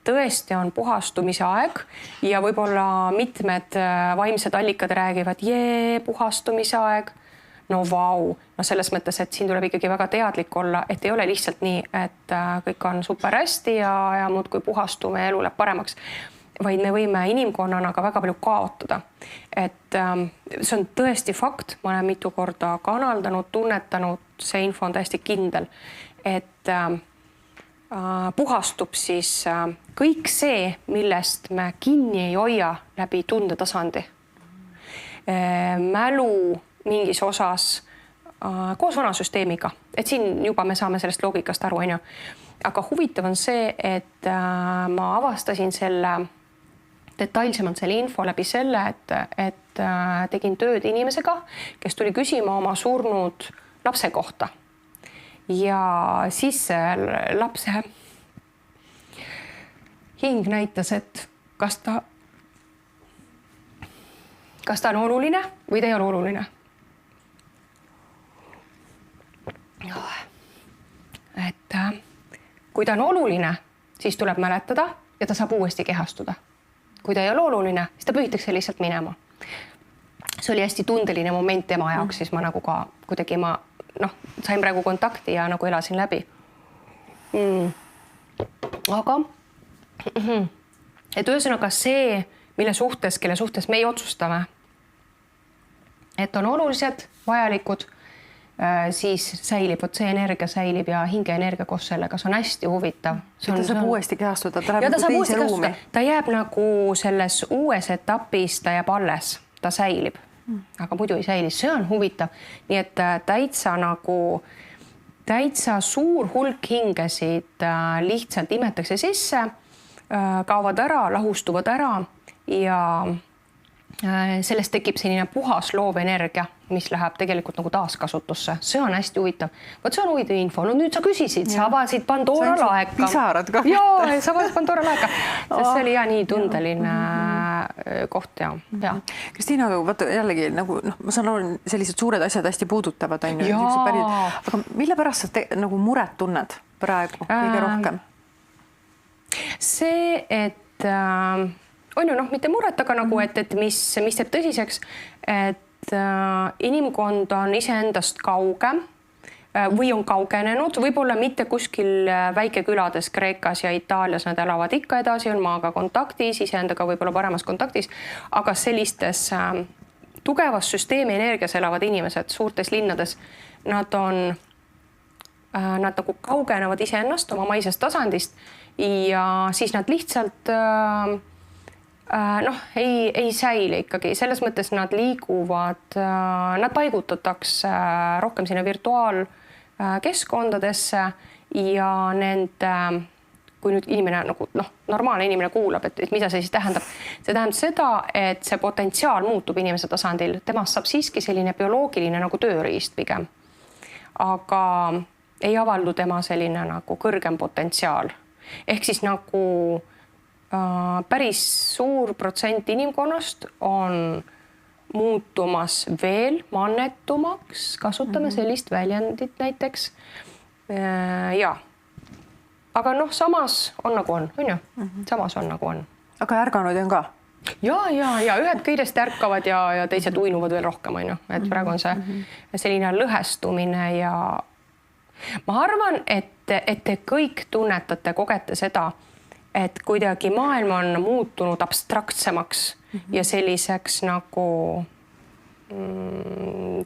tõesti on puhastumise aeg ja võib-olla mitmed vaimsed allikad räägivad, puhastumise aeg. No vau, no selles mõttes, et siin tuleb ikkagi väga teadlik olla, et ei ole lihtsalt nii, et kõik on super hästi ja muudkui puhastume ja elu läheb paremaks. vaid me võime inimkonnana ka väga palju kaotada. Et see on tõesti fakt, ma olen mitu korda kanaldanud, tunnetanud, see info on täiesti kindel, et puhastub siis kõik see, millest me kinni ei hoia läbi tundetasandi. Mälu mingis osas koos vanasüsteemiga, et siin juba me saame sellest loogikast aru, on ju. Aga huvitav on see, et ma avastasin selle detailsemalt selle info läbi selle, et tegin tööd inimesega, kes tuli küsima oma surnud lapse kohta. Ja siis lapse hing näitas, et kas ta on oluline või ta ei ole oluline. Et kui ta on oluline, siis tuleb mäletada ja ta saab uuesti kehastuda. Kui ta ei ole oluline, siis ta pühitakse lihtsalt minema. See oli hästi tundeline moment tema jaoks, siis ma nagu ka kuidagi sain praegu kontakti ja nagu elasin läbi. Aga et ühesõnaga see, kelle suhtes me ei otsustame, et on olulised, vajalikud, siis säilib, see energia säilib ja hingeenergia koos sellega, see on hästi huvitav. Ta saab uuesti kehastuda, ta läheb nagu teise ruumi. Ta jääb nagu selles uues etapis, ta jääb alles, ta säilib, aga muidu ei säili, see on huvitav. Nii et täitsa suur hulk hingesid lihtsalt imetakse sisse, kaovad ära, lahustuvad ära ja sellest tekib selline puhas loov energia, mis läheb tegelikult nagu taaskasutusse. See on hästi huvitav. Võt see on huvitav info. No nüüd sa küsisid, sa avasid Pandora laeka. Pisarad ka. Jaa, sa avasid Pandora laeka. Sest see oli nii tundeline koht ja. Kristiina, vaata jällegi, nagu, ma saan aru, sellised suured asjad hästi puudutavad. Aga mille pärast sa nagu muret tunned praegu kõige rohkem? See, et on ju mitte muret, aga nagu, et mis teeb tõsiseks, et inimkond on iseendast kaugem või on kaugenenud, võib-olla mitte kuskil väikekülades Kreekas ja Itaalias, nad elavad ikka edasi, on maaga kontaktis, iseendaga võib-olla paremas kontaktis, aga sellistes tugevas süsteemi energias elavad inimesed suurtes linnades, nad nagu kaugenevad iseennast oma maisest tasandist ja siis nad lihtsalt ei säili ikkagi. Selles mõttes nad liiguvad, nad paigutatakse rohkem sinna virtuaalkeskkondadesse ja nende, kui nüüd inimene, normaalne inimene kuulab, et mida see siis tähendab. See tähendab seda, et see potentsiaal muutub inimese tasandil. Temast saab siiski selline bioloogiline nagu tööriist pigem. Aga ei avaldu tema selline nagu kõrgem potentsiaal. Ehk siis nagu päris suur protsent inimkonnast on muutumas veel mannetumaks, kasutame sellist väljendit näiteks. Ja. Aga samas on nagu on ju? Samas on nagu on. Aga ärganud on ka? Ja ühed kiiresti ärkavad ja teised uinuvad veel rohkem, on ju? Et praegu on see selline lõhestumine ja ma arvan, et te kõik tunnetate, kogete seda, et kuidagi maailm on muutunud abstraktsemaks ja selliseks nagu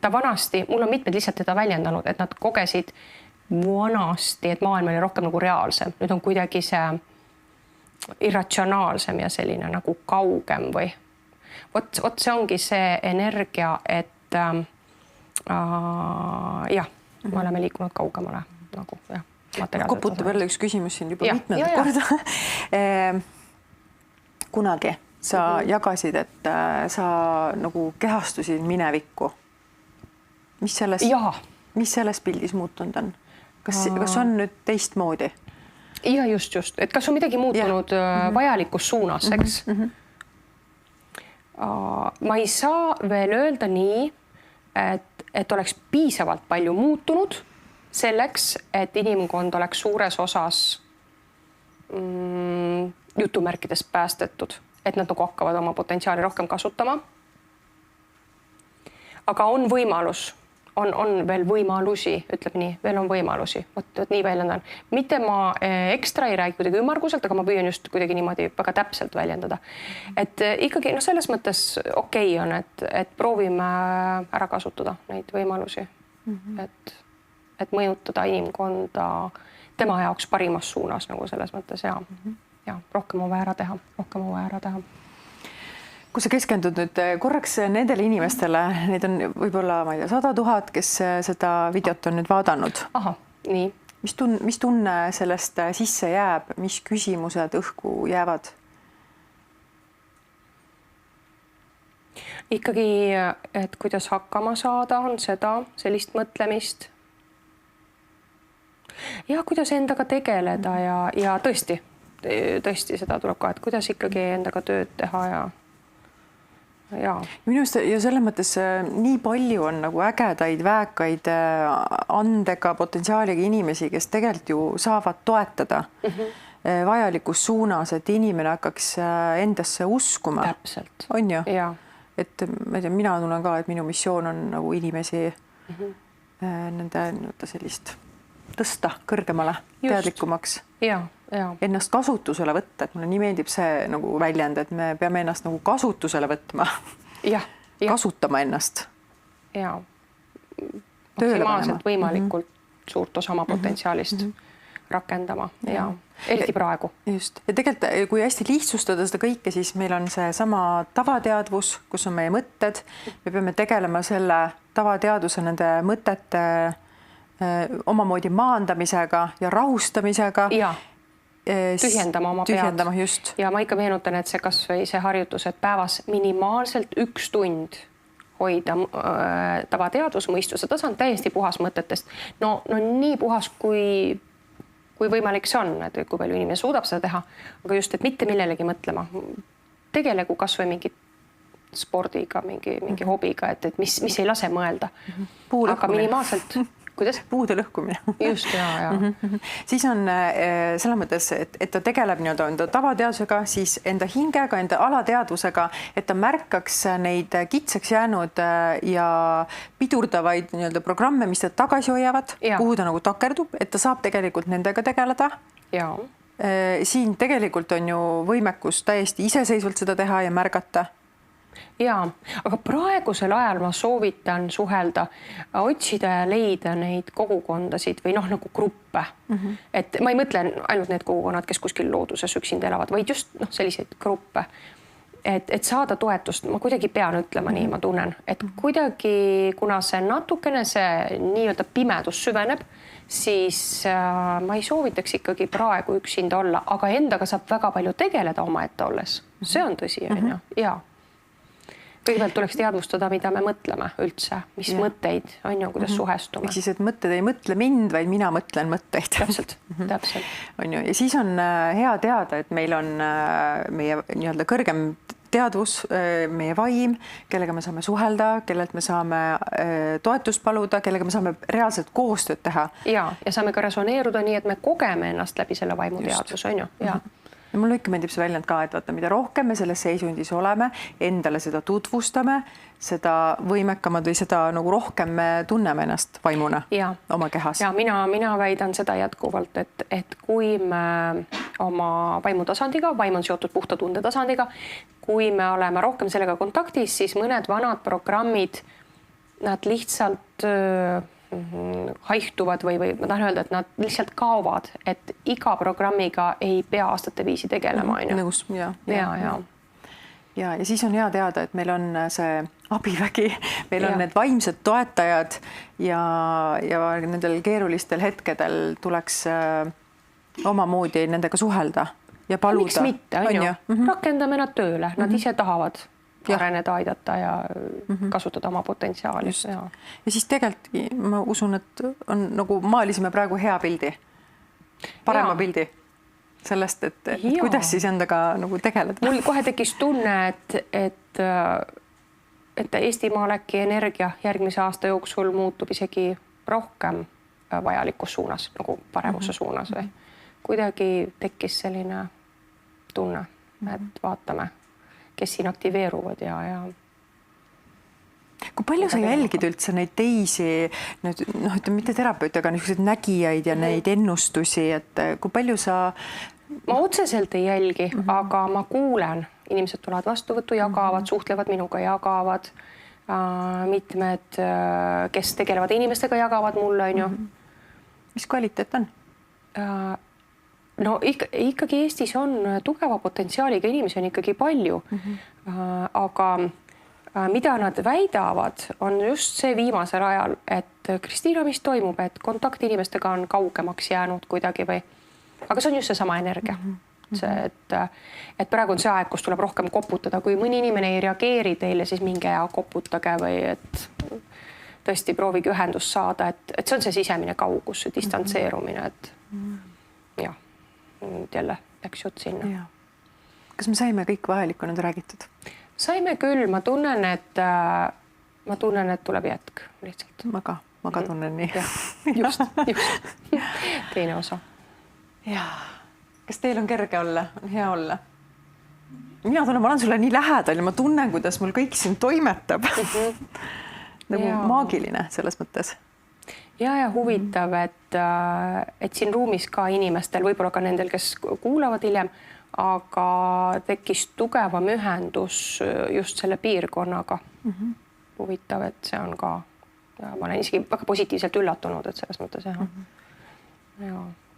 ta vanasti, mul on mitmed lihtsalt teda väljendanud, et nad kogesid vanasti, et maailm oli rohkem nagu reaalsem. Nüüd on kuidagi see irratsionaalsem ja selline nagu kaugem või vot see ongi see energia, et me oleme liikunud kaugemale nagu jah. Koputab jälle üks küsimus siin juba mitmendat korda. Kunagi sa jagasid, et sa nagu kehastusid minevikku. Mis selles pildis muutunud on? Kas on nüüd teistmoodi? Ja just, et kas on midagi muutunud vajalikus suunas, eks? Ma ei saa veel öelda nii, et oleks piisavalt palju muutunud selleks, et inimkond oleks suures osas jutumärkides päästetud, et nad nagu hakkavad oma potentsiaali rohkem kasutama. Aga on on veel võimalusi, ütleme nii, veel on võimalusi, vot nii väljendan. Mitte ma ekstra ei räägi kuidagi ümmarguselt, aga ma püüan just kuidagi niimoodi väga täpselt väljendada. Et ikkagi selles mõttes okei on, et proovime ära kasutada neid võimalusi, et mõjutada inimkonda tema jaoks parimas suunas nagu selles mõttes ja rohkem on vaja ära teha. Kui sa keskendud nüüd korraks nendele inimestele, neid on võib-olla, ma ei tea, 100 000, kes seda videot on nüüd vaadanud. Aha, nii. Mis tunne sellest sisse jääb, mis küsimused õhku jäävad? Ikkagi, et kuidas hakkama saada, on sellist mõtlemist. Ja kuidas endaga tegeleda ja tõesti seda tuleb ka, et kuidas ikkagi endaga tööd teha ja minu arust ja selles mõttes nii palju on nagu ägedaid, väekaid andega, potentsiaaliga inimesi, kes tegelikult ju saavad toetada vajalikus suunas, et inimene hakkaks endasse uskuma. Täpselt. On ju? Ja. Et ma ei tea, mina tunnen ka, et minu missioon on nagu inimesi nende sellist tõsta kõrgemale, teadlikumaks. Ennast kasutusele võtta, et mulle nii meeldib see nagu väljend, et me peame ennast nagu kasutusele võtma. Kasutama ennast. Ja. Maksimaalselt võimalikult suurt osa oma potentsiaalist rakendama ja eriti praegu. Just. Ja tegelikult, kui hästi lihtsustada seda kõike, siis meil on see sama tavateadvus, kus on meie mõtted. Me peame tegelema selle tavateadvuse nende mõtete omamoodi maandamisega ja rahustamisega. Ja. Tühjendama oma pead. Just. Ja ma ikka meenutan, et see kas või see harjutus, et päevas minimaalselt 1 tund hoida tavateadvus, mõistuse tasand täiesti puhas mõtetest. No nii puhas, kui võimalik see on, et kui palju inimene suudab seda teha, aga just, et mitte millelegi mõtlema. Tegelegu kas või mingi spordiga, mingi hobiga, et mis ei lase mõelda. Aga minimaalselt... Kuidas? Puude lõhkumine. Just, ja. Siis on selles mõttes, et ta tegeleb enda tavateadusega, siis enda hingega, enda alateadvusega, et ta märkaks neid kitsaks jäänud ja pidurdavaid programme, mis ta tagasi hoiavad, kuhu ta nagu takerdub, et ta saab tegelikult nendega tegeleda. Ja. Siin tegelikult on ju võimekus täiesti iseseisvalt seda teha ja märgata. Ja, aga praegusel ajal ma soovitan suhelda, otsida ja leida neid kogukondasid või nagu gruppe. Et ma ei mõtle ainult need kogukonnad, kes kuskil looduses üksinda elavad, vaid just selliseid gruppe. Et saada toetust, ma kuidagi pean ütlema nii, ma tunnen, et kuidagi, kuna see natukene see nii-öelda pimedus süveneb, siis ma ei soovitaks ikkagi praegu üksinda olla, aga endaga saab väga palju tegeleda omaette olles. See on tõsi, ja. Kõigepealt tuleks teadvustada, mida me mõtleme üldse, mis mõtteid on ju, kuidas suhestume. Ehk siis, et mõtted ei mõtle mind, vaid mina mõtlen mõtteid. Täpselt. On ju. Ja siis on hea teada, et meil on meie nii-öelda kõrgem teadvus, meie vaim, kellega me saame suhelda, kellelt me saame toetust paluda, kellega me saame reaalselt koostööd teha. Ja saame ka resoneeruda nii, et me kogeme ennast läbi selle vaimu teadvus, on ju. Ja mulle ikka meeldib see väljend ka, et vaata, mida rohkem me selles seisundis oleme, endale seda tutvustame, seda võimekamad või seda nagu rohkem me tunneme ennast vaimuna oma kehas. Ja mina väidan seda jätkuvalt, et kui me oma vaimutasandiga, vaim on seotud puhta tundetasandiga, kui me oleme rohkem sellega kontaktis, siis mõned vanad programmid, nad lihtsalt haihtuvad või ma tahan öelda, et nad lihtsalt kaovad, et iga programmiga ei pea aastate viisi tegelema. Nõus, ja siis on hea teada, et meil on see abivägi, meil on need vaimsed toetajad ja nendel keerulistel hetkedel tuleks omamoodi nendega suhelda ja paluda. Miks mitte, on ju? Rakendame nad tööle, nad ise tahavad areneda, aidata ja kasutada oma potentsiaali. Ja siis tegelikult ma usun, et on nagu maalisime praegu hea pildi, parema pildi sellest, et kuidas siis endaga nagu tegeleda. Mul kohe tekkis tunne, et Eestimaal äkki energia järgmise aasta jooksul muutub isegi rohkem vajalikus suunas, nagu paremuse suunas või kuidagi tekkis selline tunne, et vaatame, kes siin aktiveeruvad ja kui palju sa jälgid üldse neid teisi, nüüd noh, ütleme mitte terapeute, aga niisuguseid nägijaid ja neid ennustusi, et kui palju sa? Ma otseselt ei jälgi, aga ma kuulen, inimesed tulevad vastuvõttu, jagavad, suhtlevad minuga, jagavad. Mitmed, kes tegelevad inimestega, jagavad mulle, on ju. Mis kvaliteet on? No ikkagi Eestis on tugeva potentsiaaliga inimesi on ikkagi palju, aga mida nad väidavad, on just see viimasel ajal, et Kristiina, mis toimub, et kontakt inimestega on kaugemaks jäänud kuidagi või, aga see on just seesama energia. See, et praegu on see aeg, kus tuleb rohkem koputada, kui mõni inimene ei reageeri teile, siis minge ja koputage või et tõesti proovige ühendust saada, et see on see sisemine kaugus, see distantseerumine, et jah, jälle läks jutt sinna. Kas me saime kõik vajalikku nüüd räägitud? Saime küll, ma tunnen, et tuleb jätk lihtsalt. Ma ka tunnen nii. Just. Teine osa. Jaa. Kas teil on kerge olla? On hea olla? Mina tunnen, ma olen sulle nii lähedal ja ma tunnen, kuidas mul kõik siin toimetab. Nagu maagiline selles mõttes. Ja huvitav, et siin ruumis ka inimestel, võib-olla ka nendel, kes kuulavad hiljem, aga tekkis tugevam ühendus just selle piirkonnaga. Huvitav, et see on ka, ma olen isegi väga positiivselt üllatunud, et selles mõttes jah.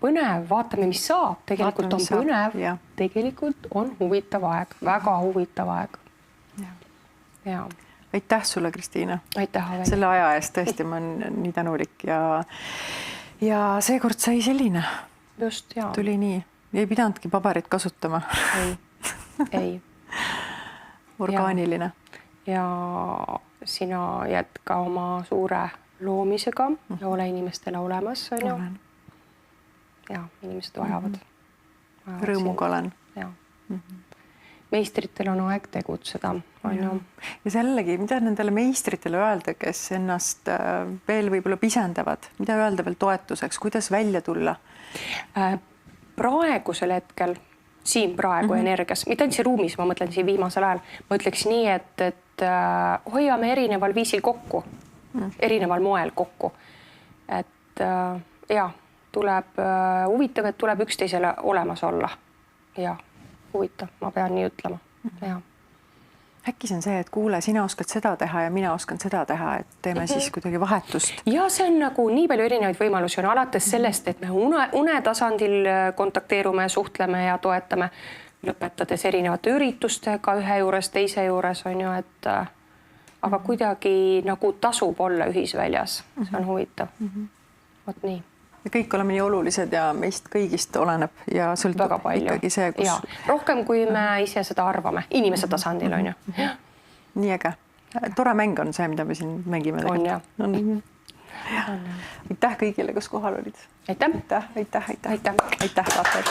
Põnev, vaatame, mis saab. Tegelikult on põnev, tegelikult on huvitav aeg, väga huvitav aeg. Ja. Aitäh sulle, Kristiina. Aitäh, Aveli. Selle aja eest tõesti ma olen nii tänulik ja seekord sai selline. Just, jaa. Tuli nii. Ei pidanudki paberit kasutama. Ei. Orgaaniline. Ja sina jätka oma suure loomisega ja ole inimestele olemas, on ju. Ja inimesed vajavad. Rõõmuga olen. Ja. Meistritel on aeg tegutseda. Ja sellegi, mida nendele meistritele öelda, kes ennast veel võib-olla pisendavad, mida öelda veel toetuseks, kuidas välja tulla? Praegusel hetkel, siin praegu energias, mitte ainult siin ruumis, ma mõtlen siin viimasel ajal, ma ütleks nii, et hoiame erineval viisil kokku, erineval moel kokku. Et tuleb huvitav, et tuleb üksteisele olemas olla. Ja huvitav, ma pean nii ütlema. Ja. Äkki see on see, et kuule, sina oskad seda teha ja mina oskan seda teha, et teeme siis kuidagi vahetust. Ja see on nagu nii palju erinevaid võimalusi on alates sellest, et me une tasandil kontakteerume, suhtleme ja toetame, lõpetades erinevate üritustega ühe juures, teise juures on ju, et aga kuidagi nagu tasub olla ühisväljas. See on huvitav. Vot nii. Ja kõik oleme nii olulised ja meist kõigist oleneb ja sõltub ikkagi see, kus... Ja, rohkem, kui me ise seda arvame, inimese tasandil on ju. Nii äge. Tore mäng on see, mida me siin mängime. On ja. Aitäh kõigile, kes kohal olid. Aitäh. Aitäh, vaatajad.